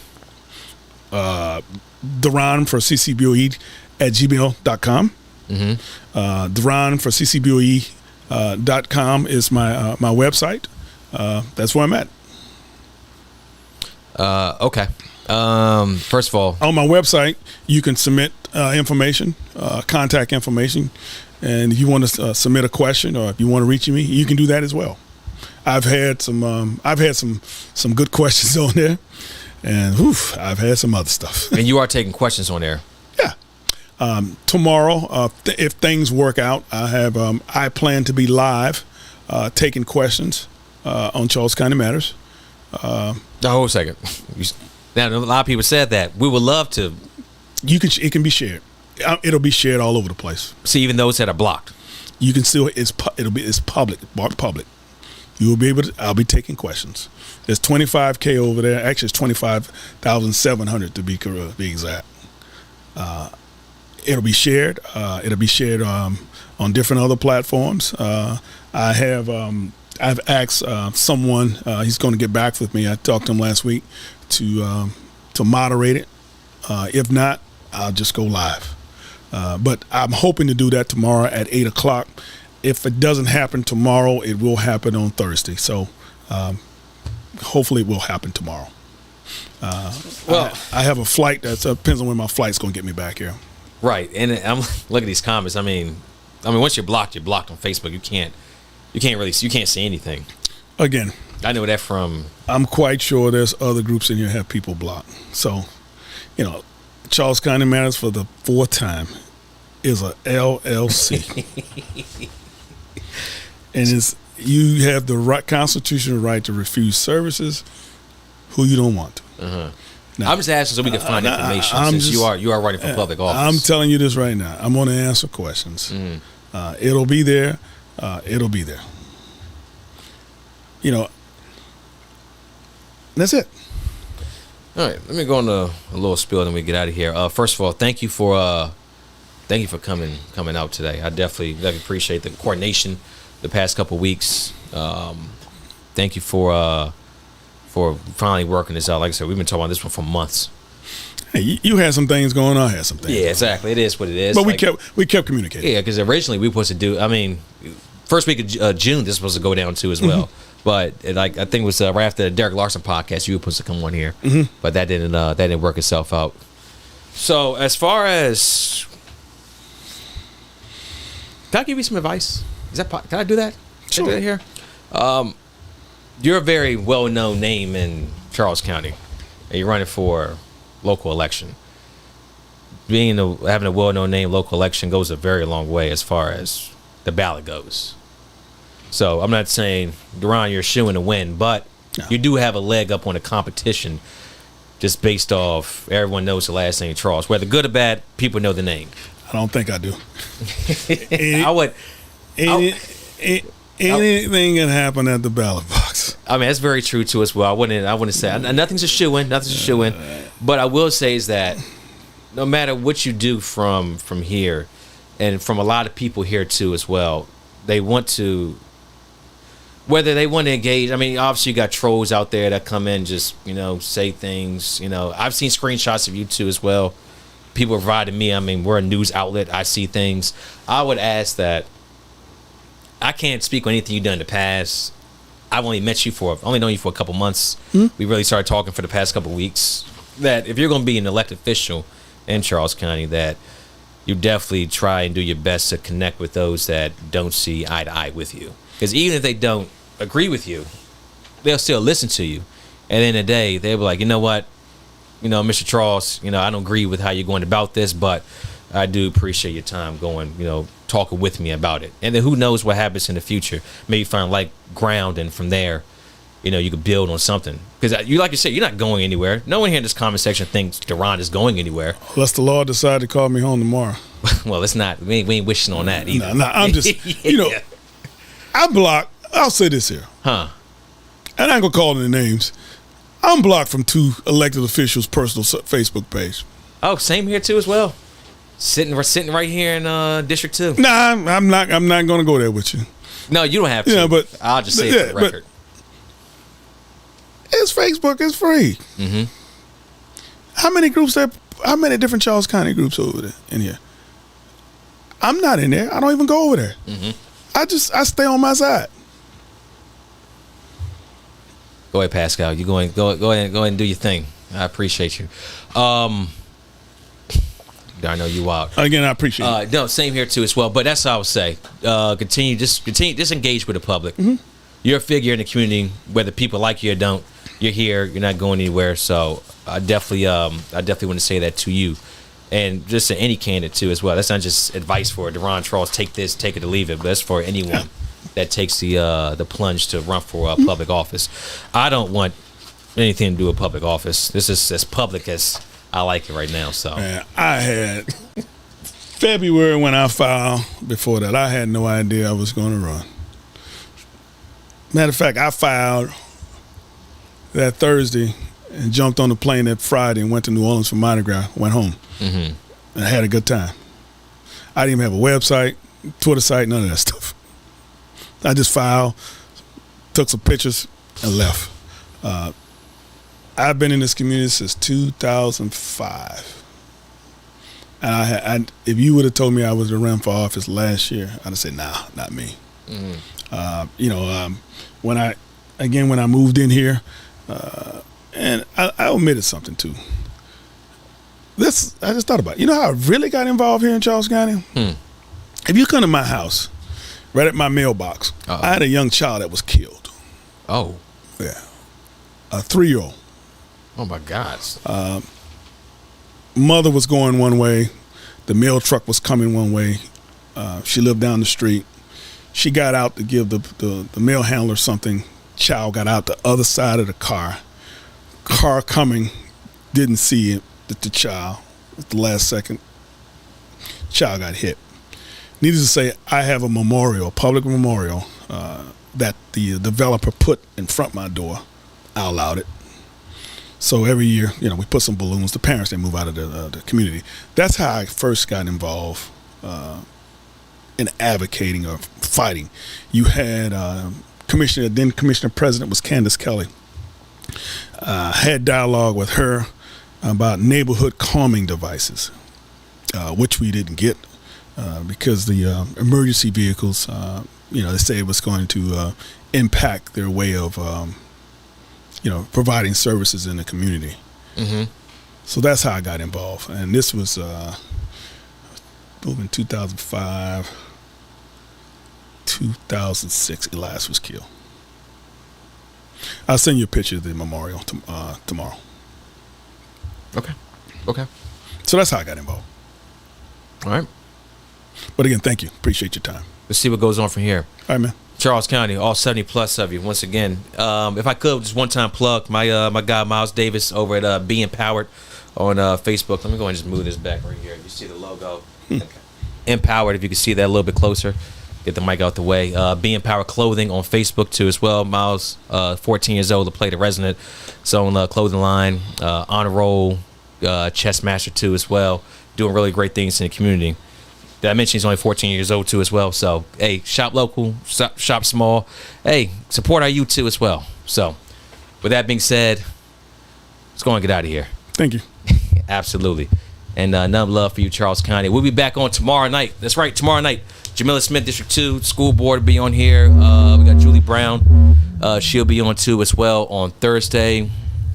Deron for CCBOE at gmail.com. Deron for CCBOE.com is my website. That's where I'm at. Okay. First of all, on my website, you can submit information, contact information, and if you want to submit a question or if you want to reach me, you can do that as well. I've had some good questions on there, and I've had some other stuff. And you are taking questions on there. Yeah. Tomorrow, if things work out, I plan to be live taking questions on Charles County Matters. Hold a second. Now, a lot of people said that. We would love to. It can be shared. It'll be shared all over the place. See, even those that are blocked. You can still. It's public. You will be able to. I'll be taking questions. There's 25K over there. Actually, it's 25,700 to be exact. It'll be shared. It'll be shared on different other platforms. I've asked someone. He's going to get back with me. I talked to him last week to moderate it. If not, I'll just go live. But I'm hoping to do that tomorrow at 8 o'clock. If it doesn't happen tomorrow, it will happen on Thursday. So hopefully it will happen tomorrow. Well, I have a flight that depends on when my flight's going to get me back here. Right, and I'm look at these comments. I mean, once you're blocked on Facebook. You can't see anything. Again, I know that from. I'm quite sure there's other groups in here have people blocked. So, Charles County Matters for the 4th time is a LLC, and you have the constitutional right to refuse services who you don't want to. Now, I'm just asking so we can find information. Since you are running for public office, I'm telling you this right now. I'm going to answer questions. It'll be there. It'll be there. That's it. All right, let me go on a little spiel, and then we get out of here. First of all, thank you for coming out today. I definitely appreciate the coordination the past couple weeks. Thank you for finally working this out. Like I said, we've been talking about this one for months. Hey, you had some things going on. I had some things. Yeah, exactly. It is what it is. But we kept communicating. Yeah, because originally we were supposed to do. I mean, first week of June, this was supposed to go down too as well. But I think it was right after the Derek Larson podcast, you were supposed to come on here, but that didn't work itself out. So as far as, can I give you some advice? Can I do that? Sure. Can I do that here? You're a very well-known name in Charles County, and you're running for local election. Having a well-known name local election goes a very long way as far as the ballot goes. So I'm not saying, Deron, you're shooing to win, but you do have a leg up on the competition just based off everyone knows the last name Tross. Whether good or bad, people know the name. I don't think I do. Anything can happen at the ballot box. I mean, that's very true too as well. I wouldn't say nothing's a shoo-in. But I will say is that no matter what you do from here, and from a lot of people here too as well, they want to. Whether they want to engage, I mean, obviously you got trolls out there that come in, just, say things, I've seen screenshots of you too as well. People provided me, I mean, we're a news outlet. I see things. I would ask that, I can't speak on anything you've done in the past. I've only known you for a couple months. We really started talking for the past couple weeks. That if you're going to be an elected official in Charles County, that you definitely try and do your best to connect with those that don't see eye to eye with you. Because even if they don't agree with you, they'll still listen to you. And in the day, they'll be like, you know what, Mr. Tross, I don't agree with how you're going about this, but I do appreciate your time going, talking with me about it. And then who knows what happens in the future. Maybe find like ground, and from there, you could build on something. Because like you said, you're not going anywhere. No one here in this comment section thinks Deron is going anywhere. Unless the Lord decide to call me home tomorrow. Well, it's not. We ain't wishing on that either. No, I'm just, I block. I'll say this here. Huh. And I ain't going to call any names. I'm blocked from 2 elected officials' personal Facebook page. Oh, same here too as well. Sitting right here in District 2. Nah, I'm not going to go there with you. No, you don't have to. Yeah, but I'll just say it for the record. It's Facebook. It's free. Mm-hmm. How many different Charles County groups over there in here? I'm not in there. I don't even go over there. Mm-hmm. I stay on my side. Go ahead, Pascal. You go ahead and do your thing. I appreciate you. I know you out. Again, I appreciate it. No, same here too as well. But that's how I would say. Continue, engage with the public. Mm-hmm. You're a figure in the community, whether people like you or don't. You're here. You're not going anywhere. So I definitely want to say that to you, and just to any candidate too as well. That's not just advice for Deron Tross. Take this, take it or leave it. But that's for anyone that takes the plunge to run for public office. I don't want anything to do with public office. This is as public as I like it right now. So man, I had February when I filed. Before that, I had no idea I was going to run. Matter of fact, I filed that Thursday and jumped on the plane that Friday and went to New Orleans for Mardi Gras. Went home. Mm-hmm. And I had a good time. I didn't even have a website, Twitter site, none of that stuff. I just filed, took some pictures, and left. I've been in this community since 2005. And if you would have told me I was to run for office last year, I'd have said, nah, not me. Mm-hmm. When I moved in here, and I omitted something too. I just thought about it. You know how I really got involved here in Charles County? If you come to my house, right at my mailbox, I had a young child that was killed. Oh. Yeah. A 3-year-old. Oh my gosh. Mother was going one way. The mail truck was coming one way. She lived down the street. She got out to give the mail handler something. Child got out the other side of the car. Car coming, didn't see it. The child at the last second. Child got hit. Needless to say, I have a memorial, a public memorial, that the developer put in front of my door. I allowed it. So every year, we put some balloons. The parents, they move out of the community. That's how I first got involved in advocating or fighting. You had Commissioner President was Candace Kelly. Had dialogue with her about neighborhood calming devices, which we didn't get because the emergency vehicles, they say it was going to impact their way of providing services in the community. Mm-hmm. So that's how I got involved. And this was in 2005, 2006, Elias was killed. I'll send you a picture of the memorial tomorrow. Okay. So that's how I got involved. All right. But again, thank you. Appreciate your time. Let's see what goes on from here. All right, man. Charles County, all 70 plus of you. Once again, if I could, just one time plug my guy Miles Davis over at Be Empowered on Facebook. Let me go and just move this back right here. You see the logo, Empowered. If you can see that a little bit closer, get the mic out the way. Be Empowered Clothing on Facebook too as well. Miles, 14 years old, to play the resident. His own clothing line, honor roll, chess master too as well. Doing really great things in the community. Did I mention he's only 14 years old too as well? So, hey, shop local, shop small. Hey, support our youth too as well. So, with that being said, let's go and get out of here. Thank you. Absolutely. And none love for you, Charles County. We'll be back on tomorrow night. That's right, tomorrow night. Jamila Smith, District 2, school board will be on here. We got Julie Brown. She'll be on too as well on Thursday.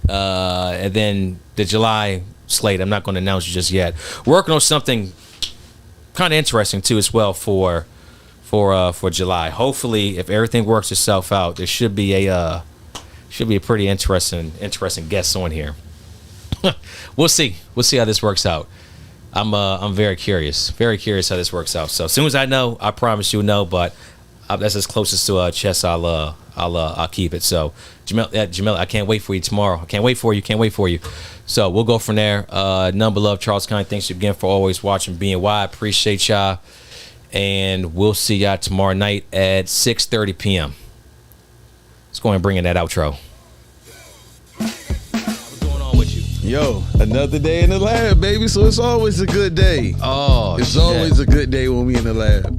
And then the July slate, I'm not going to announce it just yet. We're working on something kind of interesting too as well for July. Hopefully, if everything works itself out, there should be a pretty interesting guest on here. We'll see how this works out. I'm very curious how this works out. So as soon as I know, I promise you'll know. But That's as closest to chess I'll keep it. So Jamel, I can't wait for you tomorrow. I can't wait for you. So we'll go from there. Number love, Charles Conn. Thanks again for always watching BNY. Appreciate y'all, and we'll see y'all tomorrow night at 6:30 p.m. Let's go and bring in that outro. What's going on with you? Yo, another day in the lab, baby. So it's always a good day. Oh, it's always a good day when we in the lab.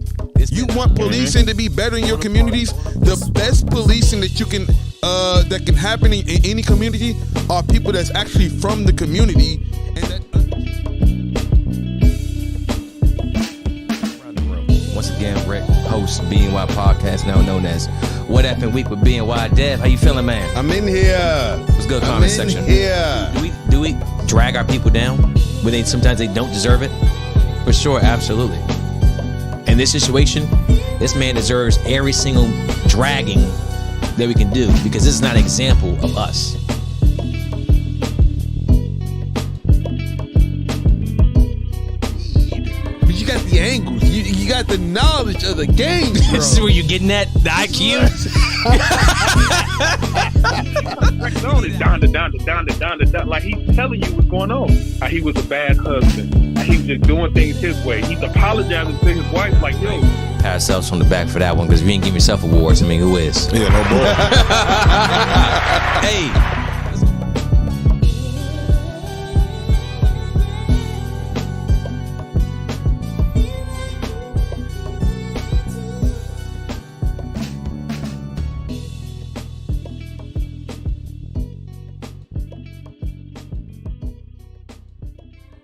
You want policing to be better in your communities? The best policing that you can that can happen in any community are people that's actually from the community. And that once again, Rick, host BNY podcast, now known as What Happened Week with BNY. Dev, how you feeling, man? I'm in here. What's good? Comment section. Here. Do we drag our people down when sometimes they don't deserve it? For sure, absolutely. In this situation, this man deserves every single dragging that we can do, because this is not an example of us. But you got the angles. You got the knowledge of the game, bro. This is where you're getting at, the IQ. Down. Like, he's telling you what's going on. He was a bad husband. He was just doing things his way. He's apologizing to his wife, like, yo. Pat ourselves on the back for that one, because if you ain't give yourself awards, I mean, who is? Yeah, no boy. Hey.